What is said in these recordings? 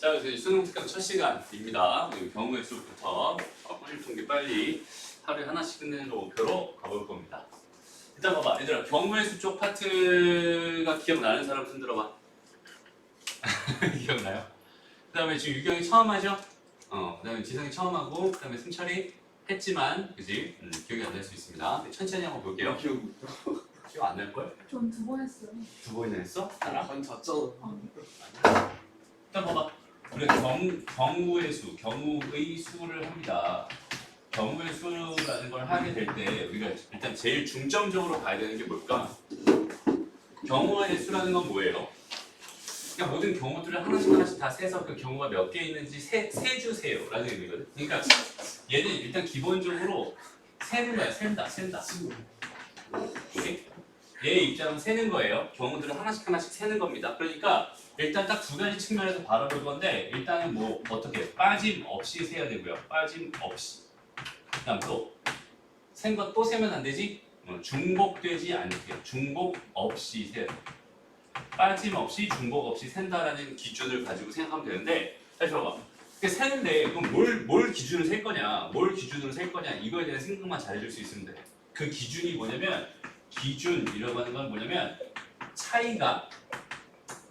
자, 그래서 이제 수능 특강 첫 시간입니다. 경우의 수부터 통계 빨리 하루에 하나씩 끝내는 거 목표로 가볼 겁니다. 일단 봐봐, 얘들아. 경우의 수 쪽 파트가 기억나는 사람 손 들어봐. 기억나요? 그 다음에 지금 유경이 처음 하죠? 그 다음에 지성이 처음 하고, 그 다음에 승철이 했지만, 그지? 기억이 안 날 수 있습니다. 천천히 한번 볼게요. 기억 안 날걸? 전 2번 했어요. 2번이나 했어? 나랑? 반 잤죠. 일단 봐봐. 우리가 경우의 수를 합니다. 경우의 수라는 걸 하게 될 때 우리가 일단 제일 중점적으로 봐야 되는 게 뭘까? 경우의 수라는 건 뭐예요? 그냥 모든 경우들을 하나씩 다 세서 그 경우가 몇 개 있는지 세주세요 라는 의미거든. 그러니까 얘는 일단 기본적으로 세는 거야. 센다. 오케이? 얘의 입장은 세는 거예요. 경우들을 하나씩 세는 겁니다. 그러니까 일단 딱 두 가지 측면에서 바라볼 건데, 일단은 뭐 어떻게 빠짐없이 세야 되고요. 빠짐없이. 그다음 또 센 것 또 세면 안 되지? 중복되지 않게 중복 없이 세야 돼. 빠짐없이 중복 없이 센다라는 기준을 가지고 생각하면 되는데, 다시 봐봐. 세는데 그럼 뭘 기준으로 셀 거냐? 뭘 기준으로 셀 거냐? 이거에 대한 생각만 잘해줄 수 있으면 돼. 그 기준이 뭐냐면, 기준이라고 하는 건 뭐냐면 차이가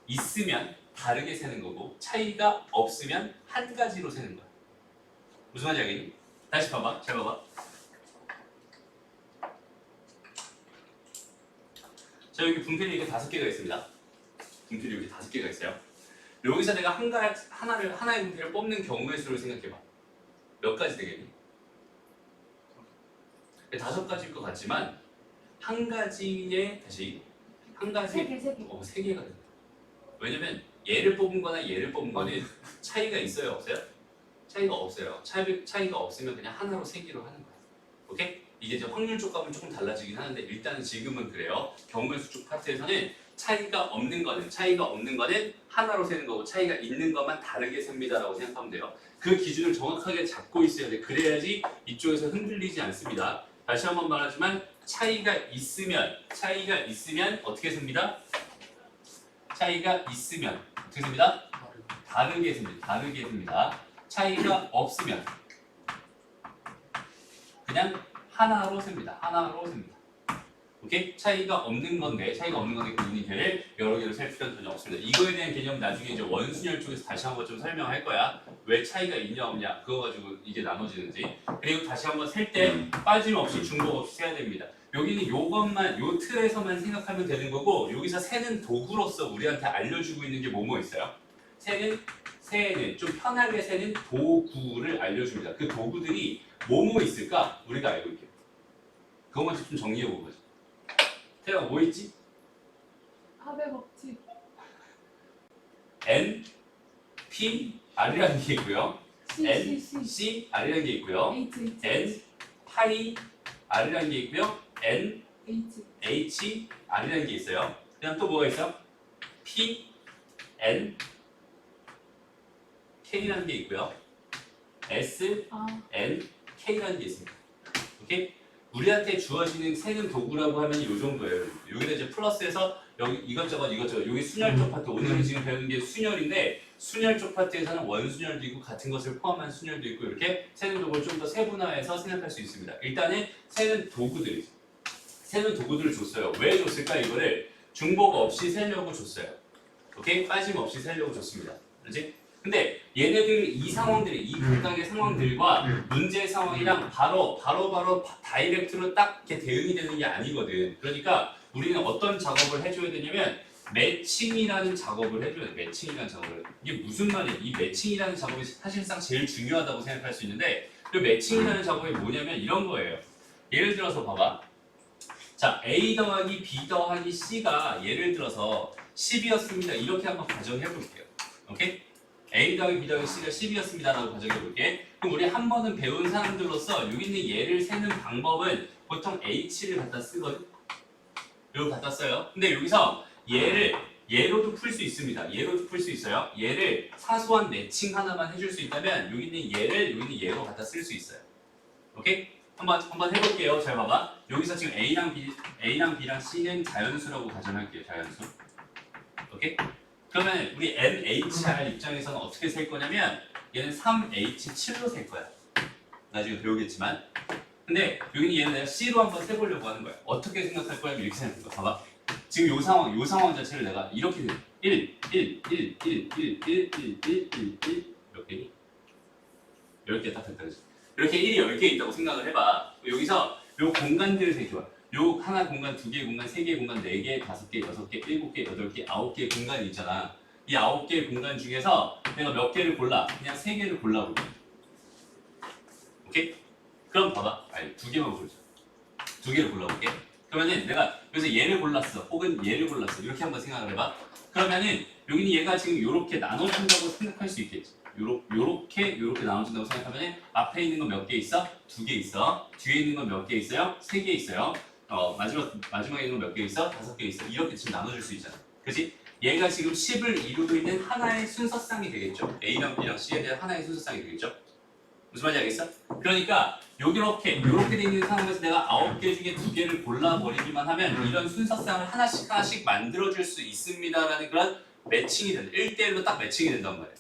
있으면 다르게 세는 거고, 차이가 없으면 한 가지로 세는 거야. 무슨 말인지 알겠니? 다시 봐봐. 잘 봐봐. 자, 여기 분필이 이렇게 5개가 있습니다. 분필이 여기 5개가 있어요. 여기서 내가 하나의 분필을 뽑는 경우의 수를 생각해봐. 몇 가지 되겠니? 5가지일 것 같지만 한 가지에 한 가지 3개. 3개가 된다. 왜냐면 얘를 뽑은 거나 얘를 뽑은 거는 차이가 있어요, 없어요? 차이가 없어요. 차이가 없으면 그냥 하나로 세기로 하는 거야. 오케이? 이게 이제 확률 쪽값은 조금 달라지긴 하는데, 일단은 지금은 그래요. 경우의 수 쪽 파트에서는 차이가 없는 거는 하나로 세는 거고, 차이가 있는 것만 다르게 셉니다라고 생각하면 돼요. 그 기준을 정확하게 잡고 있어야 돼. 그래야지 이쪽에서 흔들리지 않습니다. 다시 한번 말하지만 차이가 있으면 어떻게 셉니다? 차이가 있으면 어떻게 셉니다? 다르게 셉니다. 차이가 없으면 그냥 하나로 셉니다. 오케이? 차이가 없는 건데 그 유니트를 여러 개로 셀 필요는 전혀 없습니다. 이거에 대한 개념 나중에 이제 원순열 쪽에서 다시 한번 좀 설명할 거야. 왜 차이가 있냐 없냐 그거 가지고 이제 나눠지는지. 그리고 다시 한번 셀 때 빠짐없이 중복 없이 세야 됩니다. 여기는 요것만, 요 틀에서만 생각하면 되는 거고, 여기서 세는 도구로서 우리한테 알려주고 있는 게 뭐뭐 있어요? 세는 좀 편하게 세는 도구를 알려줍니다. 그 도구들이 뭐뭐 있을까? 우리가 알고 있게요. 그것만 좀 정리해 보는 거죠. 태영아, 뭐 있지? 합의 법칙. N, P, R이라는 게 있고요. N, C. C, R이라는 게 있고요. H. N, 파이, R이라는 게 있고요. N, H. H, R이라는 게 있어요. 그다음 또 뭐가 있어? P, N, K라는 게 있고요. S, N, K라는 게 있습니다. 오케이? 우리한테 주어지는 세는 도구라고 하면 이 정도예요. 여기다 이제 플러스해서 여기 이것저것 여기 순열 쪽 파트, 오늘은 지금 배우는 게 순열인데, 순열 쪽 파트에서는 원순열도 있고 같은 것을 포함한 순열도 있고, 이렇게 세는 도구를 좀 더 세분화해서 생각할 수 있습니다. 일단은 세는 도구들을 줬어요. 왜 줬을까? 이거를 중복 없이 세려고 줬어요. 오케이? 빠짐없이 세려고 줬습니다. 그렇지? 근데 얘네들 이 각각의 상황들과 문제 상황이랑 바로 다이렉트로 딱 이렇게 대응이 되는 게 아니거든. 그러니까 우리는 어떤 작업을 해줘야 되냐면 매칭이라는 작업을 해줘야 돼. 매칭이라는 작업을. 이게 무슨 말이야? 이 매칭이라는 작업이 사실상 제일 중요하다고 생각할 수 있는데, 그 매칭이라는 작업이 뭐냐면 이런 거예요. 예를 들어서 봐봐. 자, A 더하기 B 더하기 C가 예를 들어서 10이었습니다. 이렇게 한번 가정해 볼게요. 오케이? A 더하기 B 더하기 C가 10이었습니다 라고 가정해 볼게. 그럼 우리 한 번은 배운 사람들로서 여기 있는 얘를 세는 방법은 보통 H를 갖다 쓰거든. 이거 갖다 써요. 근데 여기서 얘로도 풀 수 있습니다. 얘로도 풀 수 있어요. 얘를 사소한 매칭 하나만 해줄 수 있다면 여기 있는 얘를 여기 있는 얘로 갖다 쓸 수 있어요. 오케이? 한번 해볼게요. 잘 봐봐. 여기서 지금 A랑 B랑 C는 자연수라고 가정할게요. 자연수. 오케이? 그러면 우리 NHR 입장에서는 어떻게 셀 거냐면 얘는 3H7로 셀 거야. 나중에 배우겠지만. 근데 여기는 얘는 내가 C로 한번 세보려고 하는 거야. 어떻게 생각할 거야? 이렇게 생각할 거야. 봐봐. 지금 요 상황 자체를 내가 이렇게 1, 1, 1, 1, 1, 1, 1, 1, 1, 1 이렇게 10개 딱 됐다. 이렇게 1이 10개 있다고 생각을 해봐. 여기서 요 공간들을 되게 좋아. 요 하나 공간, 두 개의 공간, 세 개의 공간, 네 개, 다섯 개, 여섯 개, 일곱 개, 여덟 개, 아홉 개의 공간이 있잖아. 이 9개의 공간 중에서 내가 몇 개를 골라? 그냥 3개를 골라볼게. 오케이? 그럼 봐봐. 아니, 2개만 고르자. 2개를 골라볼게. 그러면은 내가 여기서 얘를 골랐어. 혹은 얘를 골랐어. 이렇게 한번 생각을 해봐. 그러면은 여기는 얘가 지금 이렇게 나눠준다고 생각할 수 있겠지. 요렇게 나눠준다고 생각하면은 앞에 있는 건 몇 개 있어? 2개 있어. 뒤에 있는 건 몇 개 있어요? 3개 있어요. 마지막에 있는 건 몇 개 있어? 5개 있어. 이렇게 지금 나눠줄 수 있잖아. 그치? 얘가 지금 10을 이루고 있는 하나의 순서쌍이 되겠죠. A랑 B랑 C에 대한 하나의 순서쌍이 되겠죠. 무슨 말인지 알겠어? 그러니까 요렇게 돼 있는 상황에서 내가 9개 중에 2개를 골라버리기만 하면 이런 순서쌍을 하나씩 만들어줄 수 있습니다라는 그런 매칭이 된다. 1대1로 딱 매칭이 된단 말이야.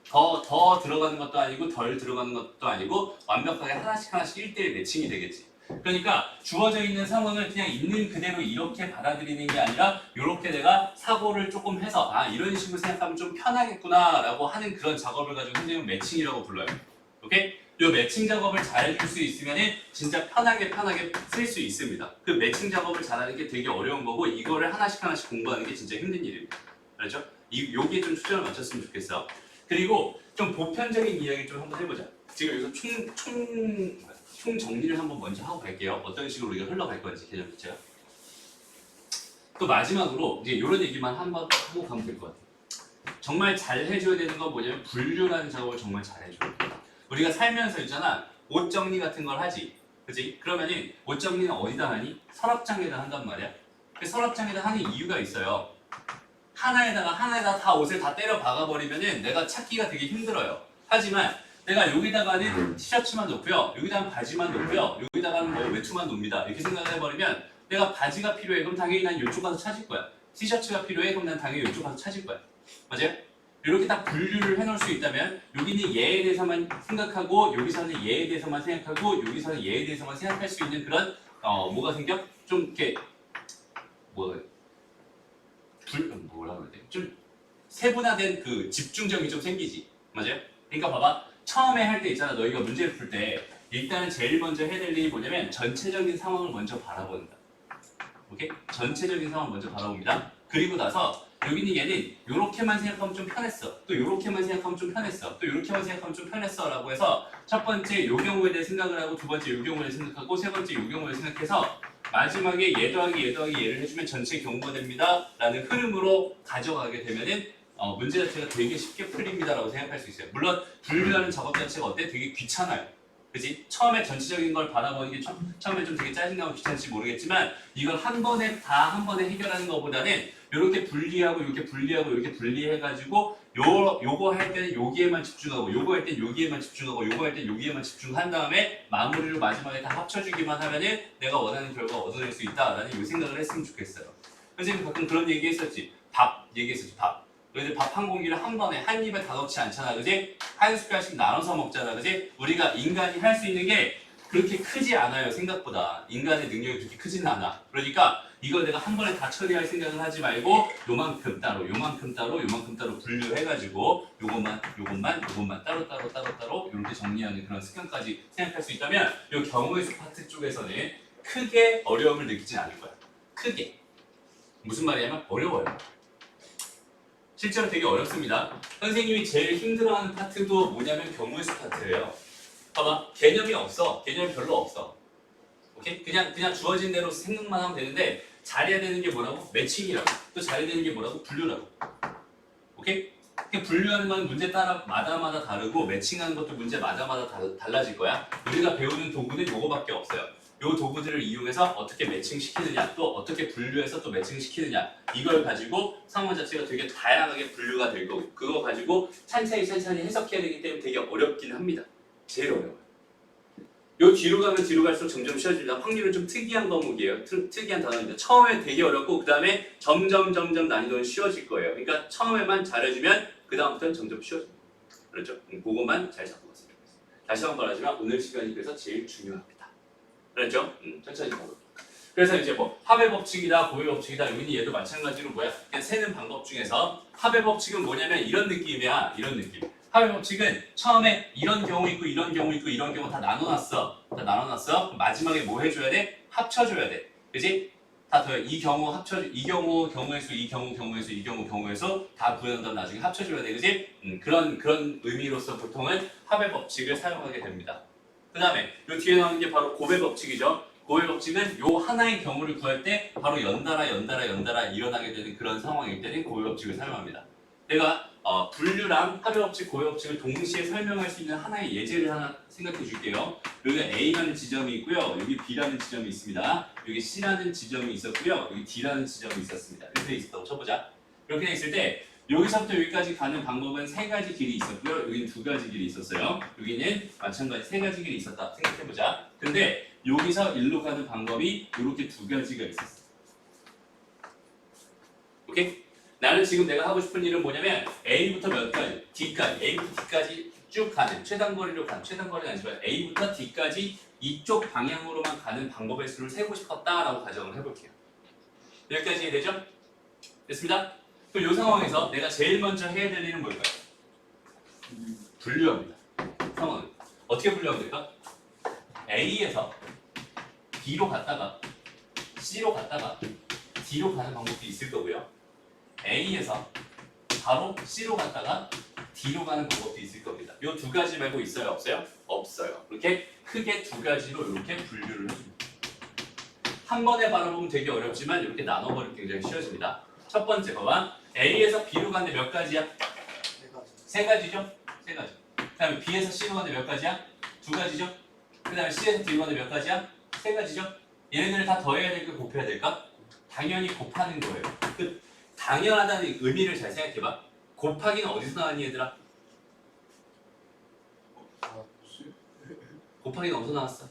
더 들어가는 것도 아니고 덜 들어가는 것도 아니고 완벽하게 하나씩 1대1 매칭이 되겠지. 그러니까 주어져 있는 상황을 그냥 있는 그대로 이렇게 받아들이는 게 아니라 이렇게 내가 사고를 조금 해서 이런 식으로 생각하면 좀 편하겠구나 라고 하는 그런 작업을 가지고 선생님은 매칭이라고 불러요. 오케이? 이 매칭 작업을 잘 해줄 수 있으면 진짜 편하게 쓸 수 있습니다. 그 매칭 작업을 잘하는 게 되게 어려운 거고 이거를 하나씩 공부하는 게 진짜 힘든 일입니다. 알죠? 여기에 좀 초점을 맞췄으면 좋겠어. 그리고 좀 보편적인 이야기 좀 한번 해보자. 지금 여기서 총 정리를 한번 먼저 하고 갈게요. 어떤 식으로 우리가 흘러갈 건지 개념 자체가. 또 마지막으로 이제 이런 얘기만 한번 하고 가면 될 것 같아요. 정말 잘 해줘야 되는 건 뭐냐면 분류라는 작업을 정말 잘 해줘야 돼요. 우리가 살면서 있잖아 옷 정리 같은 걸 하지, 그치? 그러면은 옷 정리는 어디다 하니? 서랍장에다 한단 말이야. 그 서랍장에다 하는 이유가 있어요. 하나에다가 다 옷을 다 때려 박아버리면은 내가 찾기가 되게 힘들어요. 하지만 내가 여기다가는 티셔츠만 놓고요, 여기다가는 바지만 놓고요, 여기다가는 뭐 외투만 놉니다. 이렇게 생각을 해버리면 내가 바지가 필요해. 그럼 당연히 난 이쪽 가서 찾을 거야. 티셔츠가 필요해. 그럼 난 당연히 이쪽 가서 찾을 거야. 맞아요? 이렇게 딱 분류를 해놓을 수 있다면 여기는 얘에 대해서만 생각하고 여기서는 얘에 대해서만 생각하고 여기서는 얘에 대해서만 생각할 수 있는 그런 뭐가 생겨? 좀 이렇게 뭐라고 해야 돼? 좀 세분화된 그 집중력이 좀 생기지. 맞아요? 그러니까 봐봐. 처음에 할 때 있잖아. 너희가 문제를 풀 때 일단은 제일 먼저 해야 될 일이 뭐냐면 전체적인 상황을 먼저 바라본다. 오케이? 전체적인 상황을 먼저 바라봅니다. 그리고 나서 여기는 얘는 요렇게만 생각하면 좀 편했어. 또 요렇게만 생각하면 좀 편했어. 또 요렇게만 생각하면 좀 편했어. 라고 해서 첫 번째 요 경우에 대해 생각을 하고 두 번째 요 경우에 대해 생각하고 세 번째 요 경우에 생각해서 마지막에 얘 더하기 얘를 해주면 전체 경우가 됩니다. 라는 흐름으로 가져가게 되면은 문제 자체가 되게 쉽게 풀립니다. 라고 생각할 수 있어요. 물론 분류하는 작업 자체가 어때? 되게 귀찮아요. 그치? 처음에 전체적인 걸 바라보는 게 처음에 좀 되게 짜증나고 귀찮을지 모르겠지만 이걸 한 번에 해결하는 것보다는 이렇게 분리하고 이렇게 분리해가지고 요거 할 때는 여기에만 집중하고 요거 할 때는 여기에만 집중하고 요거 할 때는 여기에만 집중한 다음에 마무리로 마지막에 다 합쳐주기만 하면은 내가 원하는 결과가 얻어낼 수 있다라는 이 생각을 했으면 좋겠어요. 선생님 가끔 그런 얘기 했었지. 밥. 너희들 밥 한 공기를 한 번에 한 입에 다 넣지 않잖아, 그지? 한 숟갈씩 나눠서 먹잖아, 그지? 우리가 인간이 할 수 있는 게 그렇게 크지 않아요, 생각보다. 인간의 능력이 그렇게 크지는 않아. 그러니까 이걸 내가 한 번에 다 처리할 생각을 하지 말고 요만큼 따로 분류해가지고 요것만 따로 이렇게 정리하는 그런 습관까지 생각할 수 있다면 요 경우의 수 파트 쪽에서는 크게 어려움을 느끼진 않을 거야. 크게. 무슨 말이냐면 어려워요. 실제로 되게 어렵습니다. 선생님이 제일 힘들어하는 파트도 뭐냐면 경우의 수 파트예요. 봐봐, 개념이 별로 없어. 오케이? 그냥 주어진 대로 생각만 하면 되는데 잘해야 되는 게 뭐라고? 매칭이라고. 또 잘해야 되는 게 뭐라고? 분류라고. 오케이? 분류하는 건 문제 마다마다 다르고 매칭하는 것도 문제마다 달라질 거야. 우리가 배우는 도구는 요거밖에 없어요. 요 도구들을 이용해서 어떻게 매칭시키느냐, 또 어떻게 분류해서 또 매칭시키느냐, 이걸 가지고 상황 자체가 되게 다양하게 분류가 될 거고 그거 가지고 천천히 해석해야 되기 때문에 되게 어렵긴 합니다. 제일 어려워요. 요 뒤로 가면 뒤로 갈수록 점점 쉬워집니다. 확률은 좀 특이한 과목이에요. 특이한 단어입니다. 처음에 되게 어렵고 그 다음에 점점 난이도는 쉬워질 거예요. 그러니까 처음에만 잘해주면 그 다음부터는 점점 쉬워집니다. 그렇죠? 그거만 잘 잡고 갔으면 좋겠어요. 다시 한번 말하지만 오늘 시간이 그래서 제일 중요합니다. 그렇죠? 천천히 가볼게요. 그래서 이제 뭐 합의 법칙이다, 고의 법칙이다. 여기는 얘도 마찬가지로 뭐야? 그냥 세는 방법 중에서 합의 법칙은 뭐냐면 이런 느낌이야. 이런 느낌. 합의 법칙은 처음에 이런 경우 있고 이런 경우 있고 이런 경우 다 나눠놨어. 그럼 마지막에 뭐 해줘야 돼? 합쳐줘야 돼. 그지? 다 더해. 이 경우 경우의 수, 이 경우의 수 다 구해놓은 다음 나중에 합쳐줘야 돼. 그지? 그런 의미로서 보통은 합의 법칙을 사용하게 됩니다. 그 다음에 요 뒤에 나오는 게 바로 곱의 법칙이죠. 곱의 법칙은 요 하나의 경우를 구할 때 바로 연달아 일어나게 되는 그런 상황일 때는 곱의 법칙을 사용합니다. 내가 분류랑 합의 법칙, 곱의 법칙을 동시에 설명할 수 있는 하나의 예제를 하나 생각해 줄게요. 여기 A라는 지점이 있고요. 여기 B라는 지점이 있습니다. 여기 C라는 지점이 있었고요. 여기 D라는 지점이 있었습니다. 이렇게 돼 있었다고 쳐보자. 이렇게 돼 있을 때 여기서부터 여기까지 가는 방법은 세 가지 길이 있었고요. 여기는 두 가지 길이 있었어요. 여기는 마찬가지 세 가지 길이 있었다 생각해보자. 근데 여기서 일로 가는 방법이 이렇게 두 가지가 있었어. 오케이? 나는 지금 내가 하고 싶은 일은 뭐냐면 A부터 몇 가지, D까지, A부터 D까지 쭉 가는 최단거리는 아니지만 A부터 D까지 이쪽 방향으로만 가는 방법의 수를 세고 싶었다라고 가정을 해볼게요. 여기까지 이해되죠? 됐습니다? 그럼 이 상황에서 내가 제일 먼저 해야 될 일은 뭘까요? 분류합니다. 상황은 어떻게 분류하면 될까? A에서 B로 갔다가 C로 갔다가 D로 가는 방법도 있을 거고요. A에서 바로 C로 갔다가 D로 가는 방법도 있을 겁니다. 이 두 가지 말고 있어요? 없어요? 없어요. 이렇게 크게 두 가지로 이렇게 분류를 해줍니다. 한 번에 바라보면 되게 어렵지만 이렇게 나눠버리면 굉장히 쉬워집니다. 첫 번째 봐봐. A에서 B로 가는데 몇 가지야? 세 가지죠? 세 가지. 그 다음에 B에서 C로 가는데 몇 가지야? 두 가지죠? 그 다음에 C에서 D로 가는데 몇 가지야? 세 가지죠? 얘네들을 다 더해야 될까 곱해야 될까? 당연히 곱하는 거예요. 그 당연하다는 의미를 잘 생각해봐. 곱하기는 어디서 나왔니 얘들아? 곱하기는 어디서 나왔어?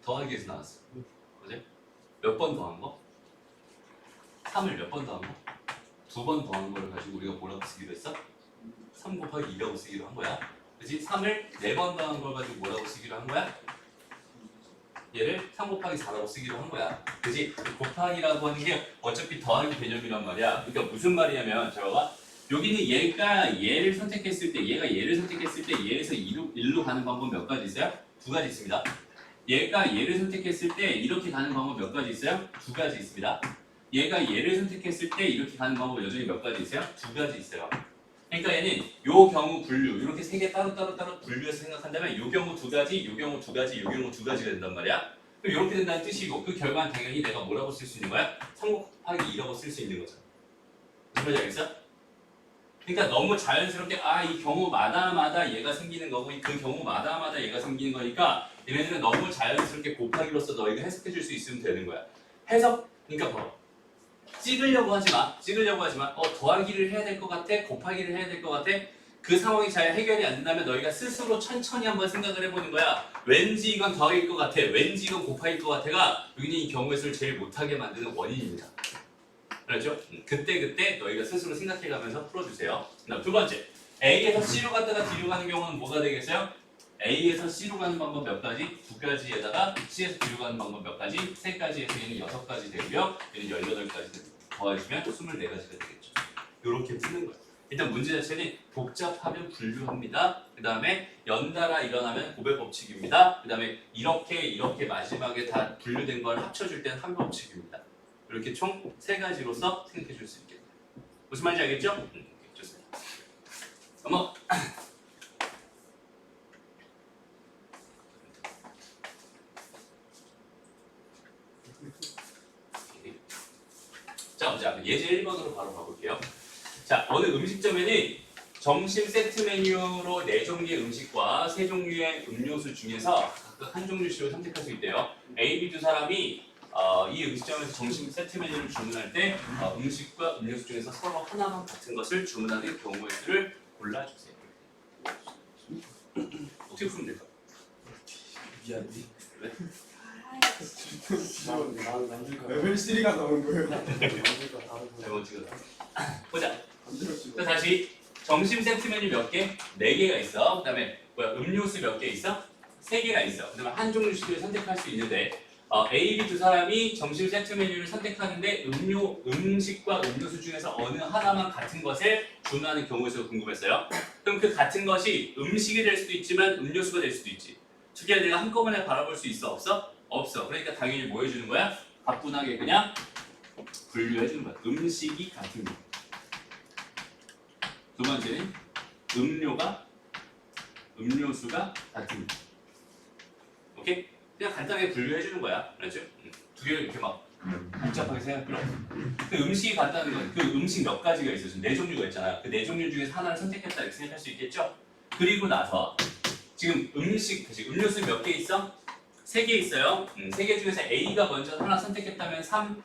더하기에서 나왔어. 그지? 몇 번 더한 거? 3을 몇 번 더한 거? 2번 더한 거를 가지고 우리가 뭐라고 쓰기로 했어? 3 곱하기 2라고 쓰기로 한 거야. 그치? 3을 4번 더한 걸 가지고 뭐라고 쓰기로 한 거야? 얘를 3 곱하기 4라고 쓰기로 한 거야. 그치? 곱하기라고 하는 게 어차피 더하기 개념이란 말이야. 그러니까 무슨 말이냐면 자 봐봐. 여기는 얘가 얘를 선택했을 때 얘에서 1로 가는 방법 몇 가지 있어요? 두 가지 있습니다. 얘가 얘를 선택했을 때 이렇게 가는 방법 몇 가지 있어요? 두 가지 있습니다. 얘가 얘를 선택했을 때 이렇게 가는 방법 여전히 몇 가지 있어요? 두 가지 있어요. 그러니까 얘는 요 경우 분류 이렇게 세 개 따로 분류해서 생각한다면 요 경우 두 가지, 요 경우 두 가지, 요 경우 두 가지가 된단 말이야. 그럼 이렇게 된다는 뜻이고 그 결과는 당연히 내가 뭐라고 쓸 수 있는 거야? 3 곱하기 2라고 쓸 수 있는 거잖아. 무슨 말인지 알겠어? 그러니까 너무 자연스럽게 이 경우마다 얘가 생기는 거고 그 경우마다 얘가 생기는 거니까 얘네들은 너무 자연스럽게 곱하기로서 너희가 해석해 줄 수 있으면 되는 거야. 그러니까 봐봐. 찍으려고 하지 마. 더하기를 해야 될 것 같아? 곱하기를 해야 될 것 같아? 그 상황이 잘 해결이 안 된다면 너희가 스스로 천천히 한번 생각을 해보는 거야. 왠지 이건 더하기일 것 같아. 왠지 이건 곱하기일 것 같아가 여기는 이 경우의 수를 제일 못하게 만드는 원인입니다. 그렇죠? 그때 너희가 스스로 생각해가면서 풀어주세요. 그다음 두 번째, A에서 C로 갔다가 D로 가는 경우는 뭐가 되겠어요? A에서 C로 가는 방법 몇 가지? 두 가지에다가 C에서 D로 가는 방법 몇 가지? 세 가지에서 얘는 6가지 되고요. 얘는 18가지 더해주면 24가지가 되겠죠. 이렇게 푸는 거예요. 일단 문제 자체는 복잡하면 분류합니다. 그 다음에 연달아 일어나면 곱의 법칙입니다. 그 다음에 이렇게 마지막에 다 분류된 걸 합쳐줄 때는 합의 법칙입니다. 이렇게 총 3가지로서 생각해 줄 수 있겠네요. 무슨 말인지 알겠죠? 좋습니다. 넘어. 자, 먼저 예제 1번으로 바로 가볼게요. 자, 어느 음식점에는 점심 세트 메뉴로 4종류의 음식과 3종류의 음료수 중에서 각각 한 종류씩을 선택할 수 있대요. A, B 두 사람이 이 음식점에서 점심 세트 메뉴를 주문할 때 음식과 음료수 중에서 서로 하나만 같은 것을 주문하는 경우의 수를 골라주세요. 어떻게 풀면 될까? 미안해. 나도 남들 거. 레벨 3가 나온 거예요. 남들 거 다른 거. 잘못 찍었다. 보자. 반대로 찍어. 또 다시 점심 세트 메뉴 몇 개? 4개가 있어. 그다음에 뭐야 음료수 몇 개 있어? 3개가 있어. 그다음에 한 종류 식을 선택할 수 있는데 A, B 두 사람이 점심 세트 메뉴를 선택하는데 음식과 음료수 중에서 어느 하나만 같은 것을 주문하는 경우에 서 궁금했어요. 그럼 그 같은 것이 음식이 될 수도 있지만 음료수가 될 수도 있지. 두 개를 내가 한꺼번에 바라볼 수 있어? 없어? 없어. 그러니까 당연히 뭐 해주는 거야? 가뿐하게 그냥 분류해주는 거야. 음식이 같은 거. 두 번째는 음료수가 같은 거. 오케이? 그냥 간단하게 분류해주는 거야. 알았죠? 두 개를 이렇게 막 복잡하게 생각할 필요 없어. 그 음식이 같다는 건 그 음식 몇 가지가 있어. 지금 4종류가 있잖아. 그 4종류 중에서 하나를 선택했다 이렇게 생각할 수 있겠죠? 그리고 나서 지금 음료수 몇 개 있어? 3개 있어요. 3개 중에서 A가 먼저 하나 선택했다면 3,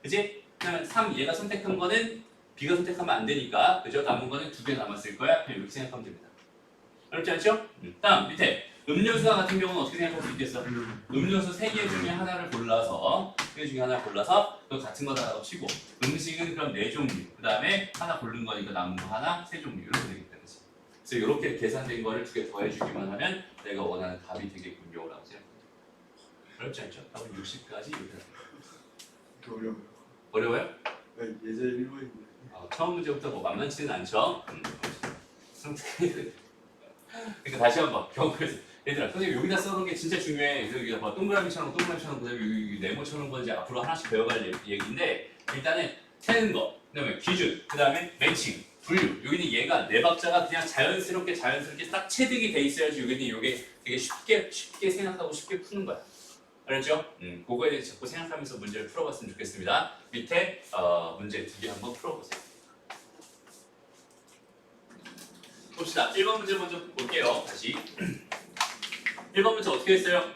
그지? 그러면 3 얘가 선택한 거는 B가 선택하면 안 되니까, 그죠? 남은 거는 2개 남았을 거야. 그냥 이렇게 생각하면 됩니다. 어렵지 않죠? 다음 밑에 음료수와 같은 경우는 어떻게 생각할 수 있겠어? 음료수 3개 중에 하나를 골라서 그거 같은 거다라고 치고, 음식은 그럼 4종류, 그 다음에 하나 고른 거니까 남은 거 하나, 3종류 이렇게 되겠다. 그치? 그래서 이렇게 계산된 거를 2개 더해주기만 하면 내가 원하는 답이 되겠군요라고 생각합니다. 어렵지 않죠? 답은 60까지 이렇게 됩니다. 그렇게 어려워요. 어려워요? 네, 예제 1호인데. 처음 문제부터 뭐 만만치는 않죠? 그러니까 다시 한번 경고해서 얘들아 선생님 여기다 써놓은 게 진짜 중요해. 여기다 뭐 동그라미처럼 그다음에 여기 네모처럼 건지 앞으로 하나씩 배워갈 얘기인데, 일단은 세는 거, 그다음에 기준, 그다음에 매칭, 분류. 여기는 얘가 네 박자가 그냥 자연스럽게 딱 체득이 돼 있어야지 여기는 이게 되게 쉽게 생각하고 쉽게 푸는 거야. 알았죠? 그거에 대해서 자꾸 생각하면서 문제를 풀어봤으면 좋겠습니다. 밑에 문제 2개 한번 풀어보세요. 봅시다. 1번 문제 먼저 볼게요. 다시 1번 문제 어떻게 했어요?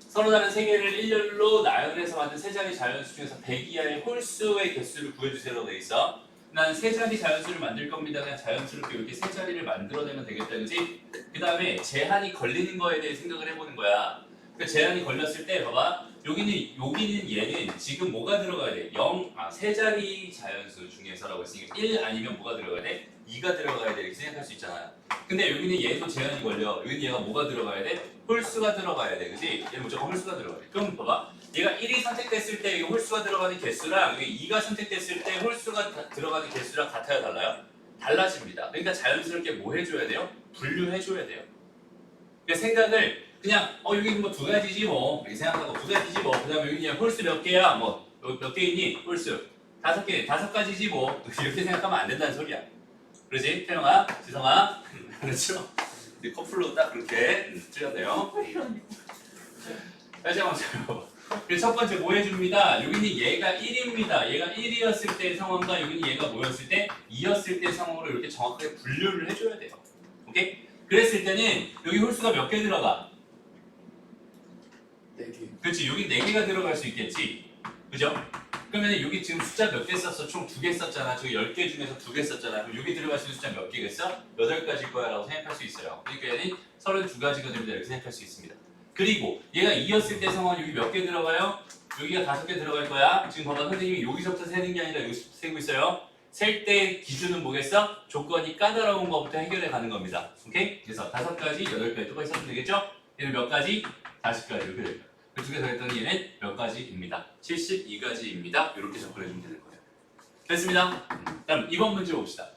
서로 다른 세 개를 일렬로 나열해서 만든 세 자리 자연수 중에서 100 이하의 홀수의 개수를 구해주세요라고 돼 있어. 난 세 자리 자연수를 만들 겁니다. 그냥 자연스럽게 이렇게 세 자리를 만들어내면 되겠다, 그지? 그 다음에 제한이 걸리는 거에 대해 생각을 해보는 거야. 그 제한이 걸렸을 때 봐봐. 여기는 얘는 지금 뭐가 들어가야 돼? 세 자리 자연수 중에서라고 했으니까 1 아니면 뭐가 들어가야 돼? 2가 들어가야 돼 이렇게 생각할 수 있잖아. 근데 여기는 얘도 제한이 걸려. 여기는 얘가 뭐가 들어가야 돼? 홀수가 들어가야 돼, 그지? 얘는 무조건 홀수가 들어가야 돼. 그럼 봐봐. 얘가 1이 선택됐을 때 홀수가 들어가는 개수랑 여기 2가 선택됐을 때 홀수가 들어가는 개수랑 같아요, 달라요? 달라집니다. 그러니까 자연스럽게 뭐 해줘야 돼요? 분류해줘야 돼요. 그러니까 생각을 그냥 여기 뭐 2가지지 뭐 이렇게 생각하고 2가지지 뭐, 그 다음에 여기 그냥 홀수 몇 개야 뭐 여기 몇 개 있니? 홀수 5개 5가지지 뭐 이렇게 생각하면 안 된다는 소리야. 그러지? 태영아, 지성아, 그렇죠? 근데 커플로 딱 그렇게 틀렸네요. 다시 한번 잘 봐봐. 그래서 첫 번째 뭐 해줍니다. 여기는 얘가 1입니다. 얘가 1이었을 때 상황과 여기는 얘가 뭐였을 때 2였을 때 상황으로 이렇게 정확하게 분류를 해줘야 돼요. 오케이? 그랬을 때는 여기 홀수가 몇 개 들어가? 4개. 그렇지, 여기 4개가 들어갈 수 있겠지. 그죠? 그러면 여기 지금 숫자 몇 개 썼어? 총 2개 썼잖아. 저기 10개 중에서 2개 썼잖아. 그럼 여기 들어갈 수 있는 숫자 몇 개겠어? 8가지일 거야 라고 생각할 수 있어요. 그러니까 얘는 32가지가 됩니다 이렇게 생각할 수 있습니다. 그리고 얘가 2였을 때 상황 여기 몇 개 들어가요? 여기가 5개 들어갈 거야. 지금 봐봐, 선생님이 여기서부터 세는 게 아니라 여기서 세고 있어요. 셀 때 기준은 뭐겠어? 조건이 까다로운 것부터 해결해 가는 겁니다. 오케이? 그래서 5가지, 8가지 또 있으면 되겠죠? 얘는 몇 가지? 40가지 이렇게 될까요? 그 두 개 더했더니 얘는 몇 가지입니다. 72가지입니다. 이렇게 접근해주면 되는 거예요. 됐습니다. 다음 2번 문제 봅시다.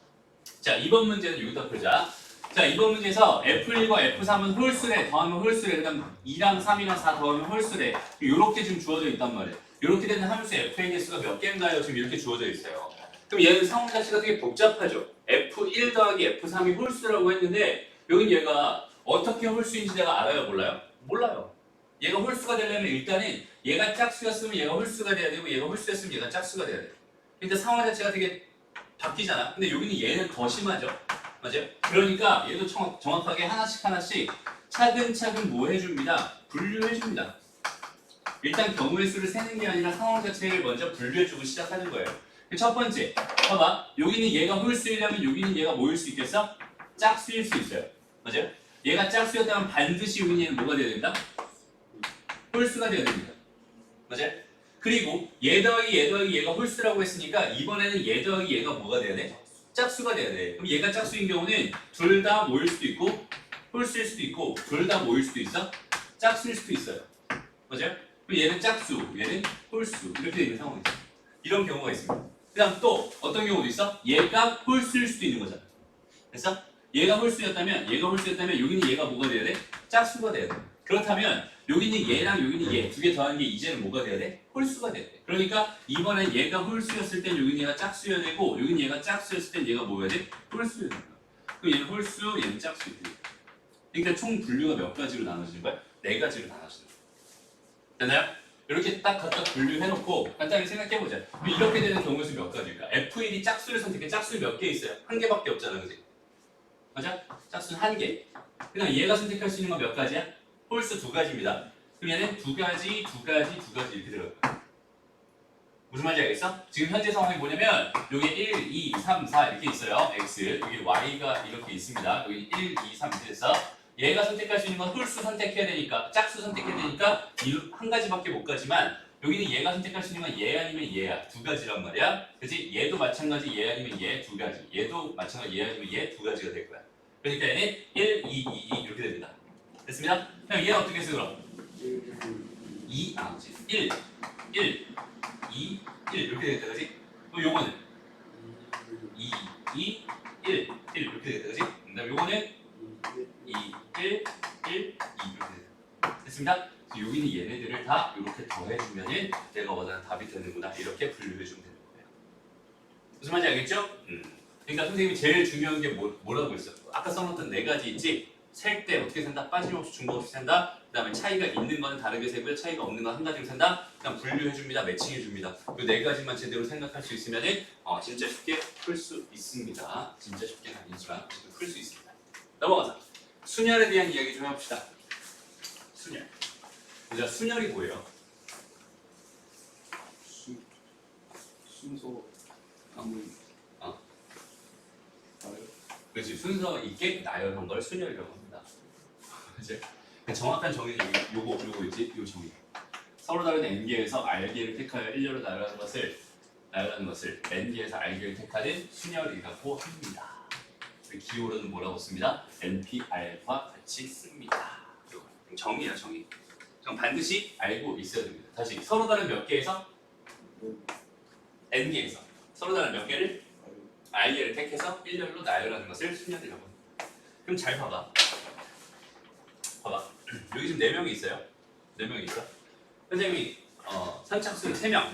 자, 2번 문제는 여기다 풀자. 자, 이번 문제에서 F1과 F3은 홀수래, 더하면 홀수래, 그 다음 2랑 3이랑 4 더하면 홀수래. 이렇게 지금 주어져 있단 말이에요. 이렇게 되는 함수 F의 개수가 몇 개인가요? 지금 이렇게 주어져 있어요. 그럼 얘는 상호 자체가 되게 복잡하죠. F1 더하기 F3이 홀수라고 했는데 여긴 얘가 어떻게 홀수인지 내가 알아요? 몰라요? 몰라요. 얘가 홀수가 되려면 일단은 얘가 짝수였으면 얘가 홀수가 돼야 되고 얘가 홀수였으면 얘가 짝수가 돼야 돼. 그러니까 상호 자체가 되게 바뀌잖아. 근데 여기는 얘는 더 심하죠. 맞아요? 그러니까 얘도 정확하게 하나씩 차근차근 뭐 해줍니다. 분류해줍니다. 일단 경우의 수를 세는 게 아니라 상황 자체를 먼저 분류해주고 시작하는 거예요. 첫 번째, 봐봐. 여기는 얘가 홀수이려면 여기는 얘가 뭐일 수 있겠어? 짝수일 수 있어요. 맞아요? 얘가 짝수였다면 반드시 여기는 얘는 뭐가 돼야 된다? 홀수가 되어야 됩니다. 맞아요? 그리고 얘 더하기 얘 더하기 얘가 홀수라고 했으니까 이번에는 얘 더하기 얘가 뭐가 돼야 돼? 짝수가 돼야 돼. 그럼 얘가 짝수인 경우는 둘 다 모일 수도 있고 홀수일 수도 있고 둘 다 모일 수도 있어? 짝수일 수도 있어요. 맞아요? 그럼 얘는 짝수, 얘는 홀수 이렇게 되는 상황이죠. 이런 경우가 있습니다. 그 다음 또 어떤 경우도 있어? 얘가 홀수일 수도 있는 거잖아. 됐어? 얘가 홀수였다면 여기는 얘가 뭐가 돼야 돼? 짝수가 돼야 돼. 그렇다면 여기는 얘랑 여기는 얘 두 개 더한 게 이제는 뭐가 돼야 돼? 홀수가 돼야 돼. 그러니까 이번엔 얘가 홀수였을 땐 여기는 얘가 짝수여야 되고 여기는 얘가 짝수였을 땐 얘가 뭐여야 돼? 홀수여야 된다. 그럼 얘는 홀수, 얘는 짝수. 그러니까 총 분류가 몇 가지로 나눠지는 거야? 네 가지로 나눠지는 거야. 됐나요? 이렇게 딱 각각 분류해놓고 간단히 생각해보자. 이렇게 되는 경우의 수 몇 가지일까? F1이 짝수를 선택해. 짝수 몇 개 있어요? 한 개밖에 없잖아, 그지? 맞아? 짝수는 한 개. 그냥 얘가 선택할 수 있는 건 몇 가지야? 홀수 두 가지입니다. 그럼 얘는 두 가지 이렇게 들어갈 무슨 말인지 알겠어? 지금 현재 상황이 뭐냐면 여기 1, 2, 3, 4 이렇게 있어요. X, 여기 Y가 이렇게 있습니다. 여기 1, 2, 3 이렇게 돼서 얘가 선택할 수 있는 건 홀수 선택해야 되니까 짝수 선택해야 되니까 한 가지밖에 못 가지만 여기는 얘가 선택할 수 있는 건 얘 아니면 얘야. 두 가지란 말이야. 그치? 얘도 마찬가지 얘 아니면 얘 두 가지. 얘도 마찬가지 얘 아니면 얘 두 가지가 될 거야. 그러니까 얘는 1, 2, 2 이렇게 됩니다. 됐습니다? 그럼 얘는 어떻게 써 그럼? 2, 그치? 1, 1, 2, 1 이렇게 되겠다, 그치? 그럼 요거는 2, 2, 1, 1 이렇게 되겠다, 그치? 그 다음 요거는 2, 1, 1, 2 이렇게 되겠다. 됐습니다? 여기는 얘네들을 다 이렇게 더해주면은 내가 원하는 답이 되는구나 이렇게 분류해주면 되는 거예요. 무슨 말인지 알겠죠? 그러니까 선생님이 제일 중요한 게 뭐라고 했어? 아까 써놓던 네 가지 있지? 셀 때 어떻게 센다? 빠짐없이 중복없이 센다. 그 다음에 차이가 있는 거는 다르게 세고요. 차이가 없는 건 한 가지로 센다. 그냥 분류해줍니다. 매칭해줍니다. 이 네 가지만 제대로 생각할 수 있으면은 진짜 쉽게 풀 수 있습니다. 진짜 쉽게는 아니지만 풀 수 있습니다. 넘어가서 순열에 대한 이야기 좀 해봅시다. 순열. 보자, 순열이 뭐예요? 순서 아무 그렇지, 순서 있게 나열한 걸 순열이라고 합니다. 그치? 정확한 정의는 요거 있지? 요 정의. 서로 다른 n개에서 r개를 택하여 일렬로 나열하는 것을 n개에서 r개를 택하는 순열이라고 합니다. 기호로는 뭐라고 씁니다? npr과 같이 씁니다. 정의야, 정의. 그럼 반드시 알고 있어야 됩니다. 다시 서로 다른 몇 개에서 n개에서 서로 다른 몇 개를 r개를 택해서 일렬로 나열하는 것을 순열이라고 합니다. 그럼 잘 봐봐. 여기 지금 4명이 있어요. 4명이 있어. 선생님이 선착순 3명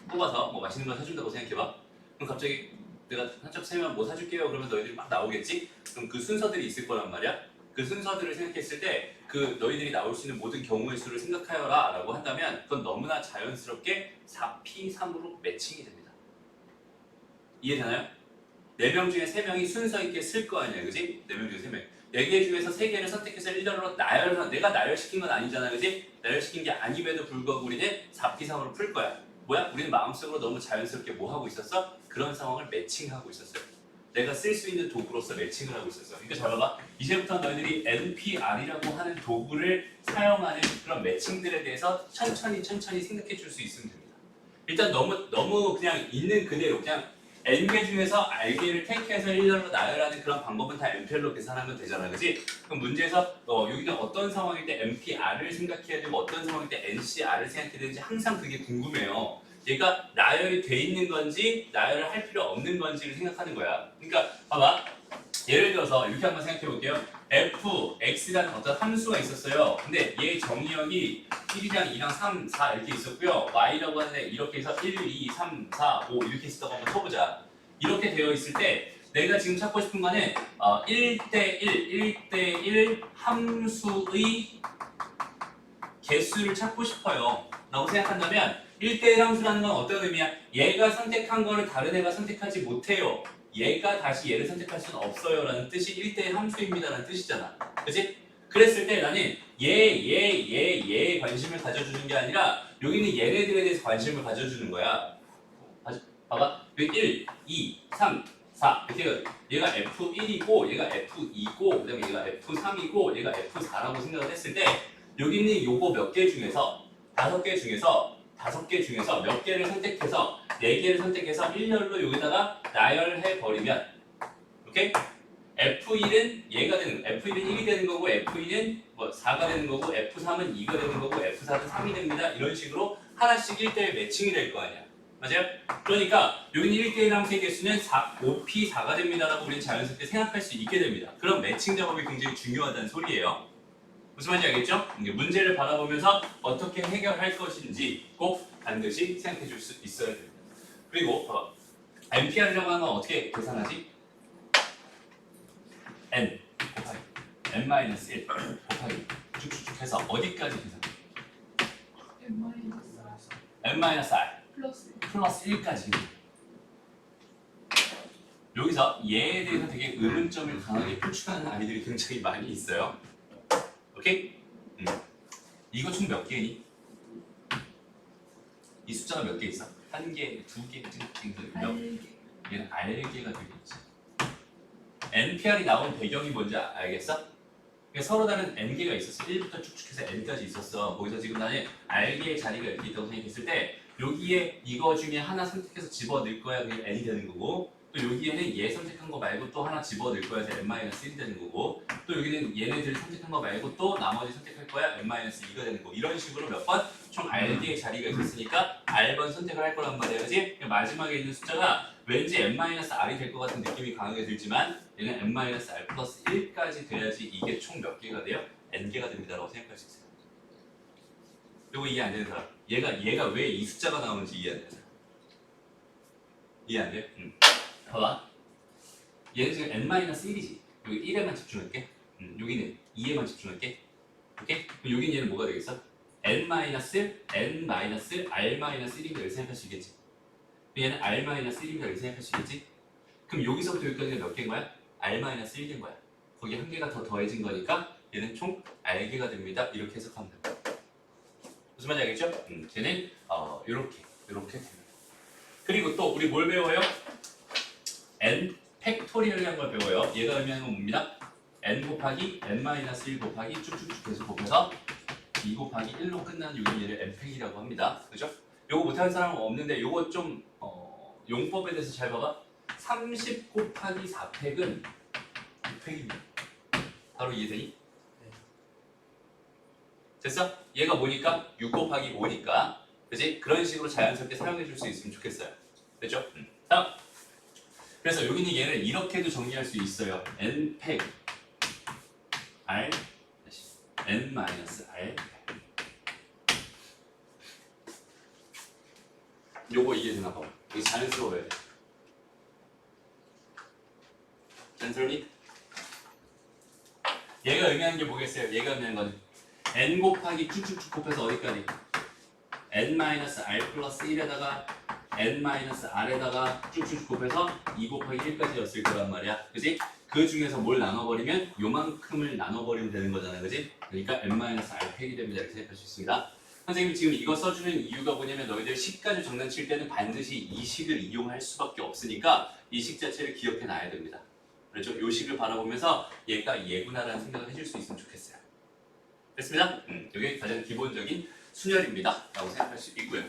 뽑아서 뭐 맛있는 거 사준다고 생각해봐. 그럼 갑자기 내가 선착순 3명 뭐 사줄게요 그러면 너희들이 막 나오겠지? 그럼 그 순서들이 있을 거란 말이야. 그 순서들을 생각했을 때 그 너희들이 나올 수 있는 모든 경우의 수를 생각하여라 라고 한다면 그건 너무나 자연스럽게 4P3으로 매칭이 됩니다. 이해되나요? 4명 중에 3명이 순서 있게 쓸 거 아니야, 그지? 4명 중에 3명. 4개 중에서 3개를 선택해서 일렬로 내가 나열시킨 건 아니잖아, 그지? 나열시킨 게 아님에도 불구하고 우리는 4P3으로 풀 거야. 뭐야? 우리는 마음속으로 너무 자연스럽게 뭐 하고 있었어? 그런 상황을 매칭하고 있었어요. 내가 쓸 수 있는 도구로서 매칭을 하고 있었어. 그러니까 잘 봐봐. 이제부터 너희들이 NPR이라고 하는 도구를 사용하는 그런 매칭들에 대해서 천천히 생각해 줄 수 있으면 됩니다. 일단 너무 그냥 있는 그대로 그냥 n개 중에서 r개를 택해서 일렬로 나열하는 그런 방법은 다 npr로 계산하면 되잖아, 그지? 그럼 문제에서 여기가 어떤 상황일 때 npr을 생각해야 되고 어떤 상황일 때 ncr을 생각해야 되는지 항상 그게 궁금해요. 얘가 나열이 돼 있는 건지 나열을 할 필요 없는 건지를 생각하는 거야. 그러니까 봐봐. 예를 들어서 이렇게 한번 생각해 볼게요. fx라는 어떤 함수가 있었어요. 근데 얘 정의역이 1이랑 2랑 3, 4 이렇게 있었고요. y라고 하는 애 이렇게 해서 1, 2, 3, 4, 5 이렇게 있었다고 한번 쳐보자. 이렇게 되어 있을 때 내가 지금 찾고 싶은 거는 1대1 함수의 개수를 찾고 싶어요. 라고 생각한다면 1대1 함수라는 건 어떤 의미야? 얘가 선택한 거를 다른 애가 선택하지 못해요. 얘가 다시 얘를 선택할 수는 없어요 라는 뜻이 1대1 함수입니다 라는 뜻이잖아. 그치? 그랬을 때 나는 얘에 관심을 가져주는 게 아니라 여기는 얘네들에 대해서 관심을 가져주는 거야. 봐봐. 1, 2, 3, 4 이렇게 얘가 F1이고 얘가 F2고 그 다음에 얘가 F3이고 얘가 F4라고 생각을 했을 때 여기 있는 요거 몇 개 중에서 5개 중에서 몇 개를 선택해서 4개를 선택해서 일렬로 여기다가 나열해 버리면 오케이? F1은 얘가 되는 거, F1은 1이 되는 거고 F2는 뭐 4가 되는 거고 F3은 2가 되는 거고 F4는 3이 됩니다. 이런 식으로 하나씩 1대1 매칭이 될 거 아니야. 맞아요? 그러니까 여기는 1대1 함수의 개수는 5P 4가 됩니다라고 우리는 자연스럽게 생각할 수 있게 됩니다. 그럼 매칭 작업이 굉장히 중요하다는 소리예요. 무슨 말인지 알겠죠? 이제 문제를 바라보면서 어떻게 해결할 것인지 꼭 반드시 생각해 줄 수 있어야 됩니다. 그리고 봐봐. NPR이라고 하는 건 어떻게 계산하지? N 곱하기 N-1 곱하기 쭉쭉쭉 해서 어디까지 계산해? N-R 플러스 1까지. 여기서 얘에 대해서 되게 의문점을 강하게 표출하는 아이들이 굉장히 많이 있어요. 오케이? 이거 총 몇 개니? 이 숫자가 몇 개 있어? 1개, 2개, 몇 개? 얘는 R개가 되겠지. NPR이 나온 배경이 뭔지 알겠어? 그러니까 서로 다른 N개가 있었어. 1부터 쭉쭉 해서 N까지 있었어. 거기서 지금 나는 R개의 자리가 이렇게 있다고 생각했을 때 여기에 이거 중에 하나 선택해서 집어넣을 거야. 그게 N이 되는 거고 또 여기에는 얘 선택한 거 말고 또 하나 집어넣을 거야. 그래서 N-1이 되는 거고 또 여기는 얘네들 선택한 거 말고 또 나머지 선택할 거야. N-2가 되는 거고 이런 식으로 몇 번 총 R개의 자리가 있었으니까 R번 선택을 할 거란 말이야. 그지? 마지막에 있는 숫자가 왠지 N-R이 될 것 같은 느낌이 강하게 들지만 얘는 N-R 플러스 1까지 돼야지 이게 총 몇 개가 돼요? N개가 됩니다라고 생각할 수 있어요. 이거 이해 안 되는 사람? 얘가 왜 이 숫자가 나오는지 이해 안 되는 사람? 이해 안 돼요? 봐봐. 얘는 지금 N-1이지. 여기 1에만 집중할게. 여기는 2에만 집중할게. 오케이? 그럼 여기는 얘는 뭐가 되겠어? N-R-1입니다. 이렇게 생각할 수 있겠지. 얘는 R-1입니다. 이렇게 생각할 수 있겠지. 그럼 여기서부터 여기까지가 몇 개인 거야? R-1개인 거야. 거기 한 개가 더 더해진 거니까 얘는 총 R개가 됩니다. 이렇게 해석하면 됩니다. 무슨 말인지 알겠죠? 걔는 이렇게 됩니다. 그리고 또 우리 뭘 배워요? N 팩토리얼이라는 걸 배워요. 얘가 의미하는 건 뭡니다? N 곱하기 N-1 곱하기 쭉쭉쭉 계속 곱해서 2 곱하기 1로 끝나는 여기 얘를 N팩이라고 합니다. 그죠? 요거 못하는 사람은 없는데 요거 좀 용법에 대해서 잘 봐봐. 30 곱하기 4팩은 6팩입니다. 바로 이해되니? 됐어? 얘가 뭐니까? 6 곱하기 5니까 그지? 그런 식으로 자연스럽게 사용해 줄 수 있으면 좋겠어요. 됐죠? 다음. 그래서 여기는 얘를 이렇게도 정리할 수 있어요. N팩 R N-R 요거 이해되나 봐. 이게 자연스러워야 돼. 자연스러니? 얘가 의미하는 게 뭐겠어요? 얘가 의미하는 건 N 곱하기 쭉쭉쭉 곱해서 어디까지? N-R 플러스 1에다가 N-R에다가 쭉쭉 곱해서 2 곱하기 1까지였을 거란 말이야. 그지? 그 중에서 뭘 나눠버리면 요만큼을 나눠버리면 되는 거잖아. 그지? 그러니까 N-R 팩이 됩니다. 이렇게 생각할 수 있습니다. 선생님이 지금 이거 써주는 이유가 뭐냐면 너희들 식까지 장난칠 때는 반드시 이 식을 이용할 수밖에 없으니까 이 식 자체를 기억해 놔야 됩니다. 그렇죠? 요 식을 바라보면서 얘가 얘구나라는 생각을 해줄 수 있으면 좋겠어요. 됐습니다? 이게 가장 기본적인 순열입니다. 라고 생각할 수 있고요.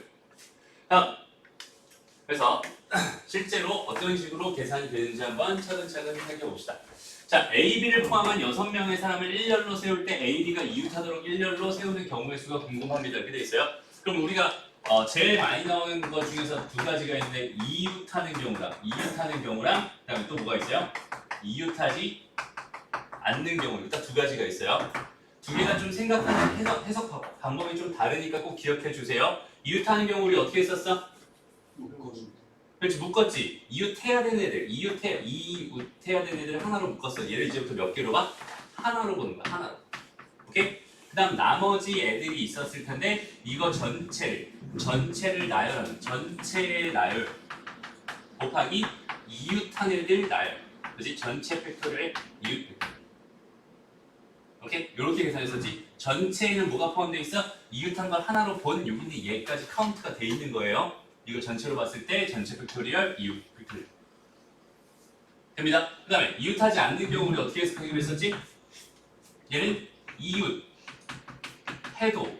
다음. 그래서 실제로 어떤 식으로 계산이 되는지 한번 차근차근 살펴봅시다. 자, A, B를 포함한 6명의 사람을 일렬로 세울 때 A, B가 이웃하도록 일렬로 세우는 경우의 수가 궁금합니다. 이렇게 돼 있어요. 그럼 우리가 제일 많이 나오는 것 중에서 두 가지가 있는데 이웃하는 경우랑 그다음에 또 뭐가 있어요? 이웃하지 않는 경우. 딱 두 가지가 있어요. 두 개가 좀 생각하는 해석 방법이 좀 다르니까 꼭 기억해 주세요. 이웃하는 경우 우리 어떻게 썼어? 그렇지, 묶었지. 이웃해야 되는 애들, 이웃해야 되는 애들을 하나로 묶었어. 얘를 이제부터 몇 개로 봐? 하나로 보는 거야, 하나로. 오케이? 그 다음 나머지 애들이 있었을 텐데 이거 전체를 나열하는 전체의 나열 곱하기 이웃한 애들 나열. 그렇지? 전체 팩토리얼의 이웃 팩토리얼. 오케이? 이렇게 계산했었지. 전체에는 뭐가 포함되어 있어? 이웃한 걸 하나로 본 여기는 얘까지 카운트가 돼 있는 거예요. 이걸 전체로 봤을 때 전체 팩토리얼, 이웃 팩토리얼 됩니다. 그 다음에 이웃하지 않는 경우 우리 어떻게 해석하기로 했었지? 얘는 이웃 해도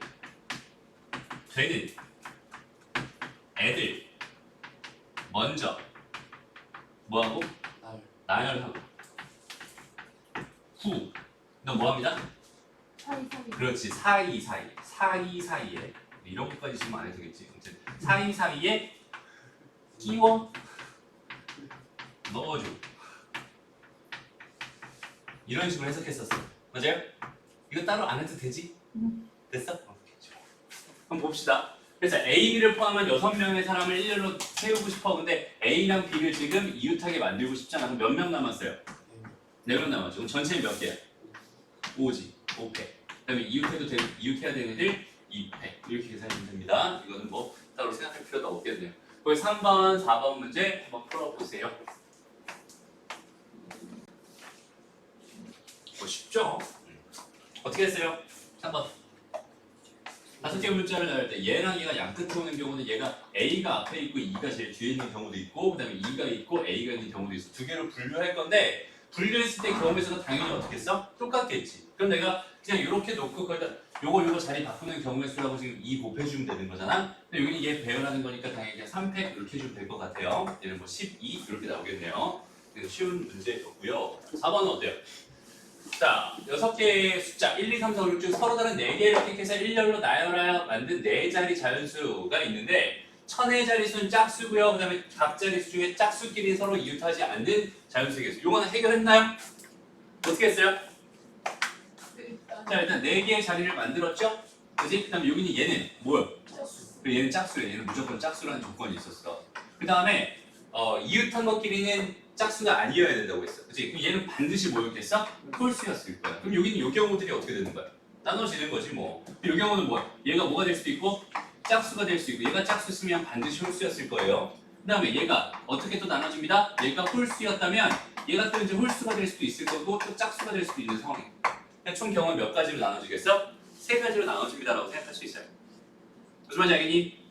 되는 애들 먼저 뭐하고? 나열하고 후 너 뭐합니다? 사이사이. 그렇지 사이사이에 이런 것까지 지금 안 해도 되겠지. 아무튼 사이사이에 끼워 넣어줘 이런 식으로 해석했었어. 맞아요? 이거 따로 안 해도 되지? 됐어? 오케이, 좋아. 한번 봅시다. 그래서 A, B를 포함한 6명의 사람을 일렬로 세우고 싶어. 근데 A랑 B를 지금 이웃하게 만들고 싶잖아. 그럼 몇 명 남았어요? 4명 남았죠. 그럼 전체는 몇 개야? 5지. 5패. 그 다음에 이웃해야 되는 애들 2패. 이렇게 계산하면 됩니다. 이거는 뭐 따로 생각할 필요도 없겠네요. 거기 3번, 4번 문제 한번 풀어보세요. 쉽죠? 어떻게 했어요? 3번. 5개 문자를 나열 때 얘랑 얘가 양 끝에 오는 경우는 얘가 A가 앞에 있고 E가 제일 뒤에 있는 경우도 있고 그 다음에 E가 있고 A가 있는 경우도 있어. 두 개로 분류할 건데 분류했을 때 경험에서는 당연히 어떻게 했어? 똑같겠지. 그럼 내가 그냥 이렇게 놓고 거기다 요거 자리 바꾸는 경우의 수라고 지금 2 곱해주면 되는 거잖아. 근데 여기는 얘 배열하는 거니까 당연히 그냥 3팩 이렇게 해주면 될 것 같아요. 얘는 뭐 12 이렇게 나오겠네요. 쉬운 문제였고요. 4번은 어때요? 자, 6개의 숫자 1, 2, 3, 4, 5, 6 중 서로 다른 4개를 택해서 일렬로 나열하여 만든 4자리 자연수가 있는데 천의 자리수는 짝수고요. 그 다음에 각 자리수 중에 짝수끼리 서로 이웃하지 않는 자연수겠어요. 요거는 해결했나요? 어떻게 했어요? 자, 일단 4개의 자리를 만들었죠? 그지? 그 다음에 여기는 얘는 뭐요? 그리고 얘는 짝수예요. 얘는 무조건 짝수라는 조건이 있었어. 그 다음에 이웃한 것끼리는 짝수가 아니어야 된다고 했어. 그치? 그럼 얘는 반드시 뭐였겠어? 홀수였을 거야. 그럼 여기는 요 경우들이 어떻게 되는 거야? 나눠지는 거지 뭐. 요 경우는 뭐야? 얘가 뭐가 될 수도 있고 짝수가 될 수 있고 얘가 짝수였으면 반드시 홀수였을 거예요. 그 다음에 얘가 어떻게 또 나눠집니다? 얘가 홀수였다면 얘가 또 이제 홀수가 될 수도 있을 거고 또 짝수가 될 수도 있는 상황이에요. 총 경우는 몇 가지로 나눠지겠어? 3가지로 나눠집니다라고 생각할 수 있어요. 무슨 말인지 알겠니?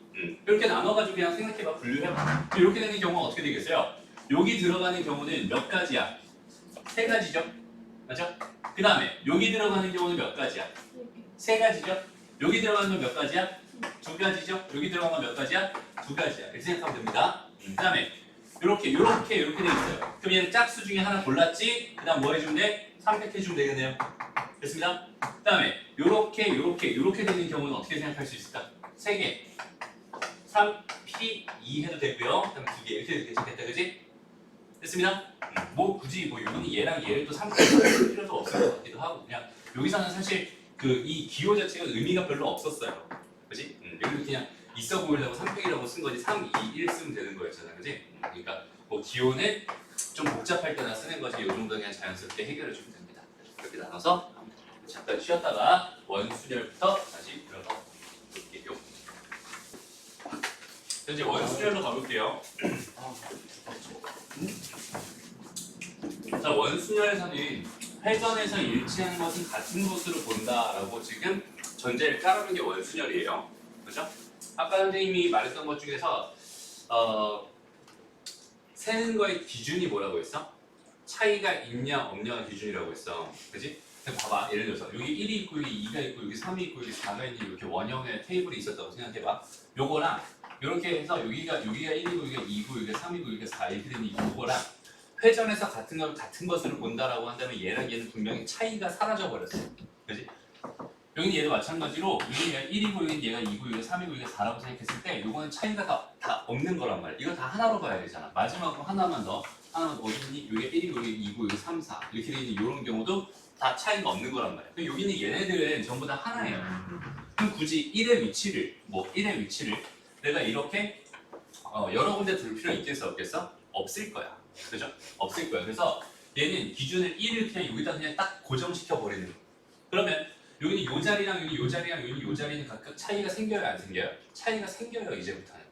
이렇게 나눠가지고 그냥 생각해봐. 분류해봐. 이렇게 되는 경우가 어떻게 되겠어요? 여기 들어가는 경우는 몇 가지야? 3가지죠? 맞죠? 그 다음에 여기 들어가는 경우는 몇 가지야? 3가지죠? 여기 들어가는 건 몇 가지야? 2가지죠? 여기 들어가는 건 몇 가지야? 2가지야. 이렇게 생각하면 됩니다. 그 다음에 이렇게 돼 있어요. 그럼 얘는 짝수 중에 하나 골랐지? 그 다음 뭐 해주면 돼? 3팩 해주면 되겠네요. 됐습니다? 그 다음에 이렇게 되는 경우는 어떻게 생각할 수 있을까? 3개 3P 2 해도 되고요. 그 다음에 2개 이렇게 되겠다. 그지? 됐습니다? 뭐 굳이 뭐 여기는 얘랑 얘를 또 3팩 할 필요도 없을 것 같기도 하고 그냥 여기서는 사실 이 기호 자체가 의미가 별로 없었어요. 그지? 여기도 그냥 있어 보이려고 3팩이라고 쓴 거지 3, 2, 1 쓰면 되는 거였잖아. 그지? 그러니까 뭐 기호는 좀 복잡할 때나 쓰는 거지 이 정도 그냥 자연스럽게 해결해 주면 됩니다. 이렇게 나눠서 잠깐 쉬었다가 원순열부터 다시 들어가 볼게요. 이제 원순열로 가볼게요. 자, 원순열에서는 회전에서 일치하는 것은 같은 것으로 본다라고 지금 전제를 깔아놓은 게 원순열이에요. 그렇죠? 아까 선생님이 말했던 것 중에서 세는 거의 기준이 뭐라고 했어? 차이가 있냐 없냐가 기준이라고 했어. 그지? 봐봐. 예를 들어서 여기 1이 있고 여기 2가 있고 여기 3이 있고 여기 4가 있는 이렇게 원형의 테이블이 있었다고 생각해봐. 요거랑 이렇게 해서 여기가 1이고 여기가 2고 여기가 3이고 여기가 4 이렇게 되는 이거랑 회전에서 같은 것으로 본다라고 한다면 얘랑 얘는 분명히 차이가 사라져 버렸어. 그지? 여기는 얘도 마찬가지로 여기는 얘가 1이고 여기는 얘가 2고 여기가 3이고 여기가 4라고 생각했을 때 요거는 차이가 다 없는 거란 말이야. 이거 다 하나로 봐야 되잖아. 마지막으로 하나만 더 어디니? 여기가 1이고 여기가 2고 여기가 3, 4 이렇게 되는 이런 경우도 다 차이가 없는 거란 말이야. 그럼 여기는 얘네들은 전부 다 하나예요. 그럼 굳이 1의 위치를 내가 이렇게 여러 군데 둘 필요 있겠어 없겠어? 없을 거야. 그죠? 없을 거야. 그래서 얘는 기준을 1을 그냥 여기다 그냥 딱 고정시켜 버리는 거야. 그러면 여기는 요 자리랑 여기 요 자리랑 여기 요 자리는 각각 차이가 생겨요 안 생겨요? 차이가 생겨요 이제부터는.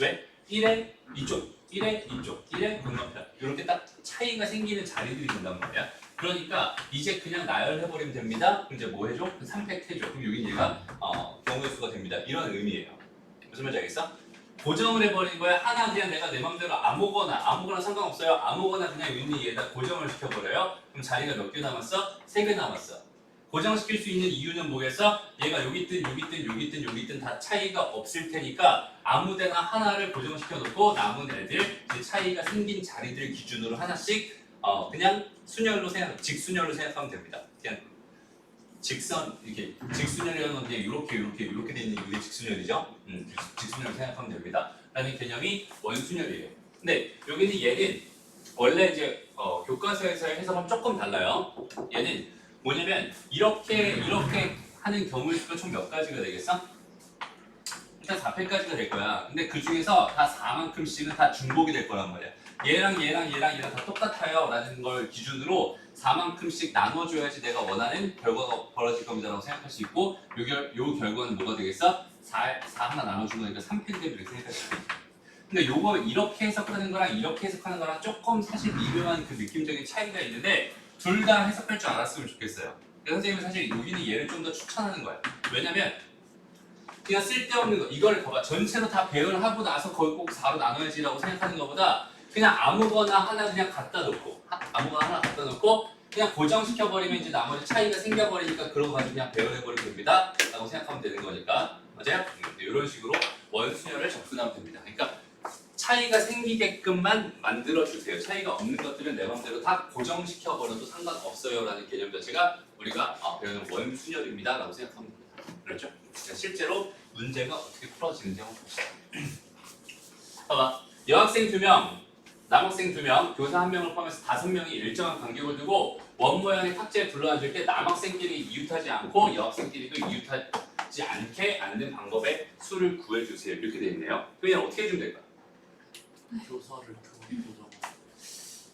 왜? 1의 이쪽, 1의 이쪽, 1의 건너편 이렇게 딱 차이가 생기는 자리들이 된단 말이야. 그러니까 이제 그냥 나열해버리면 됩니다. 그럼 이제 뭐 해줘? 3팩 해줘. 그럼 여기 얘가 경우의 수가 됩니다. 이런 의미예요. 무슨 말인지 알겠어? 고정을 해버린 거야. 하나 그냥 내가 내 맘대로 아무거나 상관없어요. 아무거나 그냥 여기 얘에다 고정을 시켜버려요. 그럼 자리가 몇 개 남았어? 3개 남았어. 고정시킬 수 있는 이유는 뭐겠어? 얘가 여기 있든 여기 있든 여기 있든 여기 있든 다 차이가 없을 테니까 아무데나 하나를 고정시켜 놓고 남은 애들 이제 차이가 생긴 자리들 기준으로 하나씩 그냥 순열로 직순열로 생각하면 됩니다. 그냥 직선 이렇게 직순열이라는 건 그냥 이렇게 돼 있는 이게 직순열이죠. 직순열로 생각하면 됩니다. 라는 개념이 원순열이에요. 근데 여기는 얘는 원래 이제 교과서에서의 해석은 조금 달라요. 얘는 뭐냐면 이렇게 하는 경우의 수가 총 몇 가지가 되겠어? 일단 4패까지가 될 거야. 근데 그 중에서 다 4만큼씩은 다 중복이 될 거란 말이야. 얘랑 다 똑같아요 라는 걸 기준으로 4만큼씩 나눠줘야지 내가 원하는 결과가 벌어질 겁니다 라고 생각할 수 있고 요 결과는 뭐가 되겠어? 4 하나 나눠준 거니까 3패인데 이렇게 생각할 수 있고 근데 요거 이렇게 해석하는 거랑 이렇게 해석하는 거랑 조금 사실 미묘한 그 느낌적인 차이가 있는데 둘 다 해석할 줄 알았으면 좋겠어요. 그래서 선생님은 사실 여기는 얘를 좀 더 추천하는 거예요. 왜냐면 그냥 쓸데없는 거 이걸 봐봐 전체로 다 배열을 하고 나서 거의 꼭 4로 나눠야지 라고 생각하는 것보다 그냥 아무거나 하나 그냥 갖다 놓고 그냥 고정시켜버리면 이제 나머지 차이가 생겨버리니까 그런 거 가지고 그냥 배열해버리면 됩니다 라고 생각하면 되는 거니까 맞아요? 이런 식으로 원순열을 접근하면 됩니다. 그러니까 차이가 생기게끔만 만들어주세요. 차이가 없는 것들은 내 맘대로 다 고정시켜버려도 상관없어요 라는 개념 자체가 우리가 배우는 원순열입니다 라고 생각하면 됩니다. 그렇죠? 실제로 문제가 어떻게 풀어지는지 한번 봅시다. 봐봐. 여학생 2명, 남학생 2명, 교사 1명을 포함해서 5명이 일정한 간격을 두고 원 모양의 탁자에 둘러앉을 때 남학생끼리 이웃하지 않고 여학생끼리도 이웃하지 않게 앉는 방법의 수를 구해주세요. 이렇게 되어 있네요. 그냥 어떻게 해주면 될까요? 교사를 교정.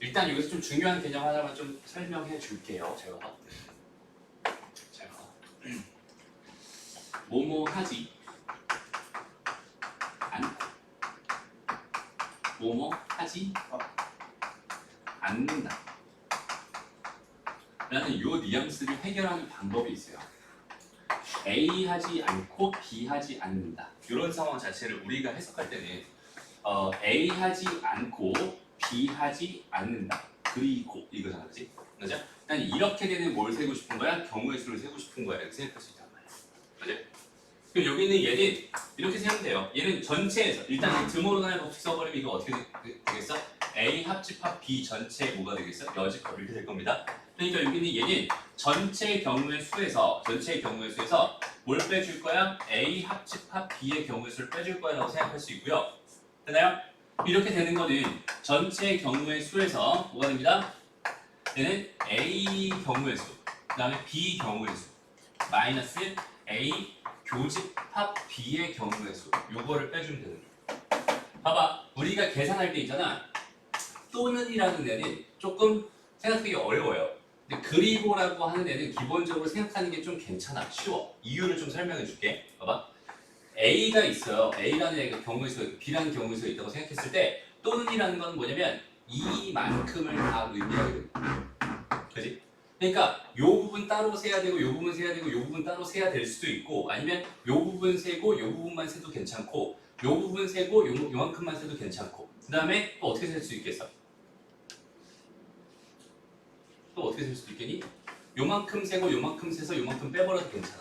일단 여기서 좀 중요한 개념 하나만 좀 설명해 줄게요. 제가 뭐뭐 하지 않고 뭐뭐 하지 않는다 라는 요 뉘앙스를 해결하는 방법이 있어요. A 하지 않고 B 하지 않는다 이런 상황 자체를 우리가 해석할 때는 A 하지 않고 B 하지 않는다 그리고 이거잖아 그치? 맞아? 난 이렇게 되는 뭘 세고 싶은 거야? 경우의 수를 세고 싶은 거야 이렇게 생각할 수 있단 말이야. 맞아? 그럼 여기 있는 얘는 이렇게 세면 돼요. 얘는 전체에서 일단 드모르간의 법칙 써버리면 이거 어떻게 되겠어? A 합집합 B 전체 뭐가 되겠어? 여집합 이렇게 될 겁니다. 그러니까 여기 있는 얘는 전체 경우의 수에서 뭘 빼줄 거야? A 합집합 B의 경우의 수를 빼줄 거야 라고 생각할 수 있고요. 되나요? 이렇게 되는 거는 전체 경우의 수에서 뭐가 됩니다? 얘는 A 경우의 수, 그 다음에 B 경우의 수, 마이너스 A 교집합 B의 경우의 수, 요거를 빼주면 되는 거예요. 봐봐, 우리가 계산할 때 있잖아. 또는이라는 애는 조금 생각하기 어려워요. 근데 그리고라고 하는 애는 기본적으로 생각하는 게 좀 괜찮아, 쉬워. 이유를 좀 설명해 줄게. 봐봐. A가 있어요. A라는 애가 경우의 수, B라는 경우의 수가 있다고 생각했을 때 또는이라는 건 뭐냐면 이만큼을 다 의미하게 됩니다. 그지? 그러니까 요 부분 따로 세야 되고 요 부분 세야 되고 요 부분 따로 세야 될 수도 있고 아니면 요 부분 세고 요 부분만 세도 괜찮고 요 부분 세고 요만큼만 세도 괜찮고 그 다음에 또 어떻게 셀 수 있겠어? 또 어떻게 셀 수도 있겠니? 요만큼 세고 요만큼 세서 요만큼 빼버려도 괜찮아.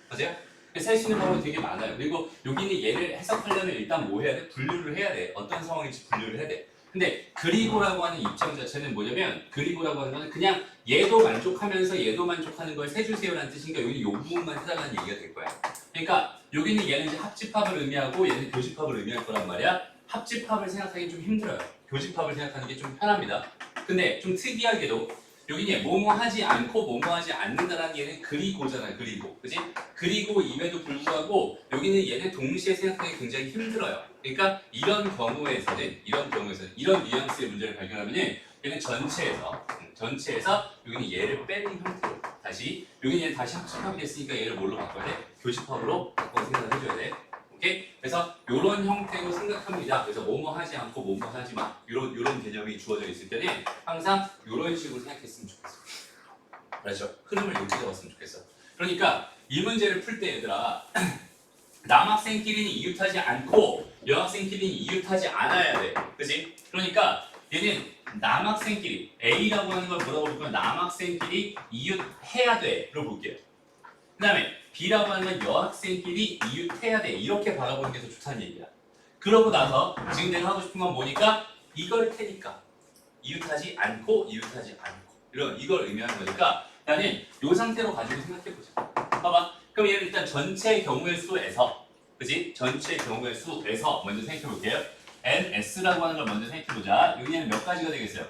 맞아요? 셀 수 있는 방법이 되게 많아요. 그리고 여기는 얘를 해석하려면 일단 뭐 해야 돼? 분류를 해야 돼. 어떤 상황인지 분류를 해야 돼. 근데 그리고라고 하는 입장 자체는 뭐냐면 그리고라고 하는 거는 그냥 얘도 만족하면서 얘도 만족하는 걸 세주세요라는 뜻이니까 여기 요 부분만 해달라는 얘기가 될 거야. 그러니까 여기는 얘는 이제 합집합을 의미하고 얘는 교집합을 의미할 거란 말이야. 합집합을 생각하기 좀 힘들어요. 교집합을 생각하는 게 좀 편합니다. 근데 좀 특이하게도 여기는 뭐뭐 하지 않고 뭐뭐 하지 않는다라는 얘는 그리고잖아요. 그리고 그지? 그리고임에도 불구하고 여기는 얘는 동시에 생각하기 굉장히 힘들어요. 그러니까 이런 경우에서는 이런 뉘앙스의 문제를 발견하면은 얘는 전체에서 여기는 얘를 빼는 형태로 다시 여기는 얘는 다시 합집합이 됐으니까 얘를 뭘로 바꿔야 돼? 교집합으로 바꿔 생각을 해줘야 돼. 오케이? 그래서 이런 형태로 생각합니다. 그래서 뭐뭐 하지 않고 뭐뭐 하지 마. 이런 개념이 주어져 있을 때는 항상 이런 식으로 생각했으면 좋겠어. 그렇죠? 흐름을 이렇게 잡았으면 좋겠어. 그러니까 이 문제를 풀 때 얘들아 남학생끼리는 이웃하지 않고 여학생끼리는 이웃하지 않아야 돼. 그치? 그러니까 얘는 남학생끼리 A라고 하는 걸 뭐라고 볼까요? 남학생끼리 이웃해야 돼로 볼게요. 그 다음에 B라고 하는 건 여학생끼리 이웃해야 돼 이렇게 바라보는 게 더 좋다는 얘기야. 그러고 나서 지금 내가 하고 싶은 건 뭐니까 이걸 테니까 이웃하지 않고 이걸 의미하는 거니까 나는 이 상태로 가지고 생각해보자. 봐봐. 그럼 얘는 일단 전체 경우의 수에서 그지? 전체 경우의 수에서 먼저 생각해볼게요. NS라고 하는 걸 먼저 생각해보자. 여기는 몇 가지가 되겠어요?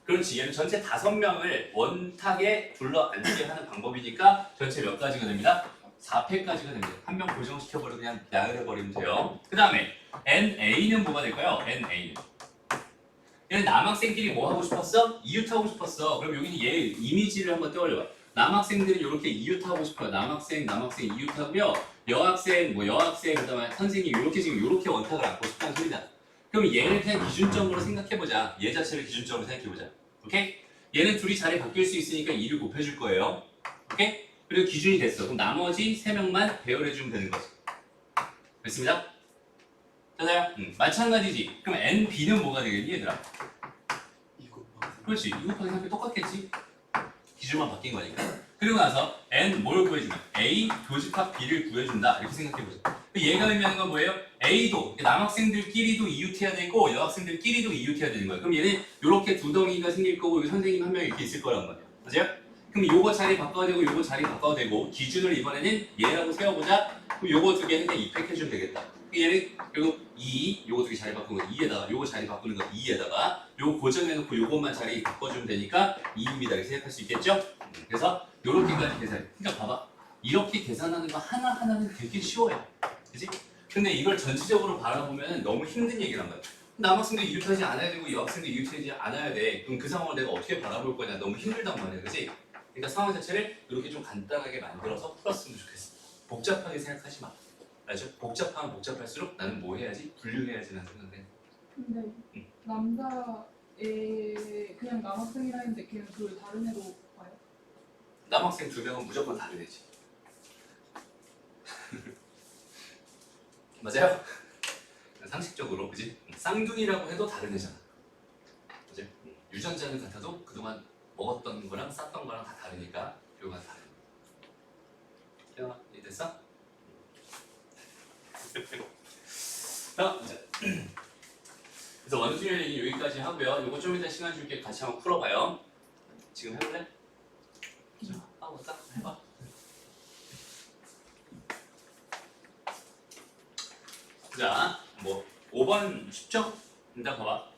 그렇지. 얘는 전체 5명을 원탁에 둘러앉게 하는 방법이니까 전체 몇 가지가 됩니다? 4패까지가 됩니다. 한 명 고정시켜버리고 그냥 나열해버리면 돼요. 그 다음에 NA는 뭐가 될까요? NA는 얘는 남학생끼리 뭐 하고 싶었어? 이웃하고 싶었어. 그럼 여기는 얘 이미지를 한번 떠올려봐. 남학생들은 이렇게 이웃하고 싶어요. 남학생 이웃하고요. 여학생, 그다음에 선생님 이렇게 지금 이렇게 원탁을 안고 싶다는 소리다. 그럼 얘를 그냥 기준점으로 생각해보자. 얘 자체를 기준점으로 생각해보자. 오케이? 얘는 둘이 자리 바뀔 수 있으니까 2를 곱해줄 거예요. 오케이? 그리고 기준이 됐어. 그럼 나머지 3명만 배열해주면 되는 거지. 됐습니다? 맞아요? 마찬가지지. 그럼 NB는 뭐가 되겠니 얘들아? 그렇지. 2 곱하기 3이 똑같겠지? 기준만 바뀐 거니까. 그리고 나서 N 뭘 구해주면 A 교집합 B를 구해준다 이렇게 생각해보자. 얘가 의미하는 건 뭐예요? A도 남학생들끼리도 이웃해야 되고 여학생들끼리도 이웃해야 되는 거예요. 그럼 얘는 이렇게 두 덩이가 생길 거고 여기 선생님 한 명 이렇게 있을 거란 말이에요. 맞아요? 그럼 요거 자리 바꿔야 되고 요거 자리 바꿔야 되고 기준을 이번에는 얘라고 세워보자. 그럼 요거 두 개는 그냥 입획해주면 되겠다. 얘는 결국 2, 요거 두 개 자리 바꾸는 거 2에다가 요거 자리 바꾸는 거 2에다가 요거 고정해놓고 요것만 자리 바꿔주면 되니까 2입니다. 이렇게 생각할 수 있겠죠? 그래서 요렇게까지 계산. 그러니까 봐봐. 이렇게 계산하는 거 하나하나는 되게 쉬워요. 그치? 근데 이걸 전체적으로 바라보면 너무 힘든 얘기란 말이야. 남학생도 이웃하지 않아야 되고 여학생도 이웃하지 않아야 돼. 그럼 그 상황을 내가 어떻게 바라볼 거냐. 너무 힘들단 말이야. 그치? 그러니까 상황 자체를 이렇게 좀 간단하게 만들어서 풀었으면 좋겠어. 복잡하게 생각하지 마. 알죠? 복잡하면 복잡할수록 나는 뭐 해야지? 분류해야지라는 생각을 해. 근데 남자애 그냥 남학생이라 했는데 걔는 그 다른 애로 봐요? 남학생 2명은 무조건 다른 애지. 맞아요? 상식적으로 그지? 쌍둥이라고 해도 다른 애잖아. 그지? 유전자는 같아도 그동안 먹었던 거랑 쌌던 거랑 다 다르니까 결과가 다른 거야. 이해됐어? 자, 이제 그래서 원숭이 얘기 여기까지 하고요. 이거 좀 이따 시간 줄게 같이 한번 풀어봐요. 지금 해볼래? 자, 하고자 해봐. 자, 뭐 5번 쉽죠? 일단 봐봐.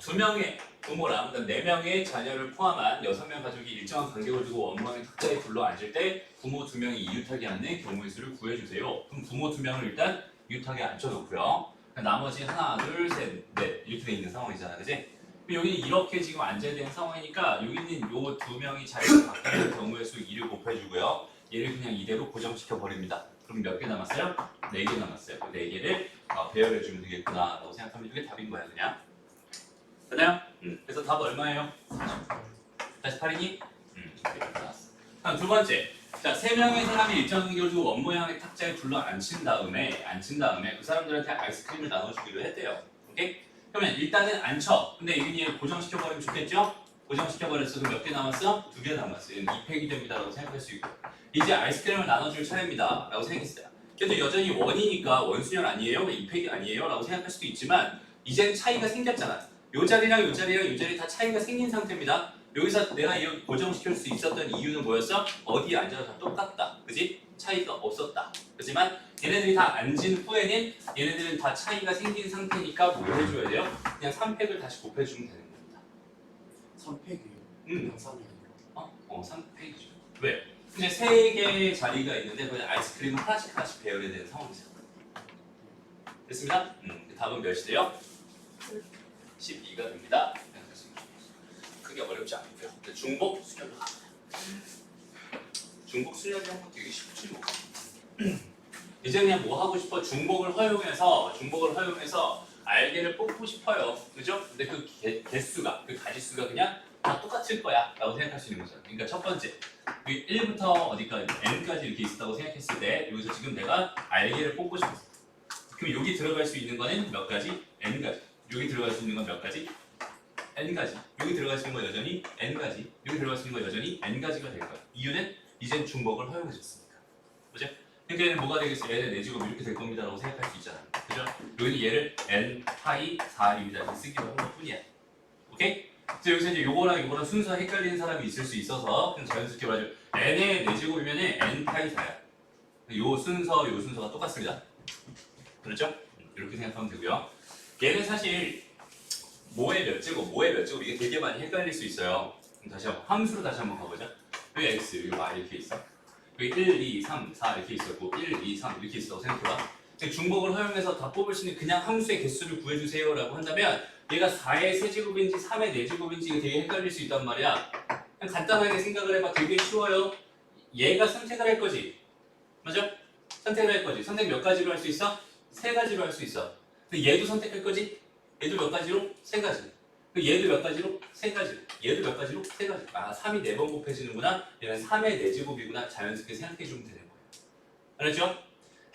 2명의 부모랑 그다음 4명의 자녀를 포함한 6명 가족이 일정한 간격을 두고 원망의 탁자에 둘러앉을 때 부모 2명이 이웃하게 앉는 경우의 수를 구해주세요. 그럼 부모 2명을 일단 이웃하게 앉혀놓고요. 나머지 하나, 둘, 셋, 넷 이렇게 돼 있는 상황이잖아, 그지? 여기는 이렇게 지금 앉아야 되는 상황이니까 여기는 요 2명이 자리를 바꾸는 경우의 수 2를 곱해주고요. 얘를 그냥 이대로 고정시켜 버립니다. 그럼 몇 개 남았어요? 4개 남았어요. 그 4개를 배열해주면 되겠구나 라고 생각하면 이게 답인 거야 그냥. 맞나요? 그래서 답 얼마예요? 48이니? 나왔어. 다음 두 번째. 자, 3명의 사람이 일정 간격을 두고 원모양의 탁자에 둘러 앉힌 다음에 그 사람들한테 아이스크림을 나눠주기로 했대요. 오케이? 그러면 일단은 앉혀. 근데 여기 고정시켜버리면 좋겠죠? 고정시켜버렸어. 그럼 몇 개 남았어? 2개 남았어. 얘는 2팩이 됩니다 라고 생각할 수 있고. 이제 아이스크림을 나눠줄 차례입니다 라고 생각했어요. 그래도 여전히 원이니까 원수열 아니에요? 2팩이 아니에요? 라고 생각할 수도 있지만 이제는 차이가 생겼잖아. 요 자리랑 요 자리랑 요 자리 다 차이가 생긴 상태입니다. 여기서 내가 이거 고정시킬 수 있었던 이유는 뭐였어? 어디에 앉아도 다 똑같다. 그지? 차이가 없었다. 그렇지만 얘네들이 다 앉은 후에는 얘네들은 다 차이가 생긴 상태니까 뭘 해줘야 돼요? 그냥 3팩을 다시 곱해주면 되는 겁니다. 3팩이에요. 그냥 3이에요. 3팩이죠. 왜? 이제 3개의 자리가 있는데 그냥 아이스크림을 하나씩 배열해야 되는 상황이죠. 됐습니다? 답은 몇이 돼요? 12가 됩니다. 크게 어렵지 않고요. 중복 수열로 가. 중복 수열이란 거 되게 쉽지 뭐. 이제 그냥 뭐 하고 싶어? 중복을 허용해서 알게를 뽑고 싶어요. 그죠? 근데 그 개수가, 그 가지수가 그냥 다 똑같을 거야 라고 생각할 수 있는 거죠. 그러니까 첫 번째, 1부터 어디까지, n까지 이렇게 있었다고 생각했을 때 여기서 지금 내가 알게를 뽑고 싶었어. 그럼 여기 들어갈 수 있는 거는 몇 가지? n가지. 여기 들어갈 수 있는 건 몇 가지? n가지. 여기 들어갈 수 있는 건 여전히 n가지. 여기 들어갈 수 있는 건 여전히 n가지가 될 거야. 이유는 이젠 중복을 허용해줬으니까. 그죠? 그러니까 얘는 뭐가 되겠어? 얘는 내지곱 이렇게 될 겁니다 라고 생각할 수 있잖아. 그죠? 여기는 얘를 n 파이 4입니다 이렇게 쓰기로 한 것 뿐이야. 오케이? 그래서 여기서 이제 요거랑 순서 헷갈리는 사람이 있을 수 있어서 그냥 자연스럽게 말하죠. n의 내제곱이면 n 파이 4야. 요 순서가 똑같습니다. 그렇죠? 이렇게 생각하면 되고요. 얘는 사실 뭐의 몇 제곱 이게 되게 많이 헷갈릴 수 있어요. 그럼 다시 한번 함수로 다시 한번 가보자. 여기 x, 여기 y 이렇게 있어. 여기 1, 2, 3, 4 이렇게 있었고 1, 2, 3 이렇게 있었다고 생각해봐. 중복을 허용해서 다 뽑을 수 있는 그냥 함수의 개수를 구해주세요 라고 한다면 얘가 4의 세제곱인지 3의 네제곱인지 이게 되게 헷갈릴 수 있단 말이야. 그냥 간단하게 생각을 해봐. 되게 쉬워요. 얘가 선택을 할 거지. 맞아? 선택을 할 거지. 선택 몇 가지로 할 수 있어? 3가지로 할 수 있어. 근데 얘도 선택할 거지? 얘도 몇 가지로? 3가지. 얘도 몇 가지로? 3가지. 얘도 몇 가지로? 3가지. 아, 3이 4번 곱해지는구나. 얘는 3의 4제곱이구나. 자연스럽게 생각해주면 되는 거예요. 알았죠?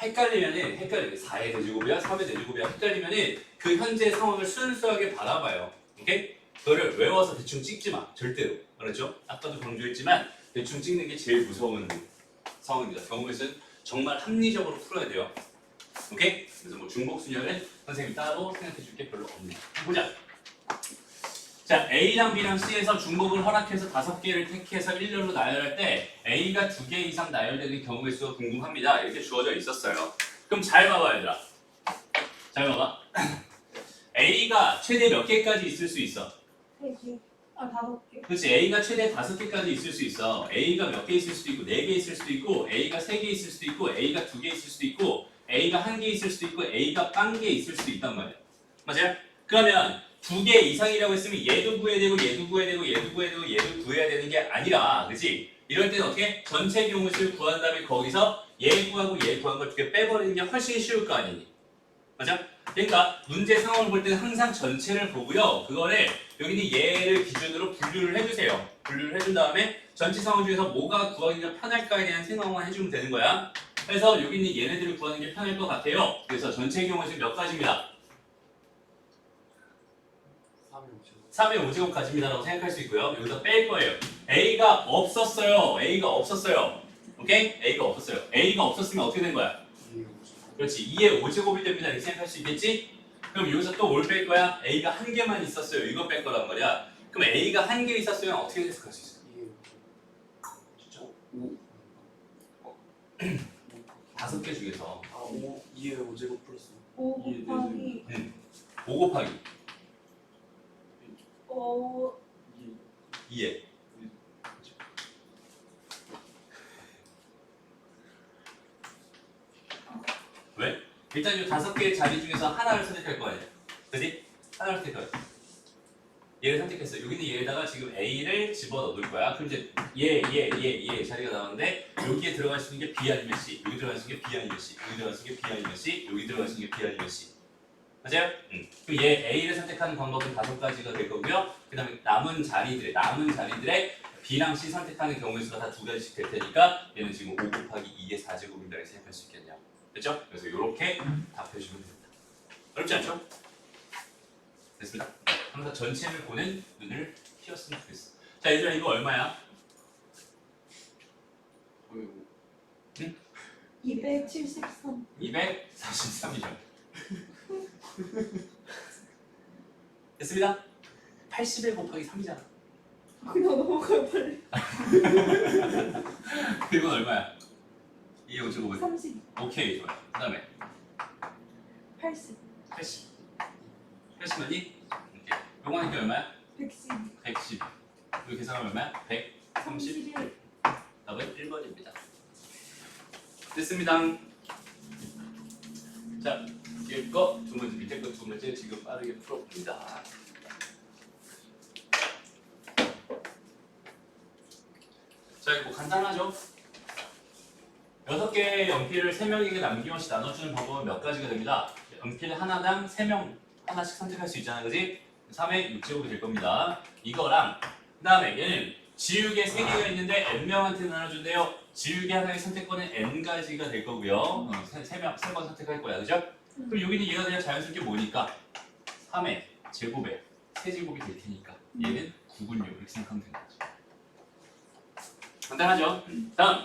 헷갈리면은 4의 4제곱이야? 3의 4제곱이야? 헷갈리면은 그 현재 상황을 순수하게 바라봐요. 오케이? 그거를 외워서 대충 찍지 마. 절대로. 알았죠? 아까도 강조했지만 대충 찍는 게 제일 무서운 상황입니다. 경우에서는 정말 합리적으로 풀어야 돼요. 오케이? 그래서 뭐 중복순열은 선생님이 따로 생각해 줄 게 별로 없네요. 보자. 자, A랑 B랑 C에서 중복을 허락해서 5개를 택해서 일렬로 나열할 때 A가 2개 이상 나열되는 경우의 수가 궁금합니다. 이렇게 주어져 있었어요. 그럼 잘 봐봐 얘들아. 잘 봐봐. A가 최대 몇 개까지 있을 수 있어? 3개. 아, 5개. 그렇지. A가 최대 5개까지 있을 수 있어. A가 몇 개 있을 수도 있고 4개 있을 수도 있고 A가 3개 있을 수도 있고 A가 2개 있을 수도 있고 A가 1개 있을 수도 있고 A가 0개 있을 수도 있단 말이야. 맞아요? 그러면 2개 이상이라고 했으면 얘도 구해야 되고 얘도 구해야 되고 얘도 구해야 되고 얘도 구해야 되는 게 아니라, 그렇지? 이럴 때는 어떻게? 전체 경우수를 구한 다음에 거기서 얘 구하고 얘 구한 걸 2개 빼버리는 게 훨씬 쉬울 거 아니니? 맞아? 그러니까 문제 상황을 볼 때는 항상 전체를 보고요. 그거를 여기는 얘를 기준으로 분류를 해주세요. 분류를 해준 다음에 전체 상황 중에서 뭐가 구하기가 편할까에 대한 생각만 해주면 되는 거야. 그래서 여기 있는 얘네들을 구하는 게 편할 것 같아요. 그래서 전체 경우수 몇 가지입니다? 3의 5제곱까지입니다라고 생각할 수 있고요. 여기서 뺄 거예요. A가 없었어요. 오케이? A가 없었어요. A가 없었으면 어떻게 된 거야? 그렇지. 2의 5제곱이 됩니다. 이렇게 생각할 수 있겠지? 그럼 여기서 또 뭘 뺄 거야? A가 1개만 있었어요. 이거 뺄 거란 말이야. 그럼 A가 1개 있었으면 어떻게 해석할 수 있어? 진짜? 5개 중에서 2의 5제곱 플러스 5 곱하기 5 곱하기 2에 왜? 일단 이 5개의 자리 중에서 하나를 선택할 거 아니야. 그지? 하나를 선택할 거야. 얘를 선택했어. 여기는 얘에다가 지금 A를 집어넣을 거야. 그럼 이제 얘 자리가 나오는데 여기에 들어갈 수 있는 게 B 아니면 C, 여기 들어갈 수 있는 게 B 아니면 C, 여기 들어갈 수 있는 게 B 아니면 C, 여기 들어갈 수 있는 게 B 아니면 C. 맞아요? 그럼 얘 A를 선택하는 방법은 5가지가 될 거고요. 그 다음에 남은 자리들의 B랑 C 선택하는 경우의 수가 다 2가지씩 될 테니까 얘는 지금 5 곱하기 2의 4제곱입니다. 이렇게 생각할 수 있겠네요. 됐죠? 그래서 이렇게 답해주면 됩니다. 어렵지 않죠? 됐습니다. 항상 전체를 보는 눈을 키웠으면 좋겠어. 자, 얘들아 이거 얼마야? 273. 243이죠. 됐습니다. 81 곱하기 3이잖아. 그냥 넘어가요, 빨리. 그리고 얼마야? 2의 5제곱은 30. 오케이, 좋아요. 그 다음에 80. 80. 80 맞니? 오케이. 요거는 게 얼마야? 110. 110. 이 계산은 얼마야? 130. 31. 답은 1번입니다. 됐습니다. 자, 뒤에 거 두 번째, 밑에 거 두 번째 지금 빠르게 풀어봅니다. 자, 이거 뭐 간단하죠? 6개의 연필을 3명에게 남김없이 나눠주는 방법은 몇 가지가 됩니다. 연필 하나당 3명 하나씩 선택할 수 있잖아, 그지? 3의 6제곱이 될 겁니다. 이거랑 그 다음에 얘는 지우개 3개가 있는데 n명한테 나눠준대요. 지우개 하나의 선택권은 n가지가 될 거고요. 3번 선택할 거야, 그죠? 그럼 여기는 얘가 그냥 자연스럽게 뭐니까? 3의 제곱에 세제곱이 될 테니까 얘는 9군요 이렇게 생각하면 되는 거죠. 간단하죠? 다음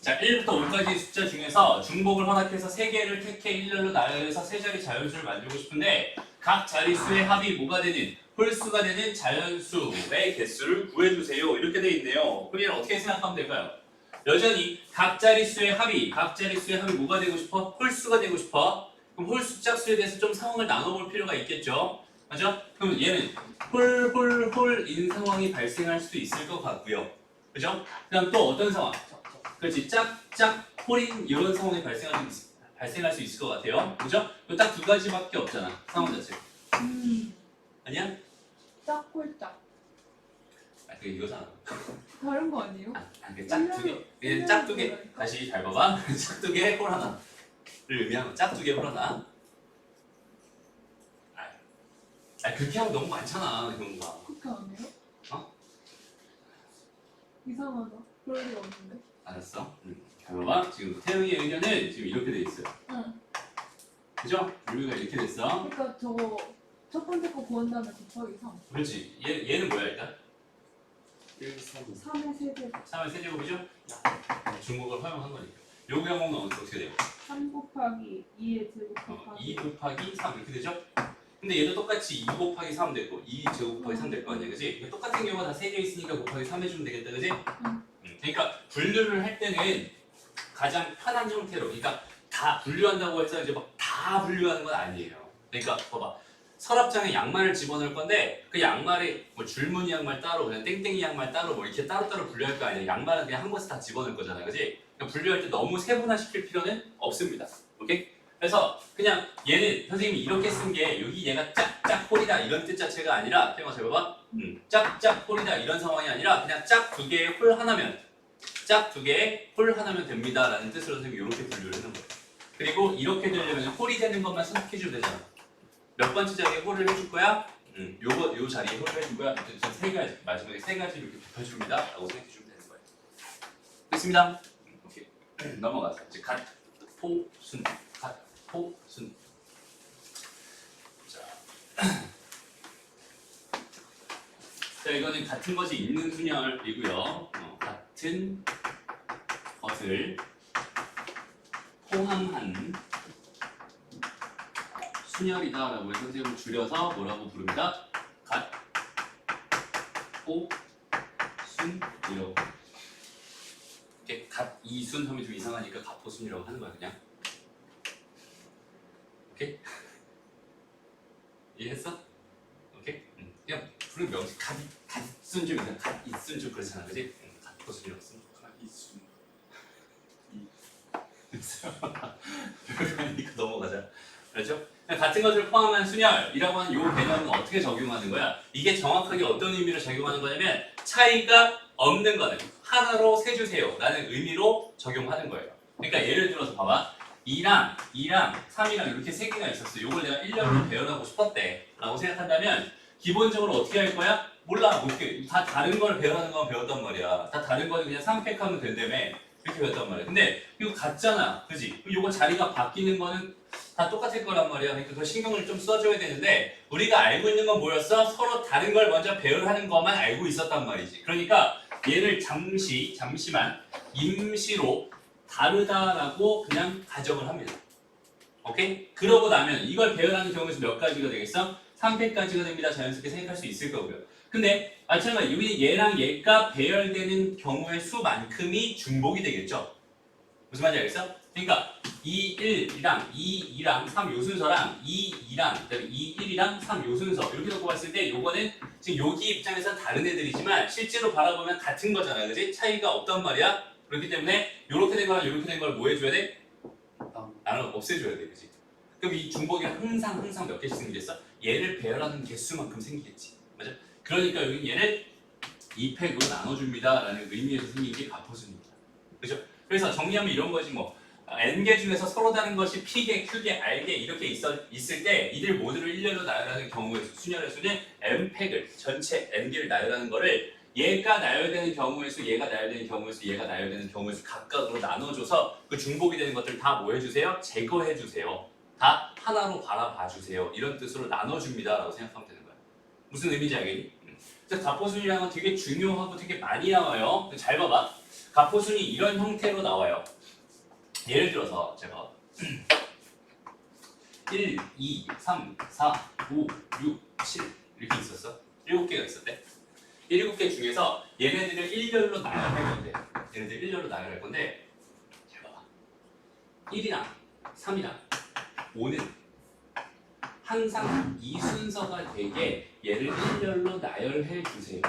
자 1부터 5까지의 숫자 중에서 중복을 허락해서 3개를 택해 일렬로 나열해서 세 자리 자연수를 만들고 싶은데 각 자릿수의 합이 뭐가 되는 홀수가 되는 자연수의 개수를 구해주세요 이렇게 돼 있네요. 그럼 얘는 어떻게 생각하면 될까요? 여전히 각 자릿수의 합이 뭐가 되고 싶어? 홀수가 되고 싶어. 그럼 홀수 짝수에 대해서 좀 상황을 나눠볼 필요가 있겠죠. 맞죠? 그럼 얘는 홀인 상황이 발생할 수도 있을 것 같고요. 그죠? 그다음 또 어떤 상황? 그렇지 짝짝 홀인 이런 상황이 발생할 수 있을 것 같아요. 그죠? 딱 두 가지밖에 없잖아 상황 자체. 아니야? 짝홀짝. 아 그게 이거잖아. 다른 거 아니에요? 짝두 개. 그냥 짝두 개. 다시 잘 봐봐. 짝두 개 홀 하나를 의미하는 짝두 개 홀 하나. 그렇게 하면 너무 많잖아 경우가. 그렇게 안 해요? 어? 이상하다. 그럴 리가 없는데. 알았어. 잘 봐봐. 지금 태영이의 의견은 지금 이렇게 돼 있어요. 응. 그죠? 분류가 이렇게 됐어. 그러니까 저거 첫 번째 거 구한 다음에 곱하기 3. 그렇지. 얘는 뭐야 일단? 1, 3, 3의 세제곱. 3의 세제곱이죠? 중국어를 활용한 거니까. 요 경우는 어떻게 돼요? 3 곱하기 2의 제곱 2 곱하기 곱하기 3 이렇게 되죠? 근데 얘도 똑같이 2 곱하기 3 됐고 2 제곱 곱하기 3 될 거 아니야, 그지? 이거 똑같은 경우가 다 세개 있으니까 곱하기 3 해주면 되겠다, 그지? 그러니까 분류를 할 때는 가장 편한 형태로, 그러니까 다 분류한다고 해서 이제 막 다 분류하는 건 아니에요. 그러니까 봐봐, 서랍장에 양말을 집어넣을 건데 그 양말이 뭐 줄무늬 양말 따로, 그냥 땡땡이 양말 따로 뭐 이렇게 따로따로 분류할 거 아니야. 양말은 그냥 한 곳에 다 집어넣을 거잖아, 그지? 그러니까 분류할 때 너무 세분화시킬 필요는 없습니다. 오케이? 그래서 그냥 얘는 선생님이 이렇게 쓴 게 여기 얘가 짝짝 홀이다 이런 뜻 자체가 아니라 태영아 잘 봐봐. 짝짝 홀이다 이런 상황이 아니라 그냥 짝 두 개의 홀 하나면 짝 두 개의 홀 하나면 됩니다 라는 뜻으로 선생님이 이렇게 분류를 해놓은 거예요. 그리고 이렇게 되려면 홀이 되는 것만 생각해주면 되잖아. 몇 번째 자리에 홀을 해줄 거야? 요 자리에 홀을 해줄 거야? 어쨌든 세 가지, 마지막에 세 가지를 이렇게 곱해줍니다 라고 생각해주면 되는 거예요. 됐습니다. 오케이. 넘어가서 이제 갓, 포, 순, 갓, 포, 순. 자, 이거는 같은 것이 있는 순열이고요. 같은 것을 포함한 순열이다라고 해서 선생님을 줄여서 뭐라고 부릅니다? 갓, 포, 순 이라고. 이렇게 갓, 이순 하면 좀 이상하니까 갓포순이라고 하는 거야 그냥. 오케이? 이해했어? 오케이? 그냥 부르는 명칭 갓순 좀 있잖아. 갓이순 좀 그렇잖아, 그지? 갓포순이라고 쓰는 거. 이순. 그러니까 넘어가자. 그렇죠? 같은 것을 포함한 순열이라고 하는 이 개념은 어떻게 적용하는 거야? 이게 정확하게 어떤 의미로 적용하는 거냐면 차이가 없는 거는 하나로 세주세요 라는 의미로 적용하는 거예요. 그러니까 예를 들어서 봐봐. 2랑 3이랑 이렇게 세 개가 있었어. 이걸 내가 1년으로 배열하고 싶었대 라고 생각한다면 기본적으로 어떻게 할 거야? 몰라. 어떻게 다 다른 걸 배열하는 건 배웠단 말이야. 다 다른 거는 그냥 쌍팩하면 된다며 이렇게 배웠단 말이야. 근데 이거 같잖아, 그지? 이거 자리가 바뀌는 거는 다 똑같을 거란 말이야. 그러니까 그 신경을 좀 써줘야 되는데 우리가 알고 있는 건 뭐였어? 서로 다른 걸 먼저 배열하는 것만 알고 있었단 말이지. 그러니까 얘를 잠시만 임시로 다르다라고 그냥 가정을 합니다. 오케이? 그러고 나면 이걸 배열하는 경우에서 몇 가지가 되겠어? 3패까지가 됩니다. 자연스럽게 생각할 수 있을 거고요. 근데 마찬가지로 얘랑 얘가 배열되는 경우의 수만큼이 중복이 되겠죠? 무슨 말인지 알겠어? 그러니까 2, 1이랑 2, 2랑 3 요 순서랑 2, 2랑 그다음에 2, 1이랑 3 요 순서 이렇게 놓고 봤을 때 요거는 지금 여기 입장에서는 다른 애들이지만 실제로 바라보면 같은 거잖아, 그지? 차이가 없단 말이야. 그렇기 때문에 요렇게 된 거랑 요렇게 된 걸 뭐 해줘야 돼? 나는 없애줘야 돼, 그지? 그럼 이 중복이 항상 몇 개씩 생기겠어? 얘를 배열하는 개수만큼 생기겠지, 맞아? 그러니까 여기 얘를 2팩으로 나눠줍니다 라는 의미에서 생긴 게 가포수입니다. 그죠? 그래서 정리하면 이런 거지 뭐 n개 중에서 서로 다른 것이 p개, q개, r개 이렇게 있을 때 이들 모두를 일렬로 나열하는 경우에서 순열의 수는 n팩을 전체 n개를 나열하는 거를 얘가 나열되는 경우의 수, 얘가 나열되는 경우의 수, 얘가 나열되는 경우의 수 각각으로 나눠줘서 그 중복이 되는 것들 다 뭐 해주세요? 제거해주세요. 다 하나로 바라봐 주세요. 이런 뜻으로 나눠줍니다라고 생각하면 되는 거야. 무슨 의미인지 알겠니? 그래서 가포순이라는 건 되게 중요하고 되게 많이 나와요. 잘 봐봐. 가포순이 이런 형태로 나와요. 예를 들어서 제가 1, 2, 3, 4, 5, 6, 7 이렇게 있었어. 7개가 있었대. 7개 중에서 얘네들을 일렬로 나열할 건데 얘네들 일렬로 나열할 건데 잘 봐봐. 1이랑 3이랑 5는 항상 이 순서가 되게 얘를 일렬로 나열해 주세요.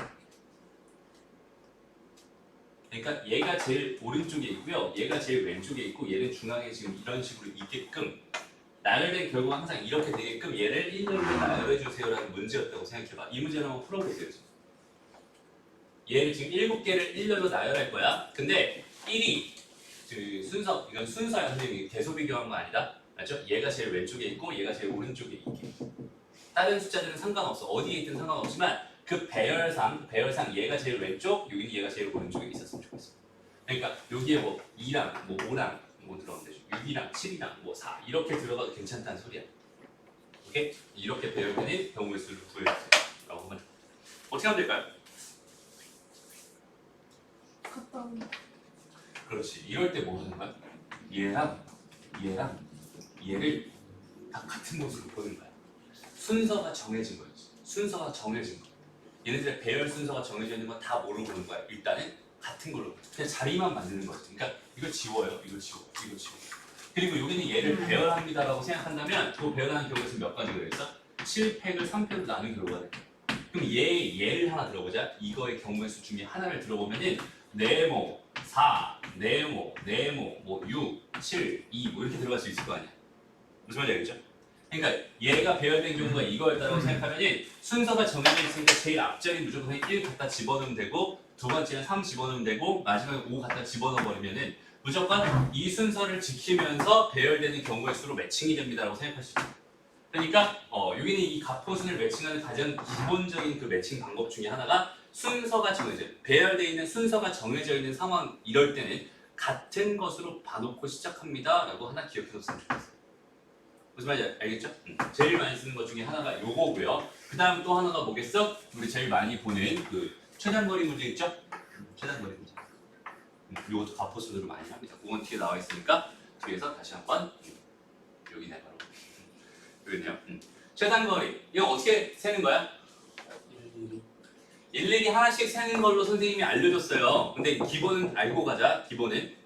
그러니까 얘가 제일 오른쪽에 있고요. 얘가 제일 왼쪽에 있고 얘는 중앙에 지금 이런 식으로 있게끔 나열된 결과가 항상 이렇게 되게끔 얘를 일렬로 나열해 주세요라는 문제였다고 생각해봐. 이 문제를 한번 풀어보세요. 지금. 얘를 지금 7개를 일렬로 나열할 거야. 근데 1이 그 순서, 이건 순서야. 선생님이 계속 비교한 거 아니다. 맞죠? 얘가 제일 왼쪽에 있고 얘가 제일 오른쪽에 있게. 다른 숫자들은 상관없어. 어디에 있든 상관없지만 그 배열상 얘가 제일 왼쪽, 여기는 얘가 제일 오른쪽에 있었으면 좋겠어. 그러니까 여기에 뭐 2랑 뭐 5랑 뭐 들어가면 되죠. 6이랑 7이랑 뭐 4 이렇게 들어가도 괜찮다는 소리야. 오케이? 이렇게 배열되는 경우의 수를 구해주세요. 라고 하면 어떻게 하면 될까요? 갔다 온다. 그렇지. 이럴 때 뭐 하는 거야? 얘랑 얘를 다 같은 모습으로 보는 거야. 순서가 정해진 거지. 순서가 정해진 거. 얘네들의 배열 순서가 정해져 있는 건 다 뭐로 보는 거야? 일단은 같은 걸로. 그냥 자리만 만드는 거지. 그러니까 이걸 지워요. 이거 지워. 이거 지워. 그리고 여기는 얘를 배열합니다라고 생각한다면 그 배열하는 경우에서 몇 가지가 되겠어? 7팩을 3팩으로 나눈 결과가 돼. 그럼 얘를 하나 들어보자. 이거의 경우의 수 중에 하나를 들어보면은 네모, 4, 네모, 뭐 6, 7, 2 뭐 이렇게 들어갈 수 있을 거 아니야. 무슨 말인지 알겠죠? 그러니까 얘가 배열된 경우가 이거였다고 생각하면 순서가 정해져 있으니까 제일 앞자리 무조건 1 갖다 집어넣으면 되고 두 번째는 3 집어넣으면 되고 마지막에 5 갖다 집어넣어 버리면은 무조건 이 순서를 지키면서 배열되는 경우의 수로 매칭이 됩니다라고 생각할 수 있어요. 그러니까 여기는 이 가포순을 매칭하는 가장 기본적인 그 매칭 방법 중에 하나가 순서가 정해져 배열되어 있는 순서가 정해져 있는 상황 이럴 때는 같은 것으로 봐놓고 시작합니다라고 하나 기억해 뒀으면 좋겠어요. 무슨 말인지 알겠죠? 제일 많이 쓰는 것 중에 하나가 요거고요. 그 다음 또 하나가 뭐겠어? 우리 제일 많이 보는 그 최단거리 문제 있죠? 최단거리 문제. 요것도 가포순으로 많이 합니다. 그건 뒤에 나와 있으니까 뒤에서 다시 한번 여기네 바로 여기네요. 최단거리 이거 어떻게 세는 거야? 일일이 하나씩 세는 걸로 선생님이 알려줬어요. 근데 기본은 알고 가자. 기본은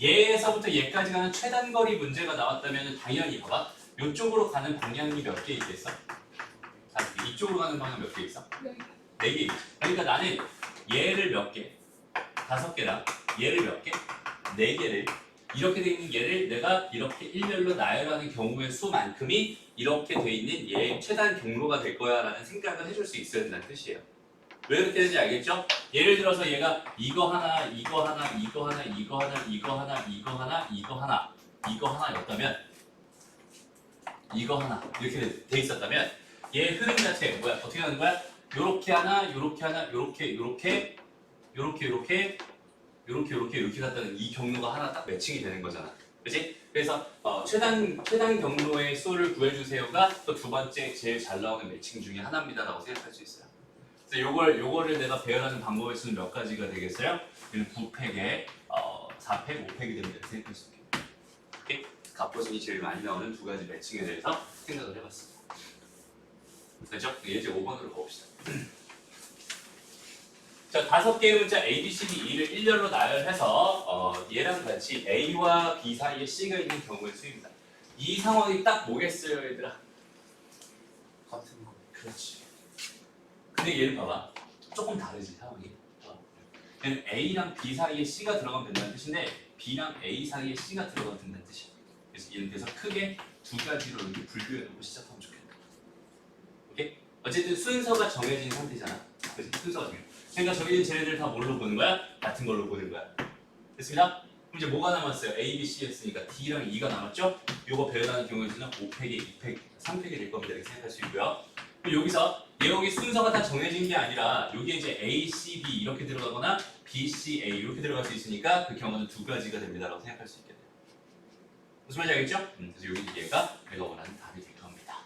얘에서부터 얘까지 가는 최단거리 문제가 나왔다면 당연히 봐봐. 이쪽으로 가는 방향이 몇 개 있겠어? 이쪽으로 가는 방향 몇 개 있어? 4개. 그러니까 나는 얘를 몇 개? 5개랑 얘를 몇 개? 4개를 이렇게 돼 있는 얘를 내가 이렇게 일렬로 나열하는 경우의 수만큼이 이렇게 돼 있는 얘의 최단 경로가 될 거야 라는 생각을 해줄 수 있어야 된다는 뜻이에요. 왜 그렇게 되는지 알겠죠? 예를 들어서 얘가 이거 하나, 이거 하나, 이거 하나, 이거 하나, 이거 하나, 이거 하나, 이거 하나, 이거 하나였다면 이거 하나 이렇게 돼 있었다면 얘 흐름 자체 뭐야? 어떻게 하는 거야? 요렇게 하나, 요렇게 하나, 요렇게 갔다는 이 경로가 하나 딱 매칭이 되는 거잖아. 그렇지? 그래서 최단 경로의 수를 구해주세요가 또 두 번째 제일 잘 나오는 매칭 중에 하나입니다라고 생각할 수 있어요. 그래서 요거를 내가 배열하는 방법의 수는 몇 가지가 되겠어요? 얘는 9팩에 4팩, 5팩이 됩니다. 이렇게 생각할 수 있겠네요. 오케이? 가포순이 제일 많이 나오는 두 가지 매칭에 대해서 생각을 해봤습니다. 됐죠? 이제 5번으로 가봅시다. 자, 5개의 문자 A, B, C, D, E를 일렬로 나열해서 얘랑 같이 A와 B 사이에 C가 있는 경우의 수입니다. 이 상황이 딱 뭐겠어요, 얘들아? 같은 거. 그렇지. 근데 얘를 봐봐. 조금 다르지, 상황이. 얘는 A랑 B 사이에 C가 들어가면 된다는 뜻인데 B랑 A 사이에 C가 들어가면 된다는 뜻이야. 그래서 얘는 그래서 크게 두 가지로 이렇게 분류해 놓고 시작하면 좋겠다. 오케이? 어쨌든 순서가 정해진 상태잖아. 그래서 순서가 정해. 그러니까 저기는 쟤네들 다 뭘로 보는 거야? 같은 걸로 보는 거야. 됐습니다? 그럼 이제 뭐가 남았어요? A, B, C였으니까 D랑 E가 남았죠? 요거 배열하는 경우에는 5팩이 2팩, 3팩이 될 겁니다. 이렇게 생각할 수 있고요. 그럼 여기서 여기 순서가 다 정해진 게 아니라 여기에 이제 A, C, B 이렇게 들어가거나 B, C, A 이렇게 들어갈 수 있으니까 그 경우는 두 가지가 됩니다라고 생각할 수 있겠네요. 무슨 말인지 알겠죠? 그래서 여기 얘가 내가 원하는 답이 될 겁니다.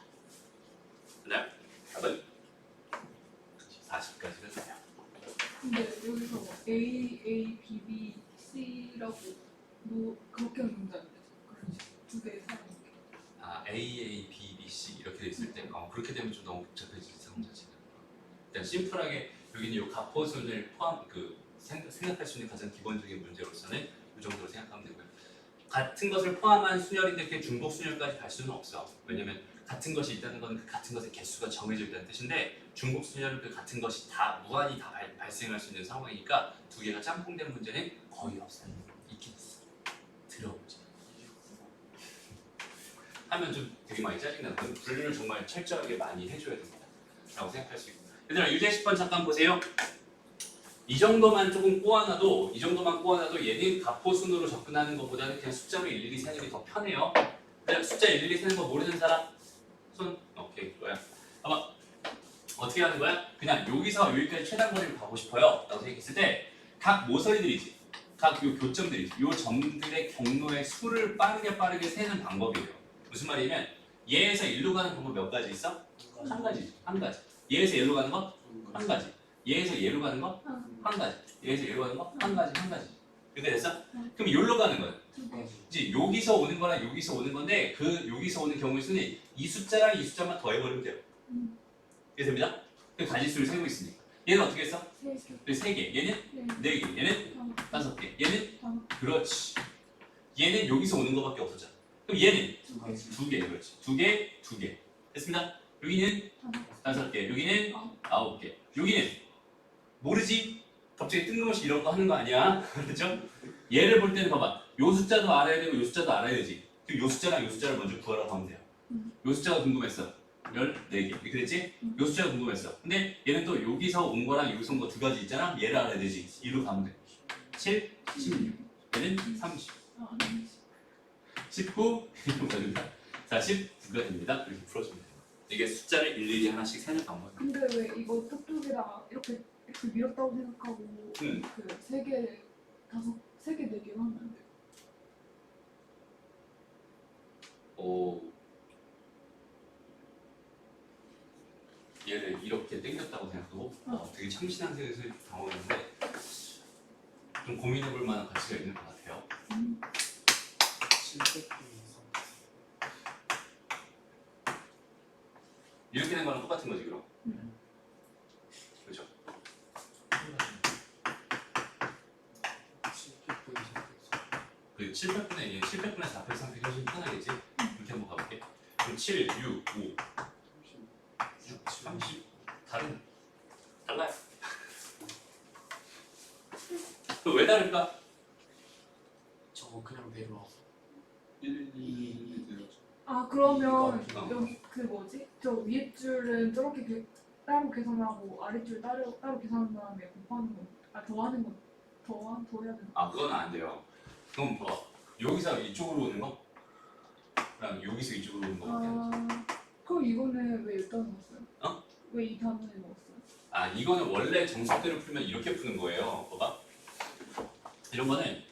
그다음 답은 40까지가 돼요. 근데 여기서 A, A, B, B, C라고 그렇게 하는 문제 안 되죠? 그런 식으로 두개 사는 게. 아, A, A, B, B, C 이렇게 돼 있을 때 그렇게 되면 좀 너무 복잡해지지 상호 자체가. 일단 심플하게 여기는 이 가포순을 생각할 수 있는 가장 기본적인 문제로서는 이 정도로 생각하면 되고요. 같은 것을 포함한 순열인데 그게 중복 순열까지 갈 수는 없어. 왜냐면 같은 것이 있다는 건 그 같은 것의 개수가 정해져 있다는 뜻인데 중복 순열은 그 같은 것이 다 무한히 다 발생할 수 있는 상황이니까 두 개가 짬뽕된 문제는 거의 없어요. 있긴 있어. 들어보자. 하면 좀 되게 많이 짜증나는 건 분류를 정말 철저하게 많이 해줘야 됩니다. 라고 생각할 수 있고. 얘들아 유제 10번 잠깐 보세요. 이 정도만 조금 꼬아놔도 얘는 가포순으로 접근하는 것보다는 그냥 숫자로 일일이 세는 게 더 편해요. 그냥 숫자 일일이 세는 거 모르는 사람? 손? 오케이 좋아요. 아마 어떻게 하는 거야? 그냥 여기서 여기까지 최단 거리를 가고 싶어요 라고 생각했을 때 각 모서리들이지 각 요 교점들이지 요 점들의 경로의 수를 빠르게 세는 방법이에요. 무슨 말이냐면 얘에서 1로 가는 방법 몇 가지 있어? 한 가지. 얘에서 얘로 가는 거? 한 가지. 얘에서 얘로 가는 거? 한 가지. 얘에서 얘로 가는 거? 한 가지. 이렇게 됐어? 그럼 여기로 가는 거야. 이제 여기서 오는 거랑 여기서 오는 건데 그 여기서 오는 경우의 수는 이 숫자랑 이 숫자만 더해버리면 돼요. 이해됩니다? 그 가지수를 세고 있으니까. 얘는 어떻게 했어? 3개. 얘는 4개. 얘는 5개. 얘는 그렇지. 얘는 여기서 오는 거밖에 없었잖아. 그럼 얘는 2개. 그렇지. 2개. 됐습니다. 여기는 5개. 여기는 9개. 여기는 모르지? 갑자기 뜬금없이 이런 거 하는 거 아니야? 그렇죠? 얘를 볼 때는 봐봐. 요 숫자도 알아야 되고 요 숫자도 알아야 되지. 그럼 요 숫자랑 요 숫자를 먼저 구하라고 하면 돼요. 요 숫자가 궁금했어. 14개. 이렇게 됐지? 요 숫자가 궁금했어. 근데 얘는 또 여기서 온 거랑 여기서 온 거 두 가지 있잖아? 얘를 알아야 되지. 2로 가면 돼. 7, 16. 얘는 30. 19. 이렇게 됩니다. 49가 됩니다. 이렇게 풀어주면 돼요. 이게 숫자를 일일이 하나씩 세는 방법이에요. 근데 왜 이거 뚝뚝이랑 이렇게 밀었다고 생각하고 그 3개, 3개, 4개 하면 안 돼요? 얘를 이렇게 당겼다고 생각하고 되게 참신한 생에서 당황했는데 좀 고민해볼 만한 가치가 있는 것 같아요. 700분이 이렇게 된 거랑 똑같은 거지 그럼? 그렇죠? 700분이 그 700분의 700분의 400, 300 훨씬 편하겠지? 이렇게 한번 가볼게. 그럼 7, 6, 5, 30 달라요. 그 왜 다를까? 저거 그냥 내려와서 1, 2 돼요. 아 그러면 이거, 여기 그 뭐지? 저 위에 줄은 저렇게 따로 계산하고 아래 줄 따로 계산한 다음에 곱하는 건, 더하는 건 더해야 되나? 아 그건 안 돼요. 그럼 봐. 여기서 이쪽으로 오는 거? 그랑 여기서 이쪽으로 오는 거밖에 안 돼. 그럼 이거는 왜 여기다 넣었어요? 어? 왜 이 단원에 넣었어요? 아 이거는 원래 정석대로 풀면 이렇게 푸는 거예요. 봐봐. 이런 거는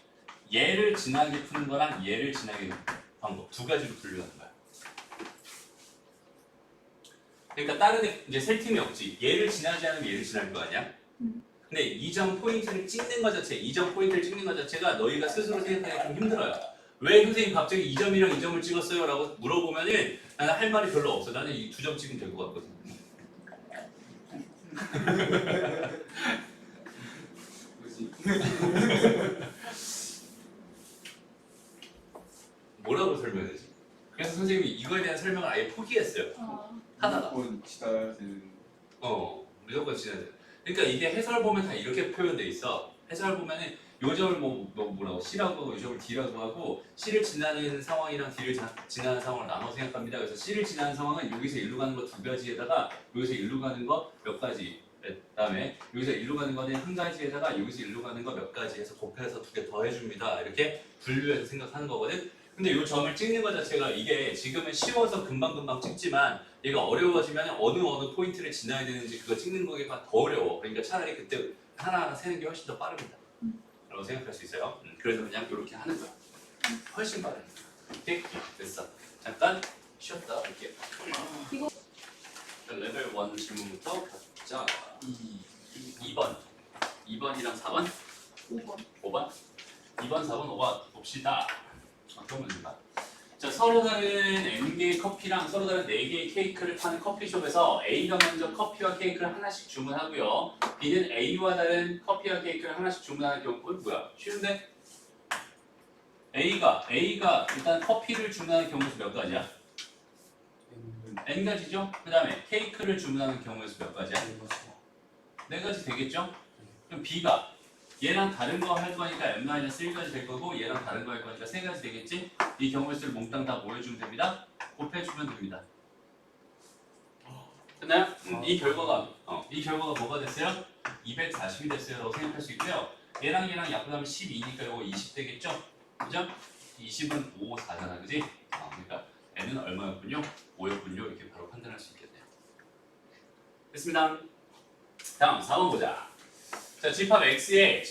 얘를 지나게 푸는 거랑 얘를 지나게 푸는 방법 두 가지로 분류하는 거야. 그러니까 다른 이제 셀 팀이 없지. 얘를 지나지 않으면 얘를 지날 거 아니야? 근데 이 점 포인트를 찍는 것 자체, 이 점 포인트를 찍는 것 자체가 너희가 스스로 생각하기가 좀 힘들어요. 왜 선생님 갑자기 이 점이랑 이 점을 찍었어요? 라고 물어보면은 나는 할 말이 별로 없어. 나는 이 두 점 찍으면 될 것 같거든. 뭐지? 뭐라고 설명해야 되지? 그래서 선생님이 이거에 대한 설명을 아예 포기했어요. 하다가. 무조건 지나야 되는. 무조건 지나야 돼. 그러니까 이게 해설 보면 다 이렇게 표현돼 있어. 해설 보면은 요 점을 뭐라고 C라고 하고 요 점을 D라고 하고 C를 지나는 상황이랑 D를 지나는 상황을 나눠 생각합니다. 그래서 C를 지나는 상황은 여기서 1로 가는 거 두 가지에다가 여기서 1로 가는 거 몇 가지 그다음에 여기서 1로 가는 거는 한 가지에다가 여기서 1로 가는 거 몇 가지 해서 곱해서 두 개 더 해줍니다. 이렇게 분류해서 생각하는 거거든. 근데 이 점을 찍는 것 자체가 이게 지금은 쉬워서 금방금방 찍지만 얘가 어려워지면 어느 포인트를 지나야 되는지 그거 찍는 거가 더 어려워. 그러니까 차라리 그때 하나하나 세는 게 훨씬 더 빠릅니다. 라고 생각할 수 있어요. 그래서 그냥 이렇게 하는 거야. 훨씬 빠르니까. 오케이? 됐어. 잠깐 쉬었다 올게요. 이거- 레벨 1 질문부터 자 2번이랑 4번 5번. 5번 2번 4번 5번 봅시다. 어떤 문제인가? 자, 서로 다른 N개의 커피랑 서로 다른 4개의 케이크를 파는 커피숍에서 A가 먼저 커피와 케이크를 하나씩 주문하고요. B는 A와 다른 커피와 케이크를 하나씩 주문하는 경우 뭐야? 쉬운데? A가 일단 커피를 주문하는 경우에서 몇 가지야? N가지죠? 그 다음에 케이크를 주문하는 경우에서 몇 가지야? 4가지 되겠죠? 그럼 B가 얘랑 다른 거 할 거니까 M-1가지 될 거고 얘랑 다른 거 할 거니까 3가지 되겠지? 이 경우의 수를 몽땅 다 모여주면 됩니다. 곱해주면 됩니다. 됐나요? 이 결과가 뭐가 됐어요? 240이 됐어요 라고 생각할 수 있고요. 얘랑 약분하면 12니까 이거 20 되겠죠? 그죠? 20은 5, 4잖아 그지? 그러니까 N은 얼마였군요? 5였군요. 이렇게 바로 판단할 수 있겠네요. 됐습니다. 다음 4번 보자. 자, 집합 X에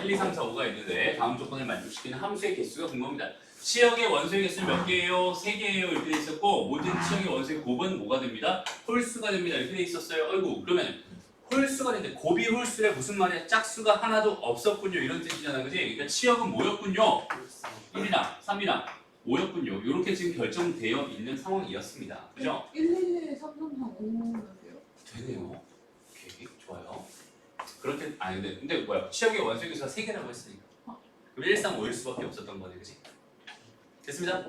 1, 2, 3, 4, 5가 있는데 다음 조건을 만족시키는 함수의 개수가 궁금합니다. 치역의 원소의 개수는 몇 개예요? 3개예요. 이렇게 돼 있었고 모든 치역의 원소의 곱은 뭐가 됩니다? 홀수가 됩니다. 이렇게 돼 있었어요. 아이고 그러면 홀수가 되는데 곱이 홀수래 무슨 말이야? 짝수가 하나도 없었군요. 이런 뜻이잖아. 그지? 그러니까 치역은 뭐였군요? 1이랑 3이랑 5였군요. 이렇게 지금 결정되어 있는 상황이었습니다. 그죠? 1, 1, 2, 3, 3, 4, 5면 돼요? 되네요. 오케이, 좋아요. 그렇게 근데 뭐야? 치역의 원소의 개수가 3개라고 했으니까. 그럼 1, 3, 5일 수밖에 없었던 거네, 그지? 됐습니다.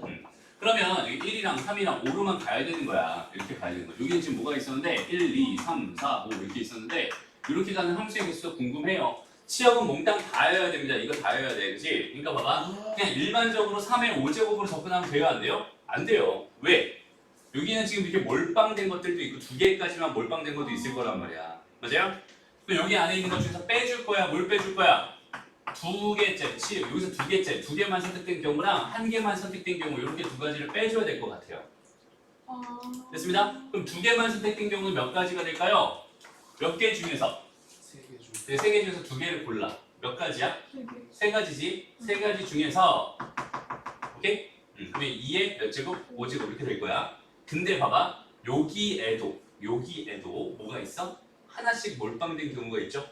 그러면 1이랑 3이랑 5로만 가야 되는 거야. 이렇게 가야 되는 거야. 여기는 지금 뭐가 있었는데 1, 2, 3, 4, 5 이렇게 있었는데 이렇게 가는 함수의 개수가 궁금해요. 치역은 몽땅 다 해야 됩니다. 이거 다 해야 돼, 그지? 그러니까 봐봐. 그냥 일반적으로 3의 5제곱으로 접근하면 돼요, 안 돼요? 안 돼요. 왜? 여기는 지금 이렇게 몰빵된 것들도 있고 2개까지만 몰빵된 것도 있을 거란 말이야. 맞아요? 그럼 여기 안에 있는 것 중에서 빼줄 거야, 뭘 빼줄 거야? 2개째, 치역. 여기서 2개째, 2개만 선택된 경우랑 1개만 선택된 경우 이렇게 2가지를 빼줘야 될 것 같아요. 됐습니다. 그럼 2개만 선택된 경우는 몇 가지가 될까요? 몇 개 중에서? 3개 중. 3개 중에서 2개를 골라. 몇 가지야? 3개. 3가지지? 3가지 중에서 오케이? 그러면 2의 몇 제곱? 5제곱 이렇게 될 거야. 근데 봐봐. 여기에도 뭐가 있어? 하나씩 몰빵된 경우가 있죠?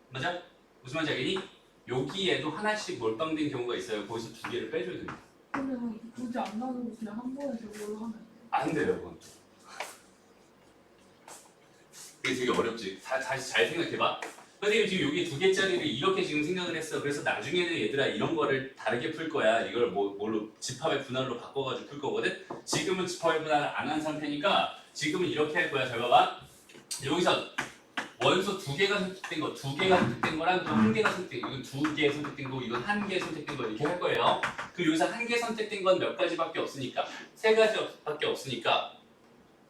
맞아? 무슨 말인지 알겠니? 여기에도 하나씩 몰빵된 경우가 있어요. 거기서 2개를 빼줘야 됩니다. 그러면 굳이 안 나누고 그냥 한 번에 저걸로 하면 돼요? 안 돼요, 그건. 이게 되게 어렵지. 다시 잘 생각해봐. 선생님 지금 여기 2개짜리를 이렇게 지금 생각을 했어. 그래서 나중에는 얘들아 이런 거를 다르게 풀 거야. 이걸 뭘로 집합의 분할로 바꿔가지고 풀 거거든. 지금은 집합의 분할을 안 한 상태니까 지금은 이렇게 할 거야. 잘 봐봐. 여기서 원소 2개가 선택된 거, 2개가 선택된 거랑 또 1개가 선택된 거, 이건 2개 선택된 거, 이건 1개 선택된 거 이렇게 할 거예요. 그 여기서 1개 선택된 건 몇 가지밖에 없으니까 3가지밖에 없으니까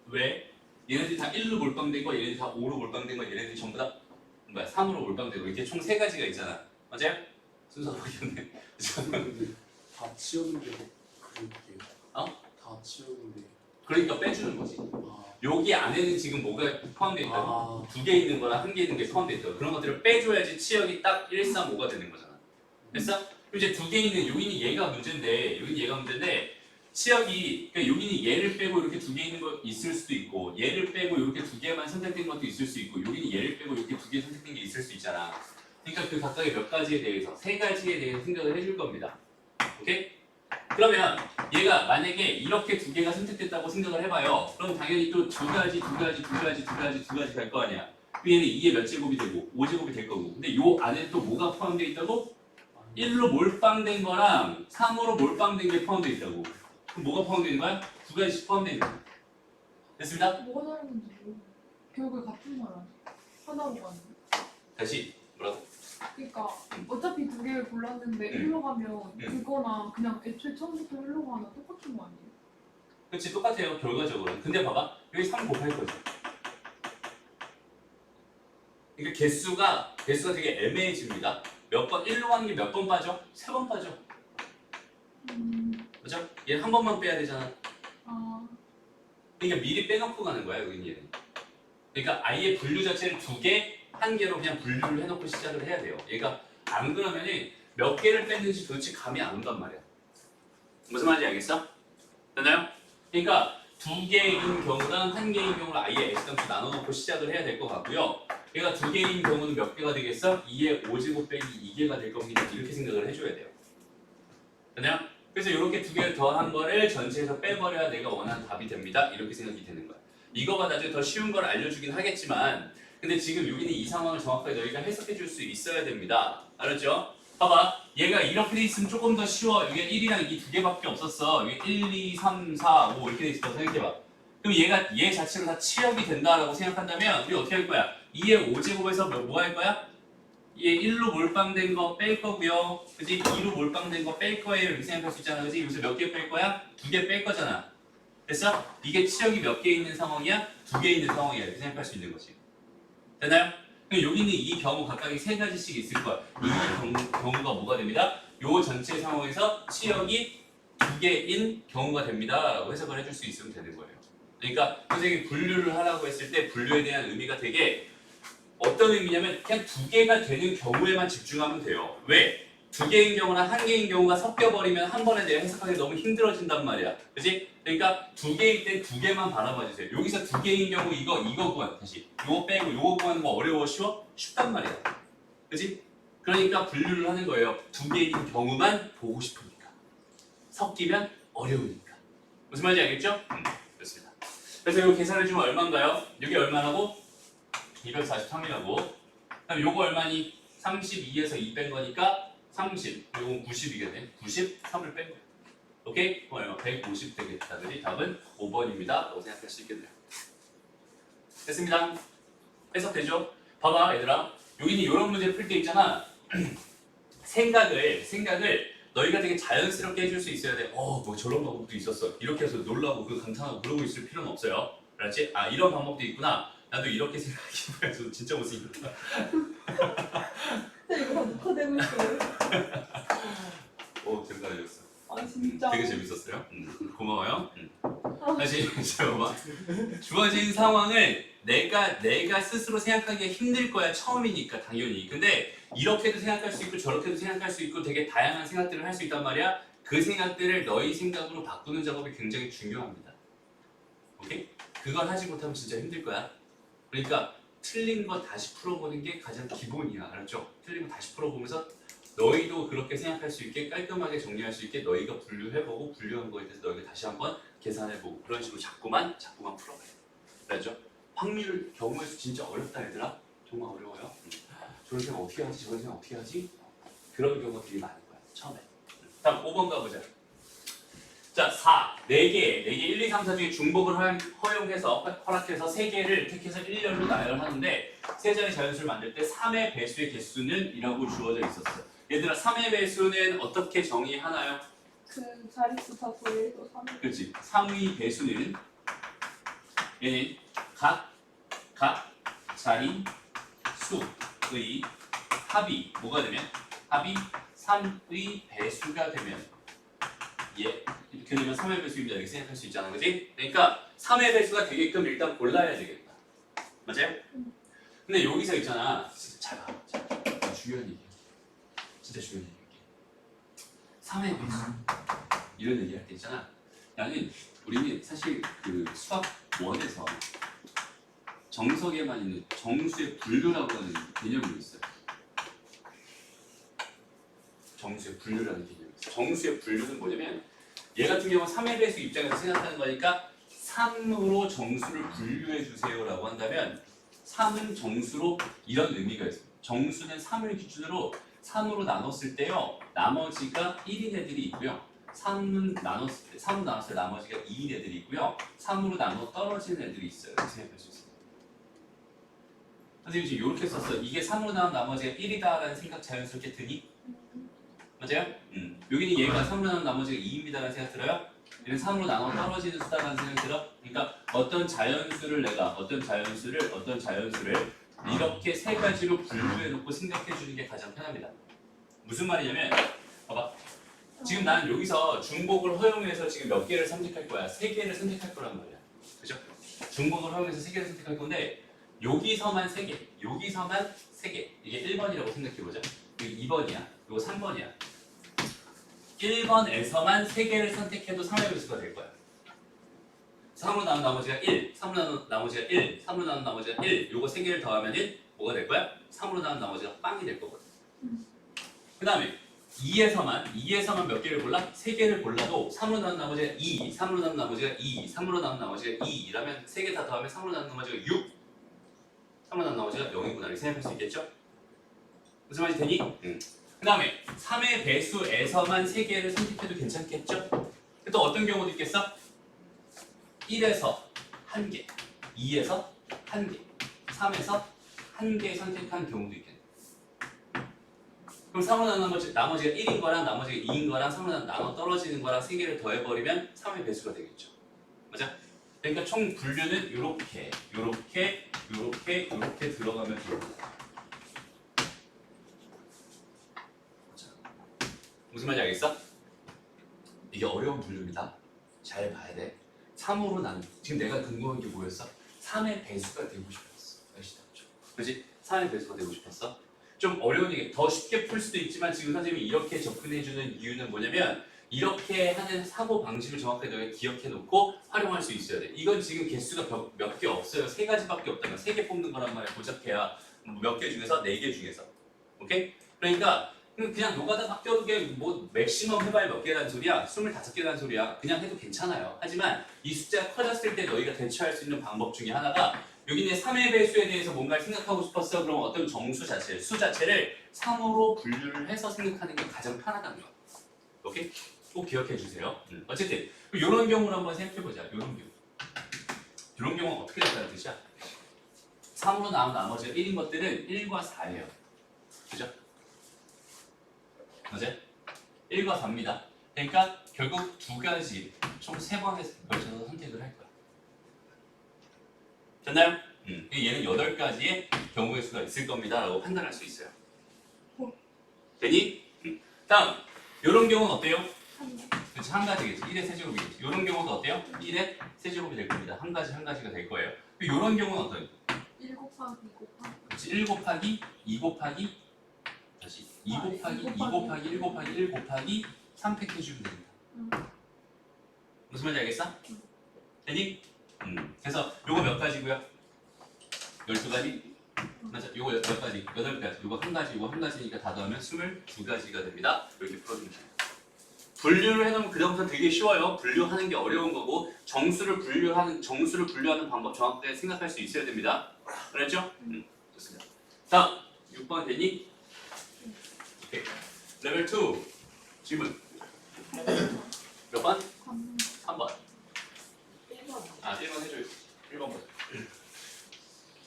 왜? 얘네들이 다 1로 몰빵된 거, 얘네들이 다 5로 몰빵된 거, 얘네들이 전부 다 3으로 몰빵되고 이렇게 총 3가지가 있잖아. 맞아요? 순서가 바뀌었네. 근데 다 치웠는데 그렇게. 어? 다 치웠는데. 그러니까 빼주는 거지. 여기 안에는 지금 뭐가 포함되어 있다고? 2개 있는 거랑 1개 있는 게 포함되어 있다고. 그런 것들을 빼줘야지 치역이 딱 1, 3, 5가 되는 거잖아. 됐어? 그럼 이제 2개 있는 여기는 얘가 문제인데 치역이 그러니까 여기는 얘를 빼고 이렇게 2개 있는 거 있을 수도 있고 얘를 빼고 이렇게 2개만 선택된 것도 있을 수 있고 여기는 얘를 빼고 이렇게 2개 선택된 게 있을 수 있잖아. 그러니까 그 각각의 몇 가지에 대해서 3가지에 대해서 생각을 해줄 겁니다. 오케이? 그러면 얘가 만약에 이렇게 2개가 선택됐다고 생각을 해봐요. 그럼 당연히 또 2가지 갈 거 아니야. 얘는 2의 몇 제곱이 되고 5제곱이 될 거고. 근데 요 안에 또 뭐가 포함되어 있다고? 1로 몰빵된 거랑 3으로 몰빵된 게 포함되어 있다고. 그럼 뭐가 포함되어 있는 거야? 2가지씩 포함되어 있는 거야. 됐습니다? 뭐가 다른 건지 모르겠어요. 결국에 같은 말 아니야? 하나로 가는 거. 다시 뭐라고? 그러니까 어차피 2개를 골랐는데 1로 가면 그거랑 그냥 애초에 처음부터 1로 가면 똑같은 거 아니에요? 그렇지 똑같아요 결과적으로. 근데 봐봐 여기 3 곱할 거죠. 그러니까 개수가 되게 애매해집니다. 몇 번 1로 가는 게 몇 번 빠져? 3번 빠져. 그죠? 얘 한 번만 빼야 되잖아. 그러니까 미리 빼놓고 가는 거야 여기는 얘는. 그러니까 아예 분류 자체를 2개, 1개로 그냥 분류를 해놓고 시작을 해야 돼요. 얘가 안 그러면은 몇 개를 뺐는지 도대체 감이 안 온단 말이야. 무슨 말인지 알겠어? 됐나요? 그러니까 두 개인 경우랑 한 개인 경우를 아예 X값을 나눠놓고 시작을 해야 될 것 같고요. 얘가 두 개인 경우는 몇 개가 되겠어? 2의 5제곱 빼기 2개가 될 겁니다. 이렇게 생각을 해줘야 돼요. 됐나요? 그래서 이렇게 두 개를 더한 거를 전체에서 빼버려야 내가 원하는 답이 됩니다. 이렇게 생각이 되는 거야. 이거가 나중에 더 쉬운 걸 알려주긴 하겠지만 근데 지금 여기는 이 상황을 정확하게 너희가 해석해 줄 수 있어야 됩니다. 알았죠? 봐봐. 얘가 이렇게 돼 있으면 조금 더 쉬워. 여기가 1이랑 이 두 개밖에 없었어. 여기 1, 2, 3, 4, 5 이렇게 돼 있어. 생각해봐. 그럼 얘 자체로 다 치역이 된다라고 생각한다면 우리 어떻게 할 거야? 2의 5제곱에서 뭐 할 거야? 얘 1로 몰빵된 거 뺄 거고요. 그지? 2로 몰빵된 거 뺄 거예요. 이렇게 생각할 수 있잖아. 그지? 여기서 몇 개 뺄 거야? 2개 뺄 거잖아. 됐어? 이게 치역이 몇 개 있는 상황이야? 2개 있는 상황이야. 이렇게 생각할 수 있는 거지. 되나요? 여기는 이 경우 각각이 세 가지씩 있을 거야. 이 경우가 뭐가 됩니다? 요 전체 상황에서 치역이 2개인 경우가 됩니다. 라고 해석을 해줄 수 있으면 되는 거예요. 그러니까 선생님이 분류를 하라고 했을 때 분류에 대한 의미가 되게 어떤 의미냐면 그냥 2개가 되는 경우에만 집중하면 돼요. 왜? 2개인 경우나 1개인 경우가 섞여버리면 한 번에 내가 해석하기 너무 힘들어진단 말이야. 그치? 그러니까 2개일 때 2개만 바라봐주세요. 여기서 2개인 경우 이거 구한 다시 요거 빼고 요거 구하는 거 어려워 쉬워? 쉽단 말이야. 그치? 그러니까 분류를 하는 거예요. 2개인 경우만 보고 싶으니까. 섞이면 어려우니까. 무슨 말인지 알겠죠? 그렇습니다. 그래서 이거 계산해주면 얼마인가요? 여기 얼마라고? 243이라고. 그럼 요거 얼마니? 32에서 2 뺀 거니까 30. 요건 90이겠네. 93을 뺀 거야. 오케이? 그럼 얼마? 150 되겠다. 그지? 답은 5번입니다. 라고 생각할 수 있겠네요. 됐습니다. 해석되죠? 봐봐 얘들아. 여기는 이런 문제 풀 때 있잖아. 생각을 너희가 되게 자연스럽게 해줄 수 있어야 돼. 뭐 저런 방법도 있었어. 이렇게 해서 놀라고 감탄하고 그러고 있을 필요는 없어요. 알았지? 아 이런 방법도 있구나. 나도 이렇게 생각해 봐서 진짜 못생겼다. 근데 이거 다 녹화되고 있어요. 되게 잘해줬어. 아 진짜. 되게 재밌었어요. 고마워요. 다시 봐봐. 주어진 상황을 내가 스스로 생각하기가 힘들 거야. 처음이니까 당연히. 근데 이렇게도 생각할 수 있고 저렇게도 생각할 수 있고 되게 다양한 생각들을 할 수 있단 말이야. 그 생각들을 너희 생각으로 바꾸는 작업이 굉장히 중요합니다. 오케이? 그걸 하지 못하면 진짜 힘들 거야. 그러니까 틀린 거 다시 풀어보는 게 가장 기본이야. 알았죠? 틀린 거 다시 풀어보면서 너희도 그렇게 생각할 수 있게 깔끔하게 정리할 수 있게 너희가 분류해보고 분류한 거에 대해서 너희가 다시 한번 계산해보고 그런 식으로 자꾸만 풀어봐요. 알았죠? 확률 경우에서 진짜 어렵다 얘들아. 정말 어려워요. 저런 생각 어떻게 하지? 저런 생각 어떻게 하지? 그런 경우가 되게 많은 거야. 처음에. 다음 5번 가보자. 자, 4개 1, 2, 3, 4 중에 중복을 허용해서 허락해서 3개를 택해서 1열로 나열하는데 세 자리 자연수를 만들 때 3의 배수의 개수는 이라고 주어져 있었어요. 얘들아 3의 배수는 어떻게 정의하나요? 그 자릿수 다 더해서 3. 그렇지. 3의 배수는 얘는 각 자리 수의 합이 뭐가 되면 합이 3의 배수가 되면 이렇게 되면 3의 배수입니다. 이렇게 생각할 수 있잖아. 그지? 그러니까 3의 배수가 되게끔 일단 골라야 되겠다. 맞아요? 근데 여기서 있잖아. 잘 봐. 중요한 얘기야. 진짜 중요한 얘기야. 3의 배수. 이런 얘기할 때 있잖아. 우리는 사실 그 수학 1에서 정석에만 있는 정수의 분류라고 하는 개념이 있어요. 정수의 분류라는 개념이 있어요. 정수의 분류는 뭐냐면 얘 같은 경우는 3의 배수 입장에서 생각하는 거니까 3으로 정수를 분류해 주세요라고 한다면 3은 정수로 이런 의미가 있어요. 정수는 3을 기준으로 3으로 나눴을 때요. 나머지가 1인 애들이 있고요. 3은 나눴을 때 나머지가 2인 애들이 있고요. 3으로 나눠 떨어지는 애들이 있어요. 이렇게 생각할 수 있어요. 선생님 지금 이렇게 썼어. 이게 3으로 나온 나머지가 1이다라는 생각 자연스럽게 드니? 맞아요? 여기는 얘가 3으로 나온 나머지가 2입니다라는 생각 들어요? 얘는 3으로 나눠 떨어지는 수다라는 생각 들어? 그러니까 어떤 자연수를 이렇게 세 가지로 분류해 놓고 생각해 주는 게 가장 편합니다. 무슨 말이냐면 봐봐. 지금 나는 여기서 중복을 허용해서 지금 몇 개를 선택할 거야? 3개를 선택할 거란 말이야. 그죠? 중복을 허용해서 3개를 선택할 건데 여기서만 3개, 여기서만 3개. 이게 1번이라고 생각해 보자. 여기 2번이야. 이거 3번이야. 1번에서만 3개를 선택해도 3의 배수가 될 거야. 3으로 나눈 나머지가 1, 3으로 나눈 나머지가 1, 3으로 나눈 나머지가 1. 요거 3개를 더하면은 뭐가 될 거야? 3으로 나눈 나머지가 빵이 될 거거든. 그 다음에 2에서만 몇 개를 골라? 3개를 골라도 3으로 나눈 나머지가 2, 3으로 나눈 나머지가 2, 3으로 나눈 나머지가 2 이라면 3개 다 더하면 3으로 나눈 나머지가 6, 3으로 나눈 나머지가 0이구나 이렇게 생각할 수 있겠죠? 무슨 말인지 되니? 그 다음에 3의 배수에서만 3개를 선택해도 괜찮겠죠? 또 어떤 경우도 있겠어? 1에서 1개, 2에서 1개, 3에서 1개 선택한 경우도 있겠네. 그럼 3으로 나눈 나머지가 1인 거랑 나머지가 2인 거랑 3으로 나눠 떨어지는 거랑 3개를 더해버리면 3의 배수가 되겠죠. 맞아? 그러니까 총 분류는 이렇게 들어가면 됩니다. 무슨 말인지 알겠어? 이게 어려운 분류입니다. 잘 봐야 돼. 3으로 나눈 지금 내가 궁금한 게 뭐였어? 3의 배수가 되고 싶었어. 아시죠? 그렇지? 3의 배수가 되고 싶었어. 좀 어려운 얘기, 더 쉽게 풀 수도 있지만 지금 선생님이 이렇게 접근해주는 이유는 뭐냐면 이렇게 하는 사고 방식을 정확하게 너희가 기억해놓고 활용할 수 있어야 돼. 이건 지금 개수가 몇 개 없어요. 3가지밖에 없다면 3개 뽑는 거란 말이야. 고작해야 몇 개 중에서 4개 중에서. 오케이? 그러니까 그냥 노가다 바뀌어도 뭐 맥시멈 해봐야 몇 개라는 소리야? 25개라는 소리야. 그냥 해도 괜찮아요. 하지만 이 숫자가 커졌을 때 너희가 대처할 수 있는 방법 중에 하나가 여기는 3의 배수에 대해서 뭔가를 생각하고 싶었어. 그럼 어떤 정수 자체, 수 자체를 3으로 분류를 해서 생각하는 게 가장 편하다는 거야. 오케이? 꼭 기억해 주세요. 어쨌든 이런 경우를 한번 생각해보자. 이런 경우. 이런 경우는 어떻게 된다는 뜻이야? 3으로 나온 나머지 1인 것들은 1과 4예요. 그죠? 맞아요? 1과 4입니다. 그러니까 결국 2가지, 총 3번에 걸쳐서 선택을 할 거야. 됐나요? 얘는 8가지의 경우의 수가 있을 겁니다. 라고 판단할 수 있어요. 되니? 다음, 이런 경우는 어때요? 그렇지, 한 가지겠지. 1의 세제곱이겠지. 이런 경우도 어때요? 1의 세제곱이 될 겁니다. 한 가지가 될 거예요. 이런 경우는 어때요? 1 곱하기 2 곱하기 그렇지, 1 곱하기 2 곱하기 다시 2 곱하기 2 곱하기 1 곱하기 1 곱하기 3팩 해주면 됩니다. 무슨 말인지 알겠어? 되니? 그래서 요거 몇 가지고요? 12가지? 맞아, 요거 몇 가지? 8가지. 요거 한 가지, 요거 한 가지니까 다 더하면 22가지가 됩니다. 이렇게 풀어주면 돼요. 분류를 해놓으면 그다음부터 되게 쉬워요. 분류하는 게 어려운 거고 정수를 분류하는 방법 정확하게 생각할 수 있어야 됩니다. 그랬죠? 좋습니다. 다음 6번 되니? 오케이. 레벨 2 질문 몇 번? 3번. 1번 해줘요. 1번 보자.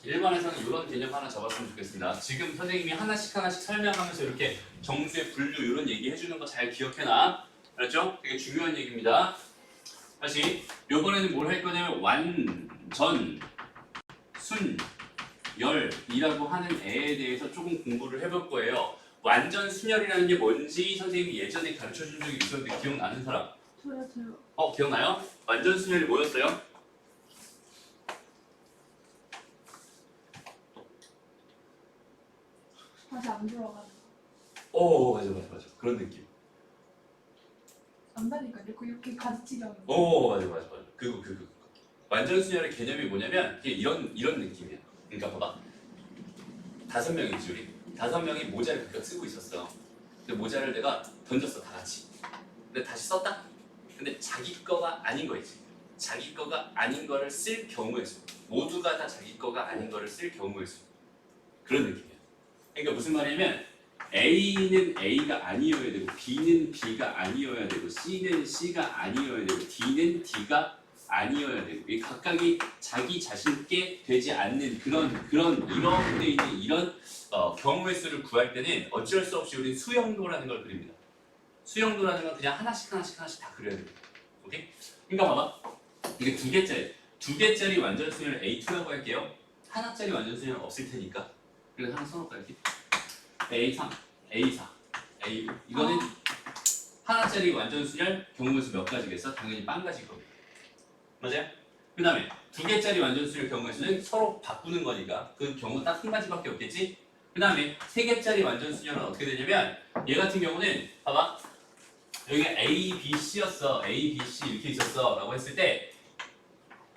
1번에서는 이런 개념 하나 잡았으면 좋겠습니다. 지금 선생님이 하나씩 설명하면서 이렇게 정수의 분류 이런 얘기 해주는 거 잘 기억해놔. 알았죠? 되게 중요한 얘기입니다. 다시 이번에는 뭘 할 거냐면 완전 순열이라고 하는 애에 대해서 조금 공부를 해볼 거예요. 완전 순열이라는 게 뭔지 선생님이 예전에 가르쳐준 적이 있었는데 기억나는 사람? 저요. 기억나요? 완전 순열이 뭐였어요? 다시 안 들어가는 맞아. 그런 느낌. 안다니까요. 이렇게 가지치기 하는 거. 맞아. 그거. 완전 순열의 개념이 뭐냐면 이게 이런 느낌이야. 그러니까 봐봐. 5명이지 우리. 5명이 모자를 그렇게 쓰고 있었어. 근데 모자를 내가 던졌어 다 같이. 근데 다시 썼다. 근데 자기 거가 아닌 거 있지. 자기 거가 아닌 거를 쓸 경우의 수. 모두가 다 자기 거가 아닌 거를 쓸 경우의 수. 그런 느낌이야. 그러니까 무슨 말이냐면 A는 A가 아니어야 되고 B는 B가 아니어야 되고 C는 C가 아니어야 되고 D는 D가 아니어야 되고 이 각각이 자기 자신께 되지 않는 그런 이렇게 있는 이런 경우의 수를 구할 때는 어쩔 수 없이 우리 수영도라는 걸 그립니다. 수영도라는 건 그냥 하나씩 다 그려야 됩니다. 오케이? 그러니까 봐봐. 이게 2개짜리 완전 수열 A2라고 할게요. 하나짜리 완전 수열은 없을 테니까. 그래서 하나 써놓을까 이렇게? A3, A4, A5 이거는 하나짜리 완전 순열 경우의 수 몇 가지겠어? 당연히 빵 가지일 겁니다. 맞아요? 그 다음에 2개짜리 완전 순열 경우의 수는 서로 바꾸는 거니까 그 경우 딱 한 가지밖에 없겠지? 그 다음에 3개짜리 완전 순열은 어떻게 되냐면 얘 같은 경우는 봐봐. 여기가 A, B, C였어. A, B, C 이렇게 있었어. 라고 했을 때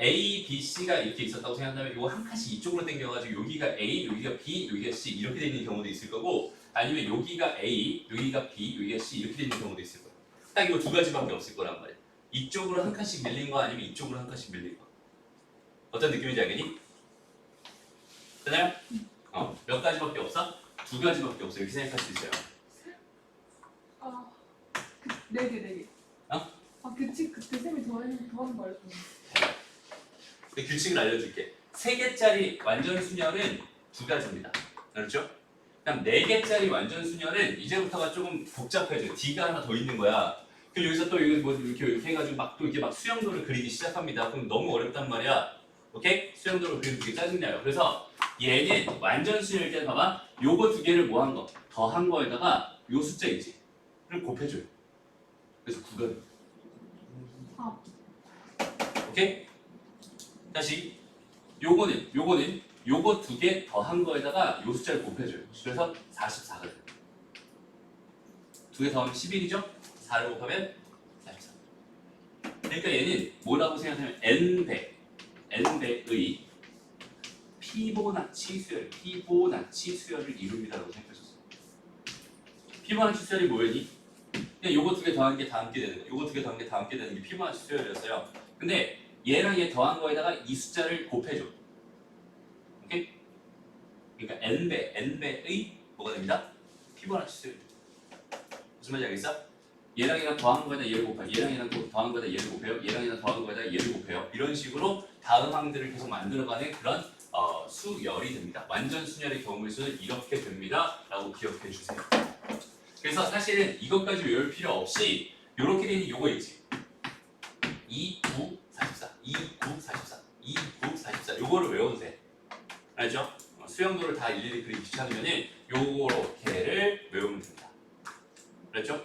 A, B, C가 이렇게 있었다고 생각하면 이거 한 칸씩 이쪽으로 당겨가지고 여기가 A, 여기가 B, 여기가 C 이렇게 돼 있는 경우도 있을 거고 아니면 여기가 A, 여기가 B, 여기가 C 이렇게 돼 있는 경우도 있을 거야. 딱 이거 두 가지밖에 없을 거란 말이야. 이쪽으로 한 칸씩 밀린 거 아니면 이쪽으로 한 칸씩 밀린 거. 어떤 느낌인지 알겠니? 되나요? 몇 가지밖에 없어? 두 가지밖에 없어. 이렇게 생각할 수 있어요. 아, 네 개. 어? 아, 규칙 그때 쌤이 더하는 거 알려줬는데. 근데 규칙을 알려줄게. 3개짜리 완전 수녀는 두 가지입니다. 그렇죠? 그다음 4개짜리 완전 수녀는 이제부터가 조금 복잡해져. D가 하나 더 있는 거야. 그럼 여기서 또 이거 뭐 이렇게 해가지고 막 또 이렇게 막 수영도를 그리기 시작합니다. 그럼 너무 어렵단 말이야. 오케이? 수영도를 그리는 게 짜증나요. 그래서 얘는 완전 수녀일 때 봐봐. 요거 두 개를 뭐 한 거? 더한 거에다가 요 숫자 있지? 를 곱해줘요. 그래서 9가 돼. 아. 오케이? 다시 요거는 요거 두 개 더한 거에다가 요 숫자를 곱해줘요. 그래서 44가 돼요. 두 개 더하면 11이죠? 4를 곱하면 44. 그러니까 얘는 뭐라고 생각하면 n배의 피보나치 수열을 이룹니다라고 생각하셨어요. 피보나치 수열이 뭐였니? 그냥 요거 두 개 더한 게 다 함께 되는 거. 요거 두 개 더한 게 다 함께 되는 게 피보나치 수열이었어요. 근데 얘랑 얘 더한 거에다가 이 숫자를 곱해줘. 오케이? 그러니까 n배의 뭐가 됩니다? 피보나치 수열. 무슨 말인지 알겠어? 얘랑 얘랑 더한 거에다 얘를 곱해요. 얘랑 얘랑 더한 거에다 얘를 곱해요. 얘랑 얘랑 더한 거에다 얘를 곱해요. 이런 식으로 다음 항들을 계속 만들어가는 그런 수열이 됩니다. 완전 수열의 경우의 수는 이렇게 됩니다. 라고 기억해 주세요. 그래서 사실은 이것까지 외울 필요 없이 이렇게 되는 요거 있지. 2, 9, 44, 2, 9, 44, 2, 9, 44 요거를 외워도 돼. 알죠? 수영도를 다 일일이 그리기 귀찮으면은 요렇게를 외우면 됩니다. 그랬죠?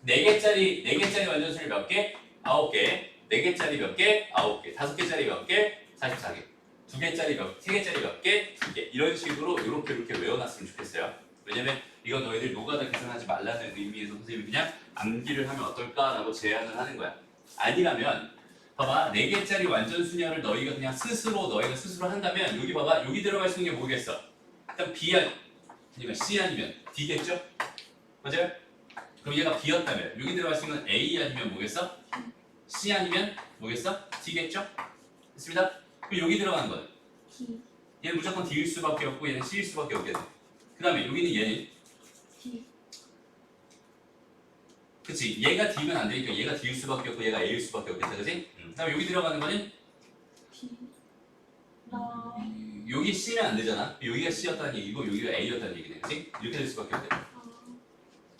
4개짜리 완전수를 몇 개? 9개. 4개짜리 몇 개? 9개. 5개짜리 몇 개? 44개. 2개짜리 몇 개? 3개짜리 몇 개? 2개. 이런 식으로 이렇게 외워놨으면 좋겠어요. 왜냐면 이거 너희들 노가다 계산하지 말라는 의미에서 선생님이 그냥 암기를 하면 어떨까라고 제안을 하는 거야. 아니라면 봐봐 4개짜리 완전 수녀를 너희가 그냥 너희가 스스로 한다면 여기 봐봐 여기 들어갈 수 있는 게 뭐겠어? 일단 B 아니면 C 아니면 D겠죠? 맞아요? 그럼 얘가 B였다면 여기 들어갈 수 있는 A 아니면 뭐겠어? C 아니면 뭐겠어? D겠죠? 됐습니다? 그럼 여기 들어가는 거는 D. 얘는 무조건 D일 수밖에 없고 얘는 C일 수밖에 없겠네. 그 다음에 여기는 얘는 D. 그치 얘가 D면 안 되니까 얘가 D일 수밖에 없고 얘가 A일 수밖에 없겠다 그치? 그 다음에 여기 들어가는 거는 D. 나. 여기 C면 안 되잖아. 여기가 C였다는 얘기고 여기가 A였다는 얘기네 그치? 이렇게 될 수밖에 없대.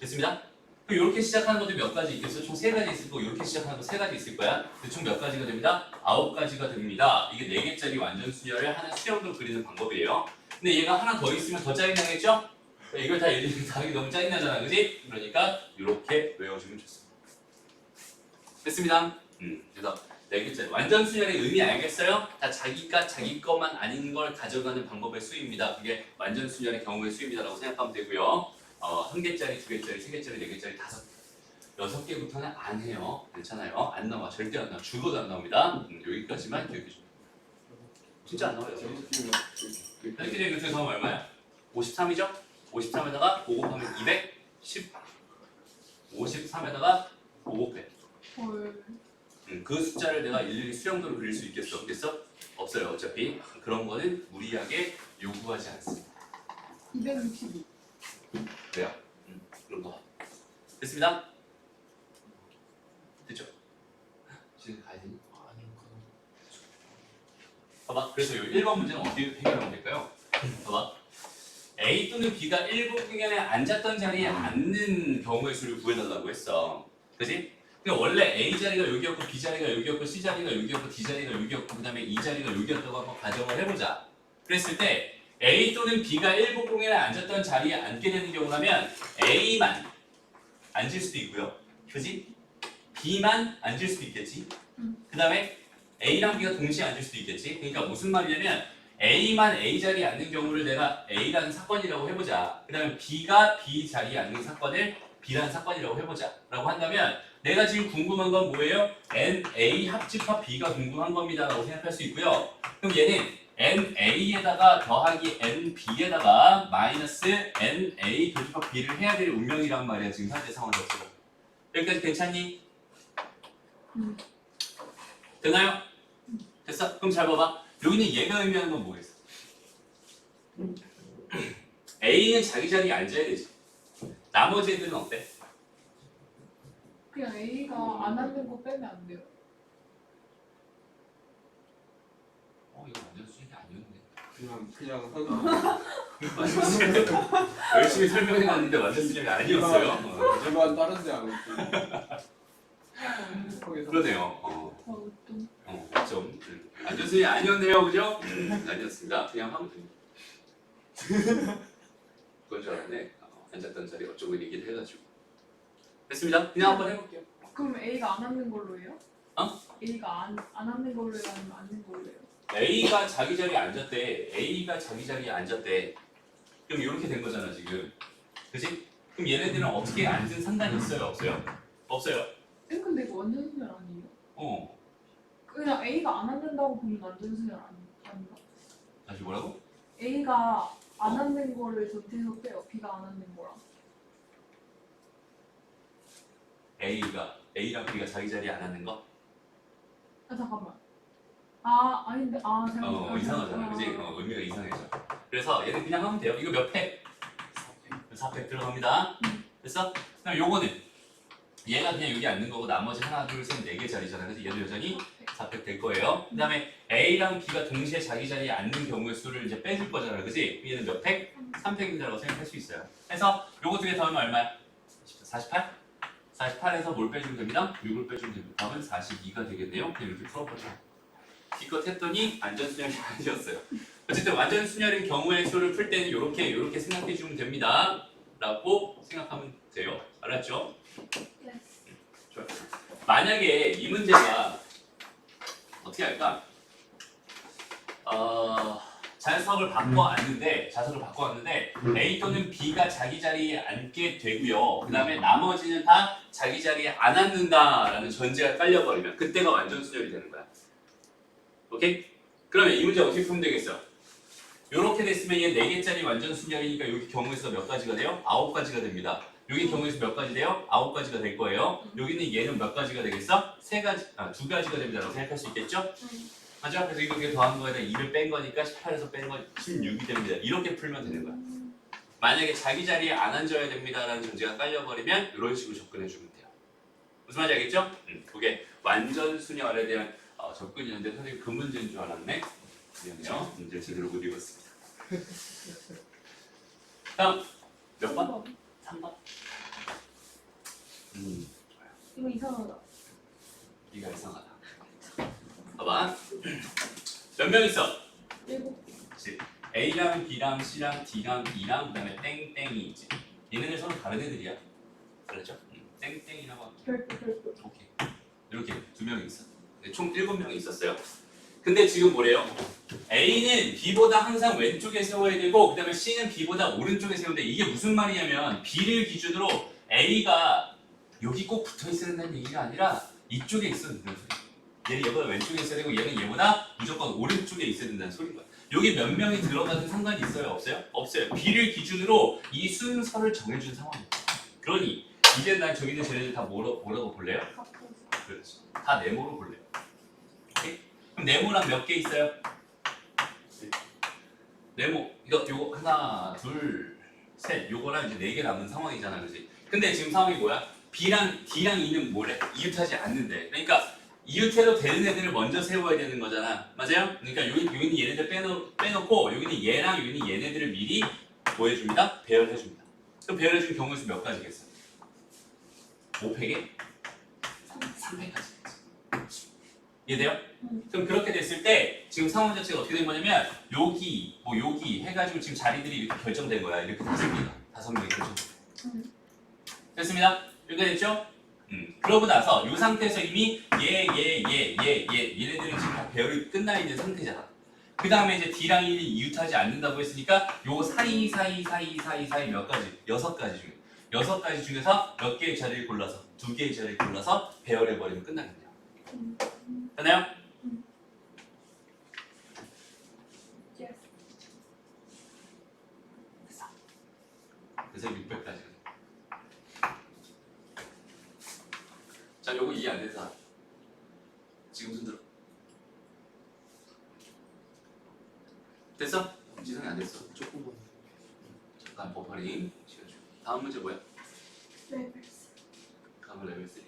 됐습니다? 그럼 이렇게 시작하는 것도 몇 가지 있겠어? 총 3가지 있을 거고 이렇게 시작하는 거 3가지 있을 거야. 총 몇 가지가 됩니다? 9가지가 됩니다. 이게 4개짜리 완전 수열을 하는 수영도 그리는 방법이에요. 근데 얘가 하나 더 있으면 더 짜증나겠죠? 이걸 다 일일이 다 하기 너무 짜증나잖아 그지? 그러니까 이렇게 외워주면 좋습니다. 됐습니다. 그래서 4개짜리 완전 수열의 의미 알겠어요? 다 자기가 자기 것만 아닌 걸 가져가는 방법의 수입니다. 그게 완전 수열의 경우의 수입니다라고 생각하면 되고요. 1개짜리, 2개짜리, 3개짜리, 4개짜리, 5, 6개부터는 안 해요. 괜찮아요. 안 나와. 절대 안 나와. 죽어도 안 나옵니다. 여기까지만 기억해 주세요. 진짜 안 나와요. 이렇게 되면 그 다음 얼마야? 53이죠? 53에다가 5 곱하면 210. 53에다가 5 곱해. 헐. 그 숫자를 내가 일일이 수영도로 그릴 수 있겠어? 없겠어? 없어요. 어차피 그런 거는 무리하게 요구하지 않습니다. 262. 그래요? 그런 거 됐습니다? 됐죠? 지금 가야 되니? 아니요 봐봐 그래서 이 1번 문제는 어떻게 해결하면 될까요? 봐봐 A 또는 B가 일곱경연에 앉았던 자리에 앉는 경우의 수를 구해달라고 했어 그치? 근데 원래 A 자리가 여기였고 B 자리가 여기였고 C 자리가 여기였고 D 자리가 여기였고 그 다음에 E 자리가 여기였다고 한번 가정을 해보자 그랬을 때 A 또는 B가 일곱공연에 앉았던 자리에 앉게 되는 경우라면 A만 앉을 수도 있고요. 그지? B만 앉을 수도 있겠지. 그 다음에 A랑 B가 동시에 앉을 수도 있겠지. 그러니까 무슨 말이냐면 A만 A 자리에 앉는 경우를 내가 A라는 사건이라고 해보자. 그 다음에 B가 B 자리에 앉는 사건을 B라는 사건이라고 해보자. 라고 한다면 내가 지금 궁금한 건 뭐예요? NA 합집합 B가 궁금한 겁니다. 라고 생각할 수 있고요. 그럼 얘는 NA에다가 더하기 NB에다가 마이너스 NA 교집합 B를 해야 될 운명이란 말이야. 지금 현재 상황에서. 여기까지 괜찮니? 되나요? 됐어? 그럼 잘 봐봐. 여기는 얘가 의미하는 건 뭐겠어? A는 자기 자리에 앉아야 되지. 나머지 애들은 어때? 그냥 A가 안 앉는 거 빼면 안 돼요. 이거 완전 수준이 아니었네. 그냥 하는 열심히 설명해놨는데 완전 수준이 아니었어요. 하지만 다른 데안 오고 그러네요. 좀 좀 완전 수준이 아니었네요, 그죠? 아니었습니다. 그냥 하면 됩니다. 그건 줄 알았네. 앉았던 자리 어쩌고 얘기를 해가지고. 됐습니다. 그냥 한번 해볼게요. 그럼 A가 안 앉는 걸로 해요? 어? A가 안 앉는 걸로 해요? 아니면 앉는 걸로 해요? A가 자기 자리에 앉았대. A가 자기 자리에 앉았대. 그럼 이렇게 된 거잖아 지금. 그지? 그럼 얘네들은 어떻게 앉은 상관이 있어요? 없어요? 없어요. 근데 이거 완전 순열 아니에요? 그냥 A가 안 앉는다고 보면 완전 순열 아닌가? 다시 뭐라고? A가 안 앉는 거를 전체에서 빼요. B가 안 앉는 거랑. A랑 B가 자기 자리에 안 앉는 거? 아 잠깐만. 아닌데 잘못. 이상하잖아. 그지? 의미가 이상해져. 그래서 얘는 그냥 하면 돼요. 이거 몇 팩? 4팩 들어갑니다. 됐어? 그럼 요거는 얘가 그냥 여기 앉는 거고 나머지 하나, 둘, 셋, 4개 자리잖아. 그래서 얘도 여전히 4팩 될 거예요. 그 다음에 A랑 B가 동시에 자기 자리에 앉는 경우의 수를 이제 빼줄 거잖아. 그지? 얘는 몇 팩? 3팩이라고 생각할 수 있어요. 그래서 요거 두 개 더하면 얼마야? 48? 48에서 뭘 빼주면 됩니다? 6을 빼주면 됩니다. 답은 42가 되겠네요. 그냥 이렇게 풀어보죠. 기껏 했더니 완전순열이 아니었어요. 어쨌든 완전순열인 경우의 수를 풀 때는 이렇게 생각해 주면 됩니다. 라고 생각하면 돼요. 알았죠? 네. 좋아요. 만약에 이 문제가 어떻게 할까? 자석을 바꿔왔는데 A 또는 B가 자기 자리에 앉게 되고요. 그 다음에 나머지는 다 자기 자리에 안 앉는다라는 전제가 깔려버리면 그때가 완전순열이 되는 거야. 오케이? 그러면 이 문제 어떻게 풀면 되겠어? 요렇게 됐으면 얘 4개짜리 완전순열이니까 여기 경우에서 몇 가지가 돼요? 9가지가 됩니다. 여기 경우에서 몇 가지 돼요? 9가지가 될 거예요. 여기는 얘는 몇 가지가 되겠어? 2가지가 됩니다. 라고 생각할 수 있겠죠? 맞아? 그래서 이렇게 더한 거에다 2를 뺀 거니까 18에서 뺀 거 16이 됩니다. 이렇게 풀면 되는 거야. 만약에 자기 자리에 안 앉아야 됩니다라는 전제가 깔려버리면 이런 식으로 접근해 주면 돼요. 무슨 말인지 알겠죠? 그게 완전순열에 대한 접근이었는데 선생님 그 문제인 줄 알았네. 미안해요. 문제를 제대로 못 읽었습니다. 다음 몇 번? 3번. 이거 이상하다. 네가 이상하다. 봐봐. 몇 명 있어? 7. 그치. A랑 B랑 C랑 D랑 E랑 그다음에 땡땡이 있지. 얘네들 서로 다른 애들이야. 그렇죠? 땡땡이라고 하면 별표. 오케이. 이렇게 2명이 있어. 총 7명이 있었어요. 근데 지금 뭐래요? A는 B보다 항상 왼쪽에 세워야 되고 그 다음에 C는 B보다 오른쪽에 세우는데 이게 무슨 말이냐면 B를 기준으로 A가 여기 꼭 붙어 있어야 된다는 얘기가 아니라 이쪽에 있어야 된다는 소리야. 얘는 얘보다 왼쪽에 있어야 되고 얘는 얘보다 무조건 오른쪽에 있어야 된다는 소리인 거야. 여기 몇 명이 들어가는 상관이 있어요? 없어요? 없어요. B를 기준으로 이 순서를 정해준 상황이에요. 그러니 이제 난 저기 있는 쟤네들 다 뭐라고 볼래요? 그렇지. 다 네모로 볼래요. 오케이? 그럼 네모랑 몇 개 있어요? 네모 요거 하나 둘 셋 요거랑 이제 4개 남은 상황이잖아, 그렇지? 근데 지금 상황이 뭐야? B랑 D랑 E는 뭐래? 이웃하지 않는데. 그러니까 이웃해도 되는 애들을 먼저 세워야 되는 거잖아, 맞아요? 그러니까 여기는 얘네들 빼놓고 여기는 얘랑 여기는 얘네들을 미리 뭐 해줍니다? 배열해줍니다. 그럼 배열해준 경우의 수 몇 가지겠어? 5팩에 3팩까지. 이해돼요? 그럼 그렇게 됐을 때 지금 상황 자체가 어떻게 된 거냐면 여기 여기 해가지고 지금 자리들이 이렇게 결정된 거야. 이렇게 5명이 결정된. 됐습니다. 이렇게 됐죠? 그러고 나서 이 상태에서 이미 얘네들은 지금 다 배열이 끝나 있는 상태잖아. 그 다음에 이제 D랑 E는 이웃하지 않는다고 했으니까 요 사이 몇 가지? 6가지 중에 6가지 중에서 몇 개의 자리를 골라서 2개의 자리를 골라서 배열해버리면 끝나겠네요. 됐나요? Yes. 그래서 600까지. 자, 요거 이해 안 돼서 지금 손 들어. 됐어? 지성이 안 됐어. 조금만. 잠깐 버퍼링 시켜줘. 다음 문제 뭐야? Levels. 다음은 레벨 3.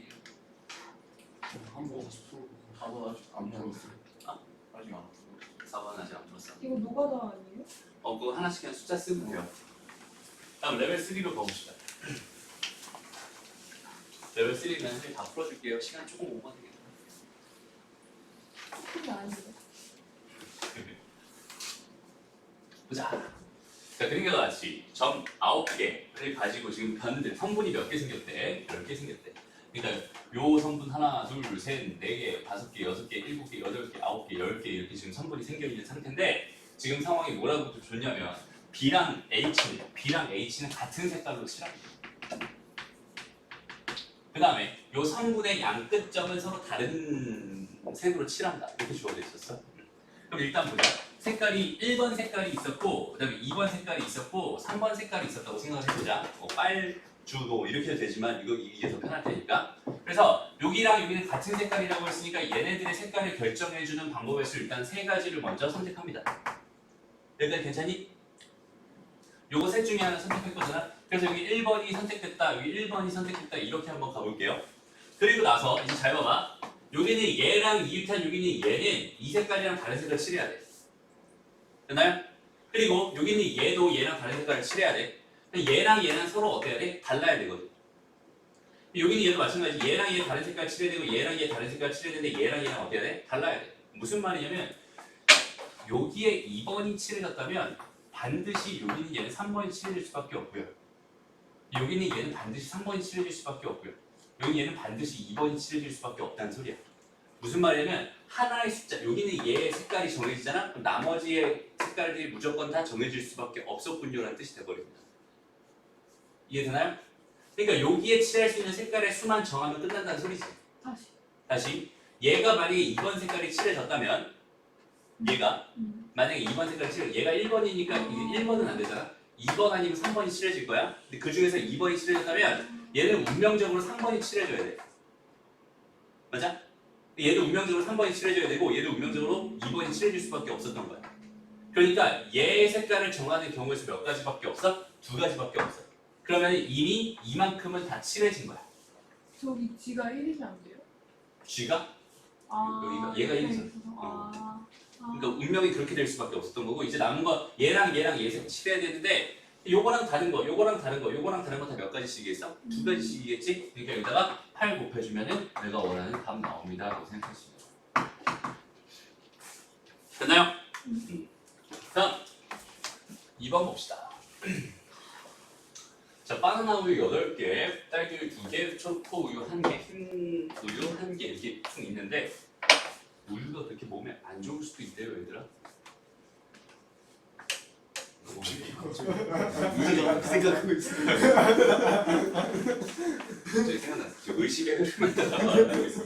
한번 다시 풀어보고. 한번 아직 안 풀었어. 아? 아직 안 풀었어. 4번 아직 안 풀었어. 이거 노가다 아니에요? 그거 하나씩 그냥 숫자 쓰면 돼요. 다음 레벨 3로 가봅시다. 레벨 3는 사실 다 풀어줄게요. 시간 조금 오버 되겠다. 그게 아니에요. 보자. 자, 그림과 같이 점 9개를 가지고 지금 봤는데 성분이 몇 개 생겼대? 10개 생겼대. 그러니까 요 성분 하나, 둘, 셋, 4개, 5개, 6개, 7개, 8개, 9개, 10개 이렇게 지금 성분이 생겨 있는 상태인데 지금 상황이 뭐라고 줬냐면 B랑 H는 같은 색깔로 칠합니다. 그 다음에 요 성분의 양 끝점은 서로 다른 색으로 칠한다. 이렇게 주어져 있었어. 그럼 일단 보자. 색깔이 1번 색깔이 있었고 그 다음에 2번 색깔이 있었고 3번 색깔이 있었다고 생각을 해보자. 빨주도 이렇게 해도 되지만 이게 더 편할 테니까. 그래서 여기랑 여기는 같은 색깔이라고 했으니까 얘네들의 색깔을 결정해주는 방법에서 일단 3가지를 먼저 선택합니다. 일단 괜찮니? 요거 셋 중에 하나 선택할 거잖아. 그래서 여기 1번이 선택됐다, 여기 1번이 선택됐다 이렇게 한번 가볼게요. 그리고 나서 이제 잘 봐봐. 여기는 얘랑 이웃한 여기는 얘는 이 색깔이랑 다른 색깔을 칠해야 돼. 됐나요? 그리고 여기는 얘도 얘랑 다른 색깔을 칠해야 돼. 얘랑 얘랑 서로 어때야 돼? 달라야 되거든. 여기는 얘도 마찬가지. 얘랑 얘 다른 색깔 칠해야 되고 얘랑 얘 다른 색깔 칠해야 되는데 얘랑 얘랑 어때야 돼? 달라야 돼. 무슨 말이냐면 여기에 2번이 칠해졌다면 반드시 여기는 얘는 3번이 칠해질 수밖에 없고요. 여기는 얘는 반드시 3번이 칠해질 수밖에 없고요. 여기 얘는 반드시 2번이 칠해질 수밖에 없다는 소리야. 무슨 말이냐면 하나의 숫자, 여기는 얘의 색깔이 정해지잖아? 그럼 나머지의 색깔들이 무조건 다 정해질 수밖에 없었군요라는 뜻이 돼버립니다. 이해되나요? 그러니까 여기에 칠할 수 있는 색깔의 수만 정하면 끝난다는 소리지. 다시 얘가 만약에 2번 색깔이 칠해졌다면 얘가 만약에 2번 색깔이 칠해 얘가 1번이니까 이게 1번은 안 되잖아. 2번 아니면 3번이 칠해질 거야. 근데 그 중에서 2번이 칠해졌다면 얘는 운명적으로 3번이 칠해줘야 돼. 맞아? 얘도 운명적으로 3번이 칠해줘야 되고 얘도 운명적으로 2번이 칠해줄 수밖에 없었던 거야. 그러니까 얘의 색깔을 정하는 경우의 수 몇 가지밖에 없어? 2가지밖에 없어. 그러면 이미 이만큼은 다 칠해진 거야. 저기 G가 1이면 안 돼요? G가? 아, 얘가 이렇게 1이잖아. 있어서. 아, 그러니까 운명이 그렇게 될 수밖에 없었던 거고 이제 남은 거 얘랑 얘색 칠해야 되는데 요거랑 다른 거, 요거랑 다른 거, 요거랑 다른 거 다 몇 가지씩이겠어? 2가지씩이겠지? 그러니까 여기다가 8 곱해주면은 내가 원하는 답 나옵니다 라고 생각하시면 돼요. 됐나요? 다음 2번 봅시다. 자, 바나나 우유 8개, 딸기 우유 2개, 초코 우유 1개, 흰 우유 1개 이렇게 총 있는데 우유가 그렇게 몸에 안 좋을 수도 있대요, 얘들아. 그 생각하고 있어요. 갑자기 생각났어. 저 의식의 흐름을 따라가고 있어.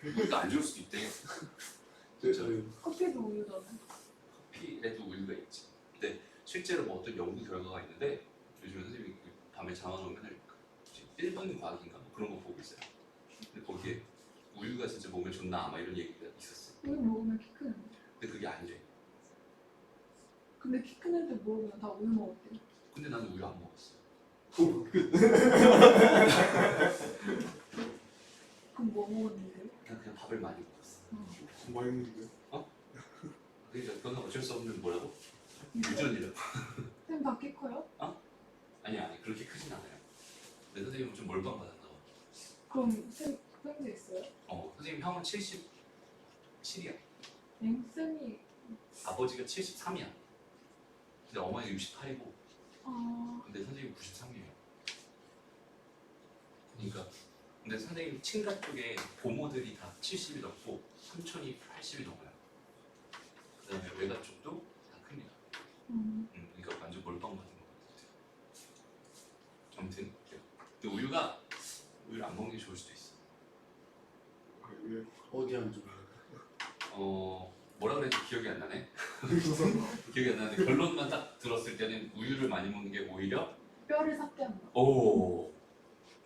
우유가 안 좋을 수도 있대. 커피도 우유잖아요. 커피에도 우유가 있지. 근데 실제로 뭐 어떤 연구 결과가 있는데 요즘에 선생님이 밤에 잠안 맨날 1번 과학인가 뭐 그런 거 보고 있어요. 근데 거기에 우유가 진짜 몸에 좋나 아마 이런 얘기가 있었어. 우유 먹으면 키 크는데. 근데 그게 아니래. 근데 키 큰 애들 먹으면 다 우유 먹었대요. 근데 나는 우유 안 먹었어. 그럼 뭐 먹었는데요? 난 그냥 밥을 많이 먹었어. 많이 먹는데요? 그러니까 그건 어쩔 수 없는 뭐라고? 유전이라고. 쌤 다 키 커요? 아니 그렇게 크진 않아요. 근데 선생님은 좀 몰빵 받았나 봐. 그럼 쌤 쌤도 있어요? 선생님 형은 77이야. 쌤이 아버지가 73이야. 근데 어머니 68이고. 아, 근데 선생님 93이에요. 그러니까 근데 선생님 친가 쪽에 고모들이 다 70이 넘고 삼촌이 80이 넘어요. 그다음에 외가 쪽도 다 큽니다. 그러니까 완전 몰빵 받은 것 같아요. 아무튼 근데 우유를 안 먹는 게 좋을 수도 있어. 왜? 어디 앉아? 뭐라 그랬지 기억이 안 나네. 기억이 안 나는데 결론만 딱 들었을 때는 우유를 많이 먹는 게 오히려 뼈를 삭게 한다. 오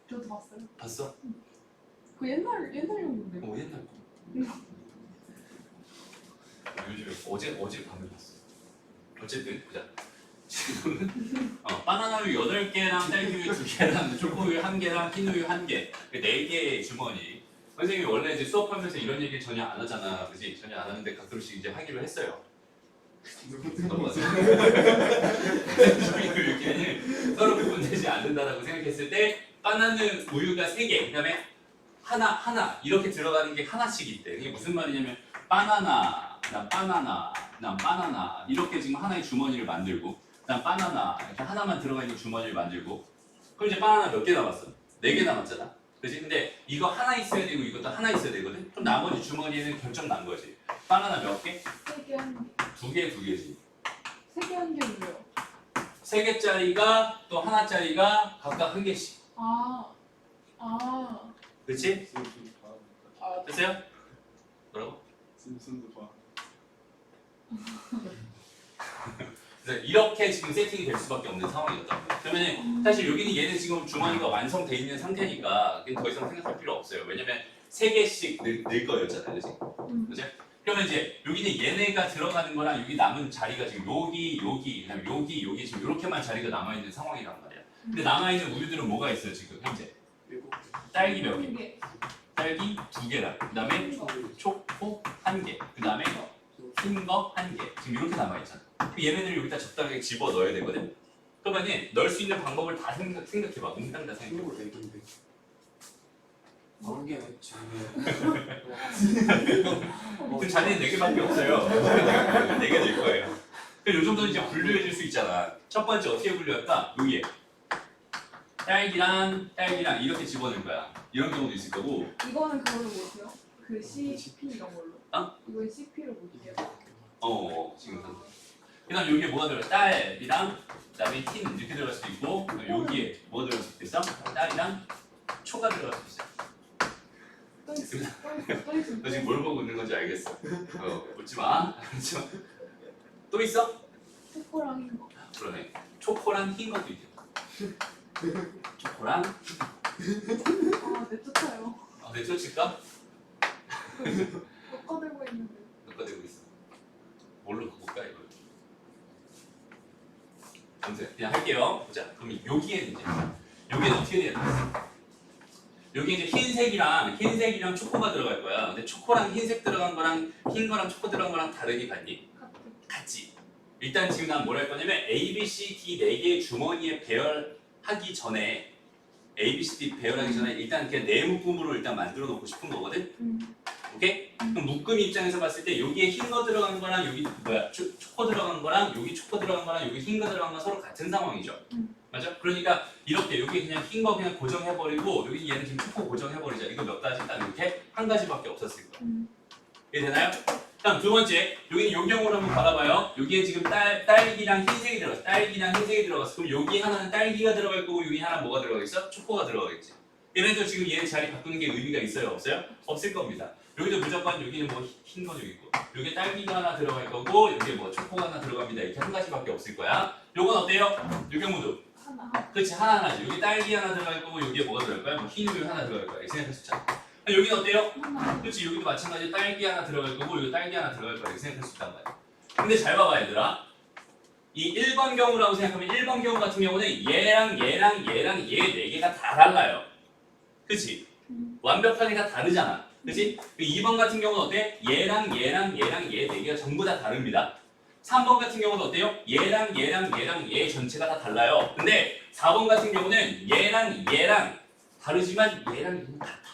저도 봤어요. 봤어? 그 옛날 용도인데. 오 옛날 거. 요즘 어제 밤에 봤어. 어쨌든 보자. 지금은 바나나 우유 8개랑 딸기 우유 2개랑 초코우유 1개랑 흰우유 1개 4개의 주머니. 선생님이 원래 이제 수업하면서 이런 얘기 전혀 안 하잖아, 그지? 전혀 안 하는데 가끔씩 이제 하기로 했어요. 넘어가세요. 이렇게는 서로 구분되지 않는다라고 생각했을 때 바나나 우유가 3개, 그다음에 하나 이렇게 들어가는 게 하나씩 있대. 이게 무슨 말이냐면 바나나, 난 바나나 이렇게 지금 하나의 주머니를 만들고, 난 바나나 이렇게 하나만 들어가 있는 주머니를 만들고, 그럼 이제 바나나 몇 개 남았어? 4개 남았잖아. 그렇지? 근데 이거 하나 있어야 되고 이것도 하나 있어야 되거든. 그럼 나머지 주머니에는 결정 난 거지. 바나나 몇 개? 3개 한 개. 2개, 2개지. 3개 한 개로요. 3개짜리가 또 하나짜리가 각각 1개씩. 그렇지? 심슨도 봐. 됐어요? 뭐라고? 심슨도 봐. 그래서 이렇게 지금 세팅이 될 수밖에 없는 상황이었다. 그러면 사실 여기는 얘는 지금 주머니가 완성돼 있는 상태니까 더 이상 생각할 필요 없어요. 왜냐면 3개씩 늘 거였잖아요, 그렇지? 그죠? 그러면 이제 여기는 얘네가 들어가는 거랑 여기 남은 자리가 지금 여기, 그다음에 여기 지금 이렇게만 자리가 남아 있는 상황이란 말이야. 근데 남아 있는 우유들은 뭐가 있어요 지금 현재? 7개. 딸기 몇 개? 2개. 딸기 2개랑 그다음에 초코 1개, 그다음에 흰 거 1개. 지금 이렇게 남아 있잖아. 얘네들을 여기다 적당하게 집어 넣어야 되거든. 그러면 넣을 수 있는 방법을 다 생각해봐. 몽땅 다 생각해. 24개인데. 9개네 지금. 그 자리는 4개밖에 없어요. 4개 될 거예요. 그럼 이 정도는 이제 분류해줄 수 있잖아. 첫 번째 어떻게 분류할까? 여기에 딸기랑 이렇게 집어넣을 거야. 이런 경우도 있을 거고. 이거는 그걸로 못해요? 그 CP 이런 걸로? 이건 CP로 못해요? 지금 상태. 그다음 여기에 뭐가 들어가? 딸이랑 그다음에 흰 이렇게 들어갈 수도 있고, 여기에 뭐가 들어갈 수도 있어? 딸이랑 초가 들어갈 수도 있어. 너 지금 뭘 보고 있는 건지 알겠어. 웃지 마. 또 있어? 초코랑 흰 거. 그러네. 초코랑 흰 것도 있겠다. 초코랑 내 쫓아요. 내 쫓을까? 꺾어들고 있는데. 몇가 되고 있어. 뭘로 바꿀까 이걸? 아무튼 그냥 할게요. 보자. 그럼 여기에는 어떻게 돼야 돼? 여기 이제 흰색이랑 초코가 들어갈 거야. 근데 초코랑 흰색 들어간 거랑 흰 거랑 초코 들어간 거랑 다르게 같니? 같지. 일단 지금 난 뭘 할 거냐면 A, B, C, D 4개의 주머니에 배열하기 전에 일단 그냥 네 묶음으로 일단 만들어 놓고 싶은 거거든. 오케이? 그럼 묶음 입장에서 봤을 때 여기에 흰 거 들어간 거랑 여기 초코 들어간 거랑 여기 초코 들어간 거랑 여기 흰 거 들어간 거 서로 같은 상황이죠. 맞아? 그러니까 이렇게 여기 그냥 흰 거 그냥 고정해버리고 여기 얘는 지금 초코 고정해버리자. 이거 몇 가지 딱 이렇게 한 가지밖에 없었을 거야. 이해 되나요? 다음 두 번째, 여기는 요 경우로 한번 바라봐요. 여기에 지금 딸기랑 흰색이 들어갔어. 그럼 여기 하나는 딸기가 들어갈 거고 여기 하나 뭐가 들어가겠어? 초코가 들어가겠지. 얘네도 지금 얘네 자리 바꾸는 게 의미가 있어요? 없어요? 없을 겁니다. 여기도 무조건 여기는 뭐 흰 거 여기 있고 여기 딸기가 하나 들어갈 거고 여기에 뭐 초코가 하나 들어갑니다. 이렇게 한 가지밖에 없을 거야. 요건 어때요? 요 경우도 하나. 그렇지, 하나하나지. 여기 딸기 하나 들어갈 거고 여기에 뭐가 들어갈 거야? 뭐 흰 우유 하나 들어갈 거야. 이렇게 생각할 수 있잖아. 여기는 어때요? 하나. 그렇지, 여기도 마찬가지로 딸기 하나 들어갈 거고 여기 딸기 하나 들어갈 거야. 이렇게 생각할 수 있단 말이야. 근데 잘 봐봐 얘들아. 이 1번 경우라고 생각하면 1번 경우 같은 경우는 얘 4개가 다 달라요. 그렇지? 완벽하게 다 다르잖아. 그렇지? 2번 같은 경우는 어때? 얘 4개가 전부 다 다릅니다. 3번 같은 경우는 어때요? 얘 전체가 다 달라요. 근데 4번 같은 경우는 얘랑 다르지만 얘는 같아.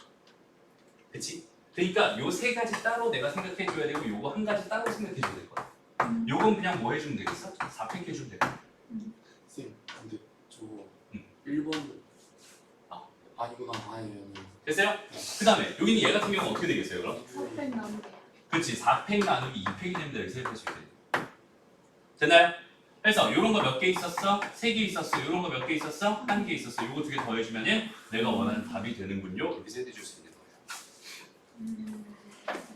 그치? 그러니까 요 세 가지 따로 내가 생각해줘야 되고 요거 한 가지 따로 생각해줘야 될 거야. 요건 그냥 뭐 해주면 되겠어? 4팩 해주면 될 거야. 쌤, 근데 저 1번 아니구나. 아니에요. 됐어요? 그 다음에 여기는 얘 같은 경우는 어떻게 되겠어요 그럼? 3팩 나누기. 그렇지. 4팩 나누기 2팩이 됩니다. 이렇게 생각할 수 있겠네. 됐나요? 그래서 이런 거 몇 개 있었어? 3개 있었어. 이런 거 몇 개 있었어? 1개 있었어. 이거 2개 더해주면은 내가 원하는 답이 되는군요. 이렇게 생각해 줄 수 있는 거예요.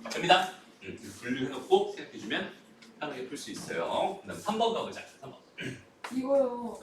됩니다. 분류해놓고 생각해주면 편하게 풀 수 있어요. 그 다음 3번 가보자. 3번. 이거요.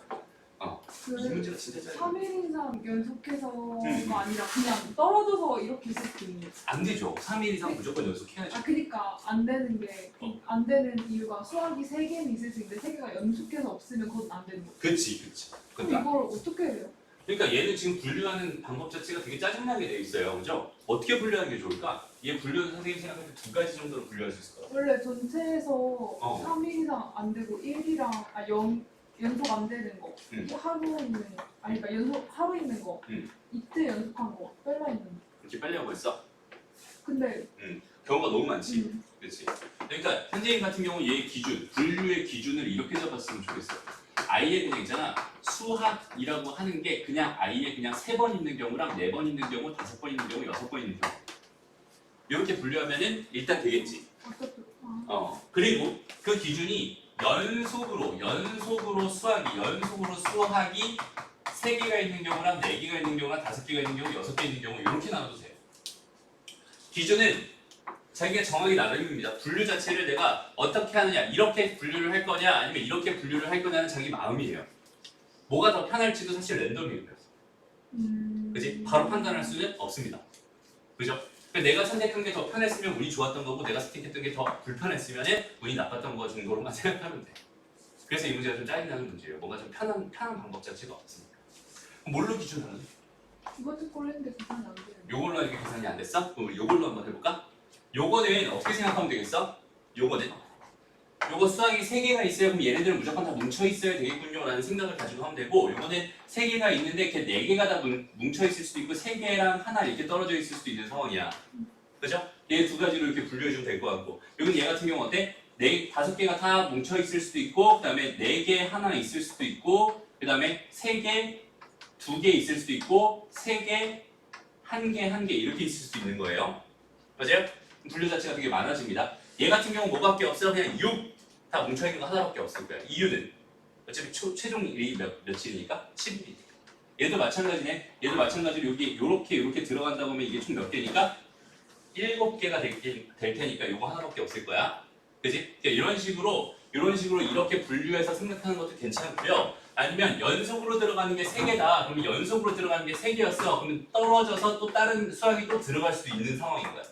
이 그 문제가 진짜 짧아. 3일 이상 연속해서가 아니라 그냥 떨어져서 이렇게 있을 수 있는. 안 되죠. 3일 이상 무조건 연속해야죠. 아 그니까 안 되는 게 안 되는 이유가 수학이 3개는 있을 수 있는데 3개가 연속해서 없으면 그건 안 되는 거. 그치. 그럼 그러니까, 이걸 어떻게 해야 돼요? 그러니까 얘는 지금 분류하는 방법 자체가 되게 짜증나게 돼 있어요. 그죠? 어떻게 분류하는 게 좋을까? 얘 분류는 선생님 생각할 때 2가지 정도로 분류할 수 있을 것 같아요. 원래 전체에서 3일 이상 안 되고 1이랑 0 연속 안 되는 거, 하루 있는 거, 아니 그러니까 연속 하루 있는 거, 이틀 연속한 거, 뺄라 있는 거. 이렇게 빨리 하고 있어? 근데 경우가 너무 많지. 그렇지. 그러니까 선생님 같은 경우 얘 기준, 분류의 기준을 이렇게 잡았으면 좋겠어. 아이의 그냥 있잖아. 수학이라고 하는 게 그냥 아이의 그냥 3번 있는 경우랑 4번 있는 경우, 5번 있는 경우, 6번 있는 경우. 이렇게 분류하면은 일단 되겠지. 어떻게? 그리고 그 기준이 연속으로 수학이 3개가 있는 경우랑 4개가 있는 경우랑 5개가 있는 경우, 6개 있는 경우 이렇게 나눠주세요. 기준은 자기가 정하기 나름입니다. 분류 자체를 내가 어떻게 하느냐, 이렇게 분류를 할 거냐 아니면 이렇게 분류를 할 거냐는 자기 마음이에요. 뭐가 더 편할지도 사실 랜덤이에요. 그지? 바로 판단할 수는 없습니다. 그죠? 내가 선택한 게 더 편했으면 운이 좋았던 거고 내가 선택했던 게 더 불편했으면 운이 나빴던 거 정도로만 생각하면 돼. 그래서 이 문제가 좀 짜증나는 문제예요. 뭔가 좀 편한 방법 자체가 없으니까. 그럼 뭘로 기준하는? 이거 듣고 했는데 계산이 안 돼요. 요걸로 하니까 계산이 안 됐어? 그럼 요걸로 한번 해볼까? 요거는 어떻게 생각하면 되겠어? 요거 수학이 3개가 있어요. 그럼 얘네들은 무조건 다 뭉쳐 있어야 되겠군요 라는 생각을 가지고 하면 되고, 요거는 3개가 있는데 이렇게 4개가 다 뭉쳐 있을 수도 있고 3개랑 하나 이렇게 떨어져 있을 수도 있는 상황이야. 그죠? 얘 2가지로 이렇게 분류해주면 될 것 같고, 요건 얘 같은 경우 어때? 5개가 다 뭉쳐 있을 수도 있고, 그 다음에 4개 하나 있을 수도 있고, 그 다음에 3개 2개 있을 수도 있고, 3개 1개 이렇게 있을 수도 있는 거예요. 맞아요? 분류 자체가 되게 많아집니다. 얘 같은 경우 뭐밖에 없어? 그냥 6 다 뭉쳐있는 거 하나밖에 없을 거야. 이유는 어차피 최종 일이 며칠이니까? 10일이니까. 얘도 마찬가지네. 얘도 마찬가지로 여기 요렇게 들어간다고 하면 이게 총 몇 개니까? 7개가 될 테니까 요거 하나밖에 없을 거야. 그지? 이런 식으로 이렇게 분류해서 생각하는 것도 괜찮고요. 아니면 연속으로 들어가는 게 3개다. 그러면 연속으로 들어가는 게 3개였어. 그러면 떨어져서 또 다른 수학이 또 들어갈 수도 있는 상황인 거야.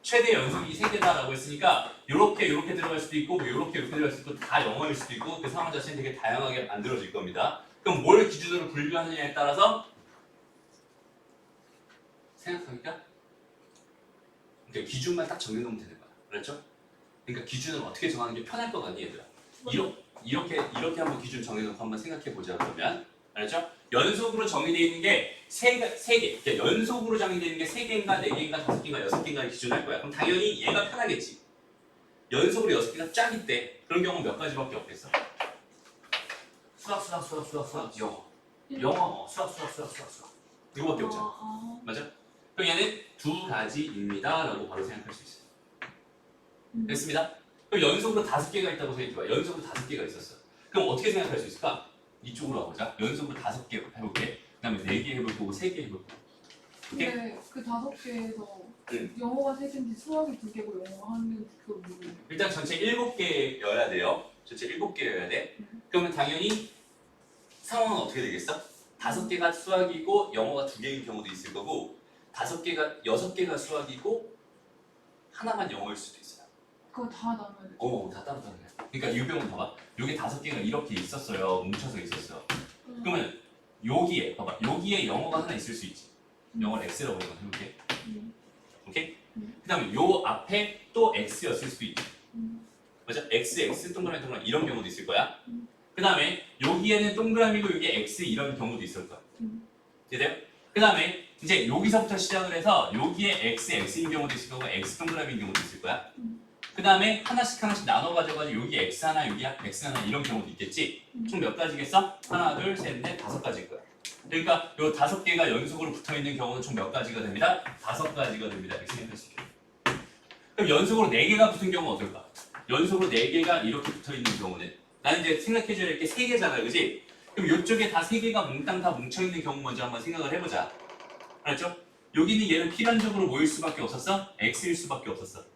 최대 연속이 3개다라고 했으니까 요렇게 들어갈 수도 있고 요렇게 들어갈 수도 있고 다 영어일 수도 있고 그 상황 자체는 되게 다양하게 만들어질 겁니다. 그럼 뭘 기준으로 분류하느냐에 따라서 생각하니까 그러니까 기준만 딱 정해놓으면 되는 거야. 그렇죠? 그러니까 기준을 어떻게 정하는 게 편할 것 같니 얘들아? 이렇게 한번 기준 정해놓고 한번 생각해보자. 그러면 알았죠? 연속으로 정의되어 있는 게 3개. 그러니까 연속으로 정의되어 있는 게 3개인가 4개인가 5개인가 6개인가를 기준할 거야. 그럼 당연히 얘가 편하겠지. 연속으로 6개가 쫙 있대. 그런 경우 몇 가지밖에 없겠어. 수학, 영어, 수학. 이거밖에 없잖아. 맞아? 그럼 얘는 2가지입니다 라고 바로 생각할 수 있어요. 됐습니다. 그럼 연속으로 5개가 있다고 생각해봐. 연속으로 5개가 있었어. 그럼 어떻게 생각할 수 있을까? 이쪽으로 가보자. 연속으로 5개 해볼게. 그 다음에 4개 해볼 거고 3개 해볼 거고. 오케이? 근데 그 5개에서 영어가 3개인지 수학이 2개고 영어가 1개인지 그걸 모르겠어요. 일단 전체 7개여야 돼요. 전체 7개여야 돼. 그러면 당연히 상황은 어떻게 되겠어? 5개가 수학이고 영어가 2개인 경우도 있을 거고 6개가 수학이고 하나만 영어일 수도 있어요. 그거 다 나눠야 돼. 다 따로 다르네. 그러니까 이 병은 봐봐. 여기 5개가 이렇게 있었어요. 뭉쳐서 있었어. 그러면 여기에 봐봐. 여기에 영어가 하나 있을 수 있지. 영어를 X라고 한번 해볼게. 오케이? 그 다음에 요 앞에 또 X였을 수도 있지. 맞아? X 동그라미 이런 경우도 있을 거야. 그 다음에 여기에는 동그라미고 여기에 X 이런 경우도 있을 거야. 이해돼요? 그 다음에 이제 여기서부터 시작을 해서 여기에 X인 경우도 있을 거고 X 동그라미인 경우도 있을 거야. 그 다음에 하나씩 나눠 가져가지고 여기 X 하나 여기 X 하나 이런 경우도 있겠지. 총 몇 가지겠어? 하나, 둘, 셋, 넷, 5가지일 거야. 그러니까 요 5개가 연속으로 붙어있는 경우는 총 몇 가지가 됩니다? 5가지가 됩니다. 이렇게 생각할 수 있겠네요. 그 그럼 연속으로 4개가 붙은 경우는 어떨까? 연속으로 4개가 이렇게 붙어있는 경우는 나는 이제 생각해줘야 할 게 3개잖아, 그지? 그럼 이쪽에 다 3개가 몽땅 다 뭉쳐있는 경우 먼저 한번 생각을 해보자. 알았죠? 여기는 얘는 필연적으로 뭐일 수밖에 없었어? X일 수밖에 없었어.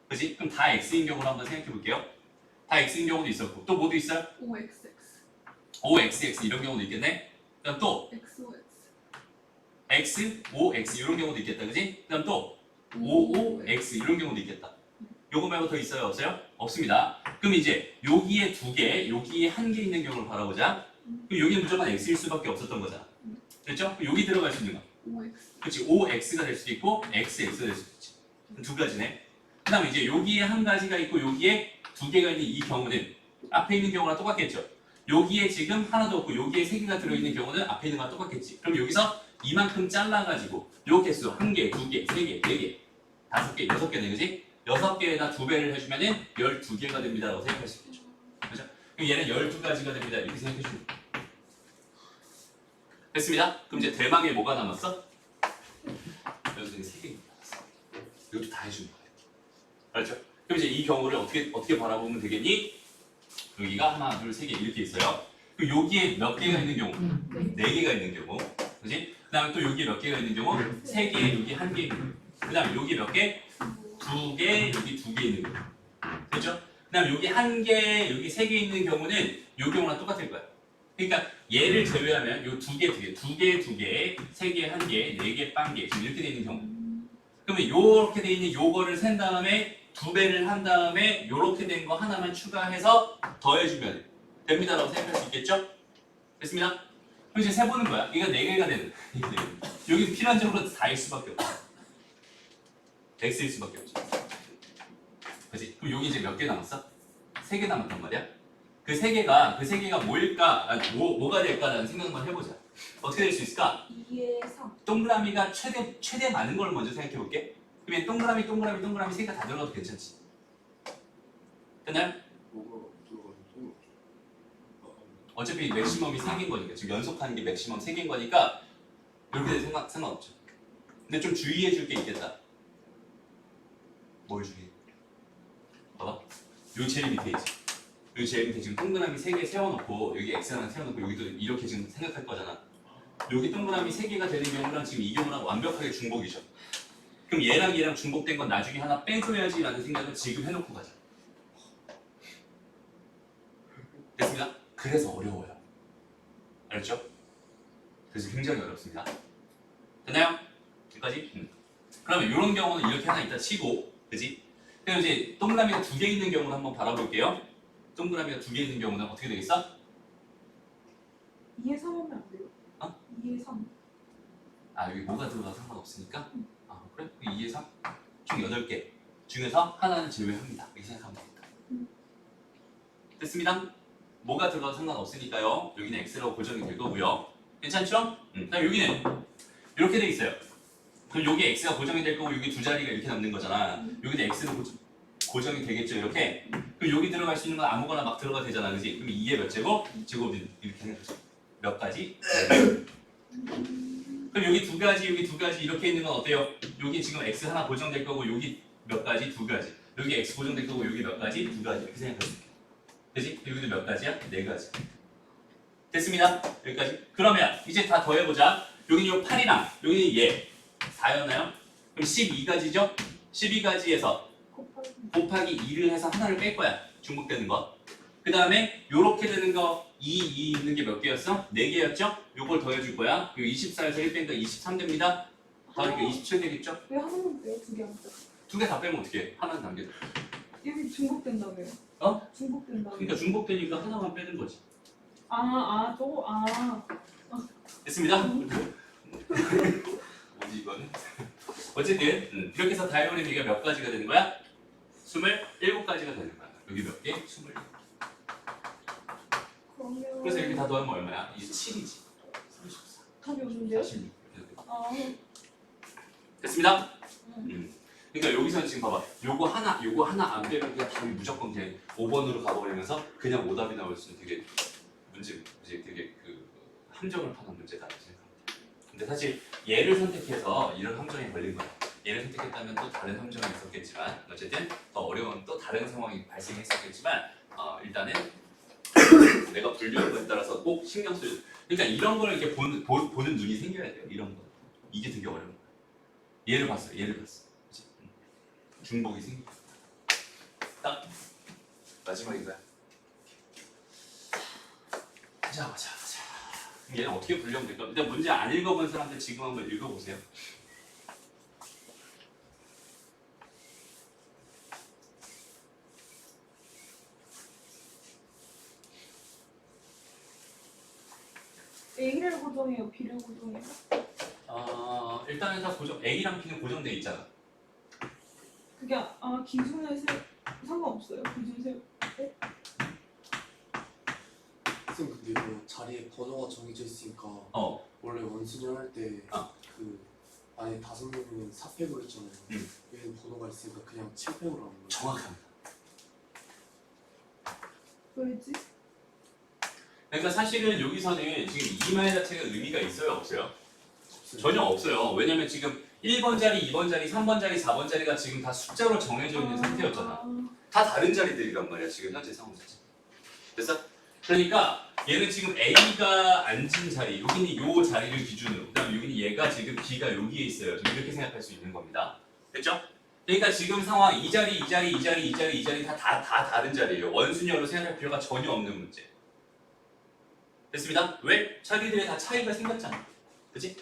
그지? 그럼 다 X인 경우를 한번 생각해볼게요. 다 X인 경우도 있었고 또 뭐도 있어요? OXX. OXX 이런 경우도 있겠네? 그다음 또 XOX. X, OX 이런 경우도 있겠다, 그지? 그다음 또 OOX 이런 경우도 있겠다. 요거 말고 더 있어요? 없어요? 없습니다. 그럼 이제 여기에 2개, 여기에 1개 있는 경우를 바라보자. 그럼 여기는 무조건 X일 수밖에 없었던 거잖아. 됐죠? 그럼 여기 들어갈 수 있는 거. OX. 그렇지. OX가 될 수도 있고 XX가 될 수도 있지. 두 가지네. 그 다음에 이제 여기에 1가지가 있고 여기에 2개가 있는 이 경우는 앞에 있는 경우랑 똑같겠죠. 여기에 지금 하나도 없고 여기에 3개가 들어있는 경우는 앞에 있는 거랑 똑같겠지. 그럼 여기서 이만큼 잘라가지고 요 개수 1개, 2개, 3개, 4개, 5개, 6개네, 그지? 6개에다 2배를 해주면은 12개가 됩니다 라고 생각할 수 있겠죠. 그죠? 그럼 얘는 12가지가 됩니다 이렇게 생각해 주면 돼요. 됐습니다. 그럼 이제 대망의 뭐가 남았어? 여기서 3개가 남았어. 이것도 다 해주는 거예요. 알았죠? 그럼 이제 이 경우를 어떻게 바라보면 되겠니? 여기가 하나, 둘, 3개 이렇게 있어요. 그리고 여기에 몇 개가 있는 경우? 4개가 있는 경우. 그지? 그 다음에 또 여기에 몇 개가 있는 경우? 3개, 여기 1개 있는 경우. 그 다음에 여기 몇 개? 2개, 여기 2개 있는 경우. 됐죠? 그 다음에 여기 1개, 여기 3개 있는 경우는 이 경우랑 똑같을 거야. 그러니까 얘를 제외하면 요 2개, 2개, 3개, 1개, 4개, 빵개 지금 이렇게 돼 있는 경우. 그러면 요렇게 돼 있는 요거를 센 다음에 2배를 한 다음에 요렇게 된 거 하나만 추가해서 더해주면 됩니다라고 생각할 수 있겠죠? 됐습니다? 그럼 이제 세보는 거야. 이거 4개가 되는 여기 필연적으로 4일 수밖에 없어. X일 수밖에 없죠. 그치? 그럼 여기 이제 몇 개 남았어? 3개 남았단 말이야. 그 3개가 뭐일까? 뭐가 될까라는 생각만 해보자. 어떻게 될 수 있을까? 2에 3. 동그라미가 최대 많은 걸 먼저 생각해 볼게. 그러면 동그라미 3개가 다 들어가도 괜찮지. 됐나요? 뭐가 들어가는 어차피 맥시멈이 3개인 거니까 지금 연속하는 게 맥시멈 3개인 거니까 이렇게 될 상관없죠. 근데 좀 주의해 줄 게 있겠다. 뭘 주의해? 봐봐. 요 제일 밑에 있지. 요 제일 밑에 지금 동그라미 3개 세워놓고 여기 X 하나 세워놓고 여기도 이렇게 지금 생각할 거잖아. 여기 동그라미 3개가 되는 경우랑 지금 이 경우랑 완벽하게 중복이죠. 그럼 얘랑 중복된 건 나중에 하나 빼줘야지 라는 생각을 지금 해놓고 가자. 됐습니다? 그래서 어려워요. 알았죠? 그래서 굉장히 어렵습니다. 됐나요? 여기까지? 그러면 이런 경우는 이렇게 하나 있다 치고, 그지? 그럼 이제 동그라미가 2개 있는 경우를 한번 바라볼게요. 동그라미가 2개 있는 경우는 어떻게 되겠어? 2에 3 하면 안 돼요? 어? 2에 3. 아, 여기 뭐가 들어가도 상관없으니까? 아, 그래? 2에 3? 총 8개 중에서 하나는 제외합니다. 이렇게 생각하면 되겠다. 됐습니다? 뭐가 들어가도 상관없으니까요. 여기는 X라고 고정이 될 거고요. 괜찮죠? 그다음 여기는 이렇게 돼 있어요. 그럼 여기 X가 고정이 될 거고 여기 두 자리가 이렇게 남는 거잖아. 여기는 X로 고정이 되겠죠, 이렇게? 그럼 여기 들어갈 수 있는 건 아무거나 막 들어가도 되잖아, 그지? 그럼 2의 몇 제곱? 제곱이 이렇게 생각하죠. 몇 가지? 그럼 여기 2가지, 여기 2가지 이렇게 있는 건 어때요? 여기 지금 X 하나 고정될 거고 여기 몇 가지? 2가지. 여기 X 고정될 거고 여기 몇 가지? 2가지. 이렇게 생각하세요. 그지? 여기도 몇 가지야? 4가지. 됐습니다. 여기까지. 그러면 이제 다 더해보자. 여기는 요 8이랑 여기는 얘 4였나요? 그럼 12가지죠? 12가지에서 곱하기 2를 해서 하나를 뺄 거야. 중복되는 거. 그 다음에 요렇게 되는 거 2 있는 게 몇 개였어? 4개였죠? 요걸 더해줄 거야. 그리고 24에서 1 빼니까 23 됩니다. 더하니까 27 되겠죠? 왜 하나만 빼요? 2개 안 빼요? 2개 다 빼면 어떻게 해? 하나는 남겨둬. 여기 중복된다며요. 어? 중복된다며요. 그러니까 중복되니까 하나만 빼는 거지. 저거 됐습니다. 뭐지 이거는? 어쨌든 이렇게 해서 다이어리 얘기가 몇 가지가 되는 거야? 27가지가 되는 거야. 여기 몇 개? 27. 그러면 그래서 이렇게 다 더하면 얼마야? 27이지. 34. 답이 없는데요? 46. 아, 됐습니다. 그러니까 여기서는 지금 봐봐. 요거 하나 안 빼면 그냥 답이 무조건 그냥 5번으로 가버리면서 그냥 오답이 나올 수 있는 되게 되게 그 함정을 파는 문제다 생각합니다. 근데 사실 얘를 선택해서 이런 함정에 걸린 거야. 얘를 선택했다면 또 다른 함정이 있었겠지만 어쨌든 더 어려운 또 다른 상황이 발생했었겠지만 일단은 내가 분류한 거에 따라서 꼭 신경 쓸. 그러니까 이런 거를 이렇게 보는 눈이 생겨야 돼요. 이런 거. 이게 되게 어려운 거야. 얘를 봤어. 그치? 중복이 생겨. 딱 마지막인가요? 자. 얘는 어떻게 분류하면 될까? 일단 문제 안 읽어본 사람들 지금 한번 읽어보세요. A를 고정해요, B를 고정해요? 일단은 다 고정. A랑 B는 고정돼 있잖아. 그게 기준을 상관없어요. 기준 쌤 근데 이거 자리에 번호가 정해져 있으니까 원래 원순위 할때 그 안에 5명은 4팩으로 했잖아요. 얘는 번호가 있으니까 그냥 7팩으로 하는 거예요. 정확합니다. 왜지? 그러니까 사실은 여기서는 지금 이 말 자체가 의미가 있어요, 없어요? 없어요. 전혀 없어요. 왜냐면 지금 1번 자리, 2번 자리, 3번 자리, 4번 자리가 지금 다 숫자로 정해져 있는 상태였잖아. 다 다른 자리들이란 말이야, 지금 현재 상황 자체. 됐어? 그러니까 얘는 지금 A가 앉은 자리, 여기는 요 자리를 기준으로, 그다음에 여기는 얘가 지금 B가 여기에 있어요. 좀 이렇게 생각할 수 있는 겁니다. 됐죠? 그러니까 지금 상황 이 자리 다 다른 자리예요. 원순위로 생각할 필요가 전혀 없는 문제. 됐습니다? 왜? 자기들의 다 차이가 생겼잖아. 그치?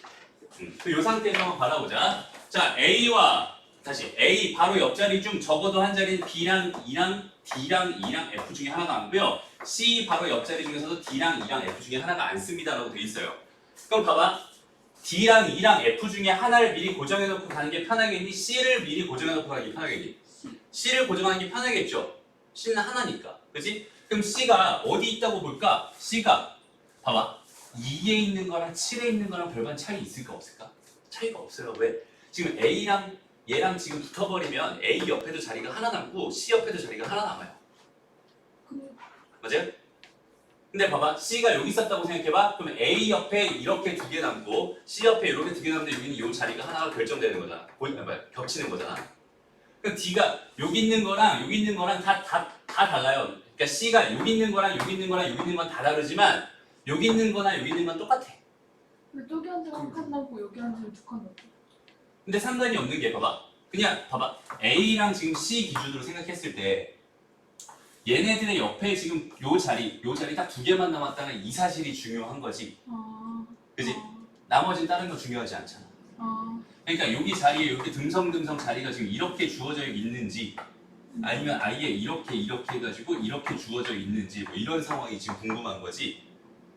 이 상태에서 한번 바라보자. 자, A와 다시 A 바로 옆자리 중 적어도 한 자리는 B랑 2랑 D랑 E랑 F 중에 하나가 안고요. C 바로 옆자리 중에서도 D랑 E랑 F 중에 하나가 안 씁니다라고 돼 있어요. 그럼 봐봐. D랑 E랑 F 중에 하나를 미리 고정해놓고 가는 게 편하겠니? C를 미리 고정해놓고 가는 게 편하겠니? C를 고정하는 게 편하겠죠. C는 하나니까. 그치? 그럼 C가 어디 있다고 볼까? C가 봐봐. 2에 있는 거랑 7에 있는 거랑 별반 차이 있을까 없을까? 차이가 없어요. 왜? 지금 A랑 얘랑 지금 붙어버리면 A 옆에도 자리가 하나 남고 C 옆에도 자리가 하나 남아요. 맞아요? 근데 봐봐. C가 여기 있었다고 생각해봐. 그러면 A 옆에 이렇게 2개 남고 C 옆에 이렇게 2개 남는데 여기는 이 자리가 하나가 결정되는 거잖아. 겹치는 거잖아. 그럼 D가 여기 있는 거랑 다 달라요. 그러니까 C가 여기 있는 거랑 여기 있는 건 다 다르지만 여기 있는 거나 여기 있는 건 똑같아. 근데 저기 앉으면 한 칸 남고 여기 앉으면 2칸 남고. 근데 상관이 없는 게 봐봐. 그냥 봐봐. A랑 지금 C 기준으로 생각했을 때 얘네들의 옆에 지금 요 자리 딱 2개만 남았다는 이 사실이 중요한 거지. 그지? 나머지는 다른 거 중요하지 않잖아. 그러니까 여기 자리에 이렇게 듬성듬성 자리가 지금 이렇게 주어져 있는지 아니면 아예 이렇게 해가지고 이렇게 주어져 있는지 뭐 이런 상황이 지금 궁금한 거지.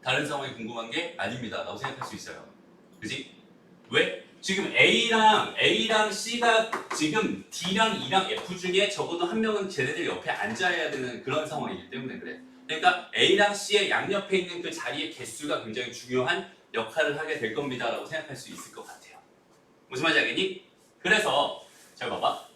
다른 상황이 궁금한 게 아닙니다 라고 생각할 수 있어요. 그지? 왜? 지금 A랑 C가 지금 D랑 E랑 F 중에 적어도 한 명은 쟤네들 옆에 앉아야 되는 그런 상황이기 때문에 그래. 그러니까 A랑 C의 양옆에 있는 그 자리의 개수가 굉장히 중요한 역할을 하게 될 겁니다 라고 생각할 수 있을 것 같아요. 무슨 말인지 알겠니? 그래서 잘 봐봐.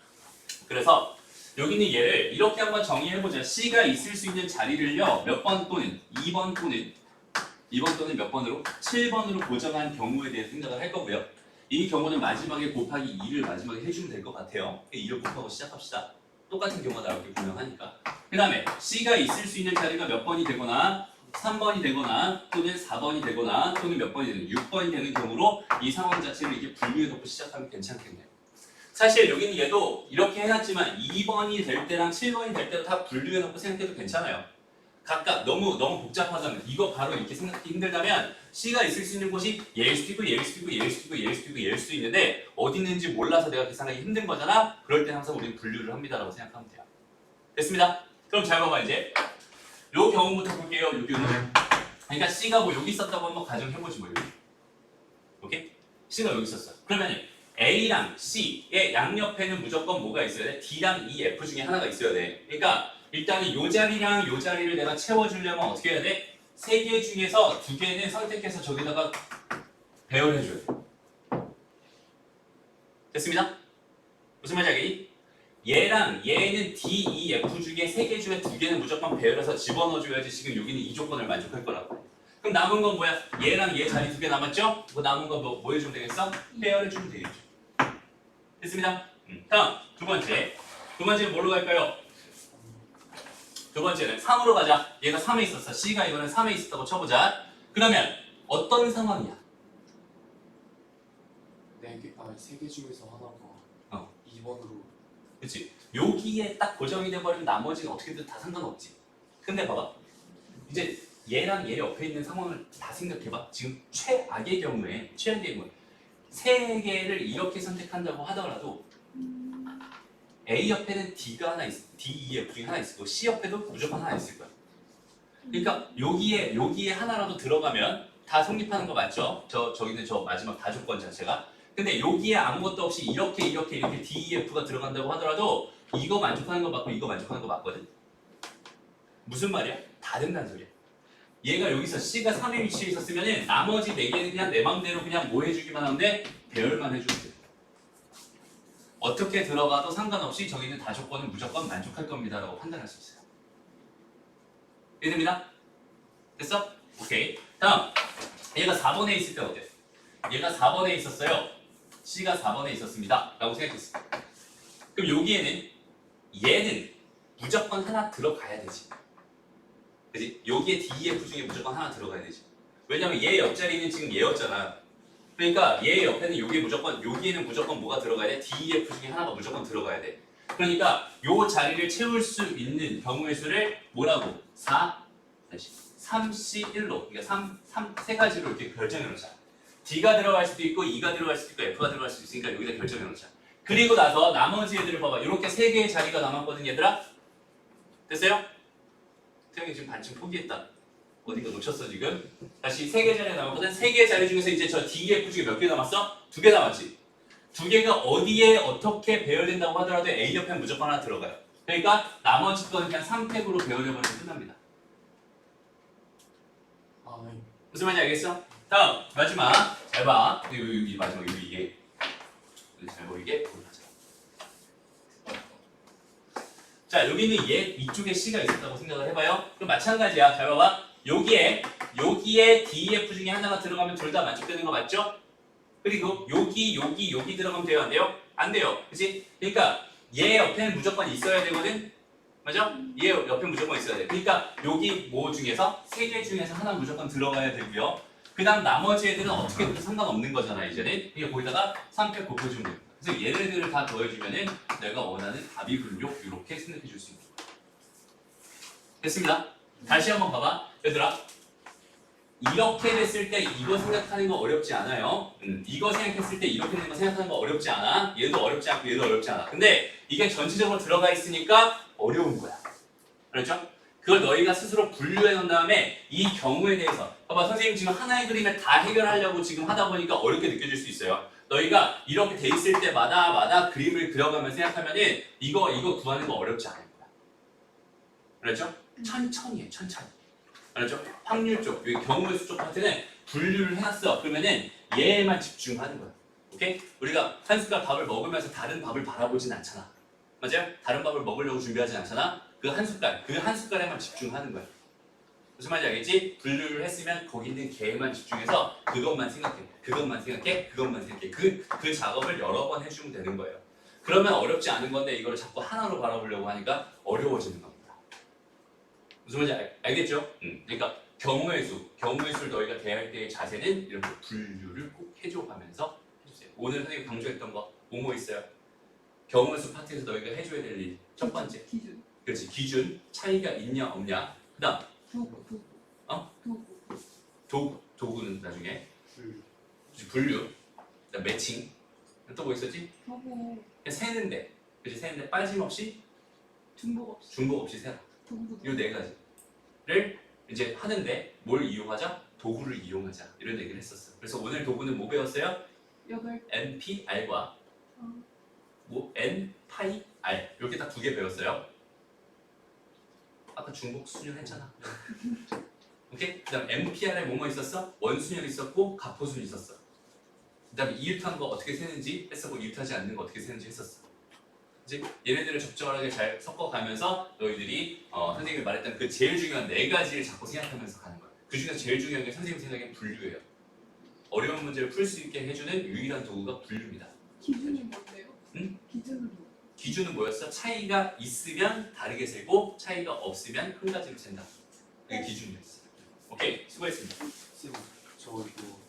그래서 여기는 얘를 이렇게 한번 정의해보자. C가 있을 수 있는 자리를요 몇 번 또는 2번 또는 몇 번으로? 7번으로 고정한 경우에 대해 생각을 할 거고요. 이 경우는 마지막에 곱하기 2를 마지막에 해주면 될 것 같아요. 2를 곱하고 시작합시다. 똑같은 경우가 나오기 분명하니까. 그 다음에 C가 있을 수 있는 자리가 몇 번이 되거나 3번이 되거나 또는 4번이 되거나 또는 몇 번이 되는 6번이 되는 경우로 이 상황 자체를 이렇게 분류해놓고 시작하면 괜찮겠네요. 사실 여기는 얘도 이렇게 해놨지만 2번이 될 때랑 7번이 될 때도 다 분류해놓고 생각해도 괜찮아요. 각각 너무 복잡하다면 이거 바로 이렇게 생각하기 힘들다면 C가 있을 수 있는 곳이 얘일 수도 있고 얘일 수도 있고 얘일 수도 있고 얘일 수도 있고 얘일 수도 있는데 어디 있는지 몰라서 내가 계산하기 힘든 거잖아. 그럴 때 항상 우리는 분류를 합니다라고 생각하면 돼요. 됐습니다. 그럼 잘 봐봐 이제 요 경우부터 볼게요. 요 경우 그러니까 C가 뭐 여기 있었다고 한번 가정해보지 뭐. 오케이? C가 여기 있었어. 그러면 A랑 C의 양옆에는 무조건 뭐가 있어야 돼? D랑 E, F 중에 하나가 있어야 돼. 그러니까 일단은 요 자리랑 요 자리를 내가 채워주려면 어떻게 해야 돼? 3개 중에서 2개는 선택해서 저기다가 배열해줘야 돼. 됐습니다? 무슨 말인지 알겠니? 얘랑 얘는 D, E, F 중에 3개 중에 2개는 무조건 배열해서 집어넣어줘야지 지금 여기는 이 조건을 만족할 거라고. 그럼 남은 건 뭐야? 얘랑 얘 자리 2개 남았죠? 그 남은 건 뭐 해주면 되겠어? 배열해주면 되겠죠. 됐습니다. 다음 두 번째. 두 번째는 뭘로 갈까요? 두 번째는 3으로 가자. 얘가 3에 있었어. C가 이거는 3에 있었다고 쳐보자. 그러면 어떤 상황이야? 3개 중에서 하나가 2번으로. 그치? 여기에 딱 고정이 돼버리면 나머지는 어떻게든 다 상관없지. 근데 봐봐. 이제 얘랑 얘 옆에 있는 상황을 다 생각해봐. 지금 최악의 경우에 세 개를 이렇게 선택한다고 하더라도 A 옆에는 D가 하나 있, D, E, F 중에 하나 있을 거고 C 옆에도 무조건 하나 있을 거야. 그러니까 여기에 하나라도 들어가면 다 성립하는 거 맞죠? 저기는 저 마지막 다조건 자체가. 근데 여기에 아무것도 없이 이렇게 D, E, F가 들어간다고 하더라도 이거 만족하는 거 맞고 이거 만족하는 거 맞거든. 무슨 말이야? 다 된다는 소리야. 얘가 여기서 C가 3의 위치에 있었으면은 나머지 4개는 그냥 내 맘대로 그냥 뭐 해주기만 하는데 배열만 해주면 돼. 어떻게 들어가도 상관없이 저기 있는 다조건은 무조건 만족할 겁니다 라고 판단할 수 있어요. 이해됩니다? 됐어? 오케이. 다음 얘가 4번에 있을 때 어때? 얘가 4번에 있었어요. C가 4번에 있었습니다 라고 생각했어. 그럼 여기에는 얘는 무조건 하나 들어가야 되지. 그치? 여기에 D, F 중에 무조건 하나 들어가야 되지. 왜냐면 얘 옆자리는 지금 얘였잖아. 그러니까 얘 옆에는 여기에는 무조건 뭐가 들어가야 돼? D, F 중에 하나가 무조건 들어가야 돼. 그러니까 요 자리를 채울 수 있는 경우의 수를 뭐라고? 3C1로 그러니까 세 가지로 이렇게 결정해 놓자. D가 들어갈 수도 있고 E가 들어갈 수도 있고 F가 들어갈 수도 있으니까 여기다 결정해 놓자. 그리고 나서 나머지 애들을 봐봐. 이렇게 3개의 자리가 남았거든 얘들아. 됐어요? 태영이 지금 반쯤 포기했다. 어디가 놓쳤어 지금? 다시 3개 자리가 남았거든. 3개의 자리 중에서 이제 저 D, F 중에 몇 개 남았어? 2개 남았지. 2개가 어디에 어떻게 배열된다고 하더라도 A 옆에 무조건 하나 들어가요. 그러니까 나머지 거는 그냥 3팩으로 배열해버리면 끝납니다. 네. 무슨 말인지 알겠어? 다음 마지막 잘 봐. 여기 마지막 여기 이게 잘 보이게 보여줘. 자 여기는 얘 이쪽에 C가 있었다고 생각을 해봐요. 그럼 마찬가지야. 잘 봐봐. 여기에 D, F 중에 하나가 들어가면 둘 다 만족되는 거 맞죠? 그리고 여기 들어가면 돼요? 안 돼요? 안 돼요. 그치? 그러니까 얘 옆에는 무조건 있어야 되거든? 맞아? 얘 옆에 무조건 있어야 돼. 그러니까 여기 뭐 중에서 3개 중에서 하나 무조건 들어가야 되고요. 그 다음 나머지 애들은 어떻게 해도 상관없는 거잖아 이제는. 이게 거기다가 3팩 곱해주면 됩니다. 그래서 얘네들을 다 더해주면은 내가 원하는 답이 분류 이렇게 생각해 줄 수 있는 거야. 됐습니다. 다시 한번 봐봐. 얘들아 이렇게 됐을 때 이거 생각하는 거 어렵지 않아요. 이거 생각했을 때 이렇게 되는 거 생각하는 거 어렵지 않아. 얘도 어렵지 않고 얘도 어렵지 않아. 근데 이게 전체적으로 들어가 있으니까 어려운 거야. 그렇죠? 그걸 너희가 스스로 분류해 놓은 다음에 이 경우에 대해서 봐봐. 선생님 지금 하나의 그림을 다 해결하려고 지금 하다 보니까 어렵게 느껴질 수 있어요. 너희가 이렇게 돼 있을 때마다 그림을 그려가면서 생각하면은 이거 구하는 거 어렵지 않을 거야. 그렇죠? 천천히 해. 천천히. 알았죠? 확률 쪽, 여기 경우의 수 쪽 파트는 분류를 해놨어. 그러면은 얘에만 집중하는 거야. 오케이? 우리가 한 숟갈 밥을 먹으면서 다른 밥을 바라보진 않잖아. 맞아요? 다른 밥을 먹으려고 준비하진 않잖아. 그 한 숟갈에만 집중하는 거야. 무슨 말인지 알겠지? 분류를 했으면 거기 있는 개에만 집중해서 그것만 생각해. 그 작업을 여러 번 해주면 되는 거예요. 그러면 어렵지 않은 건데 이걸 자꾸 하나로 바라보려고 하니까 어려워지는 겁니다. 무슨 말인지 알겠죠? 그러니까 경우의 수를 너희가 대할 때의 자세는 이런 거 분류를 꼭 해줘가면서 해주세요. 오늘 선생님 강조했던 거 뭐뭐 있어요? 경우의 수 파트에서 너희가 해줘야 될 일 첫 번째 기준. 그렇지 기준 차이가 있냐 없냐. 그다음 도구는 나중에 분류 그다음 매칭 또 뭐 있었지? 도구. 그냥 세는데 그렇지 세는데 빠짐없이 중복 없이 세라. 이 4가지를 이제 하는데 뭘 이용하자? 도구를 이용하자 이런 얘기를 했었어. 그래서 오늘 도구는 뭐 배웠어요? NPR과 N-파이-R 이렇게 딱 2개 배웠어요. 아까 중복 순열 했잖아. 오케이? 그 다음 NPR에 뭐뭐 있었어? 원순열 있었고 가포순 있었어. 그 다음에 이웃한 거 어떻게 세는지 했었고 이웃하지 않는 거 어떻게 세는지 했었어. 이제 얘네들을 적절하게 잘 섞어가면서 너희들이 선생님이 말했던 그 제일 중요한 4가지를 자꾸 생각하면서 가는 거야. 그 중에서 제일 중요한 게 선생님 생각엔 분류예요. 어려운 문제를 풀 수 있게 해주는 유일한 도구가 분류입니다. 기준이 뭔데요? 기준은 뭐였어? 차이가 있으면 다르게 세고 차이가 없으면 한 가지로 센다. 이게 기준이었어. 오케이, 수고했습니다. 쌤, 저 이거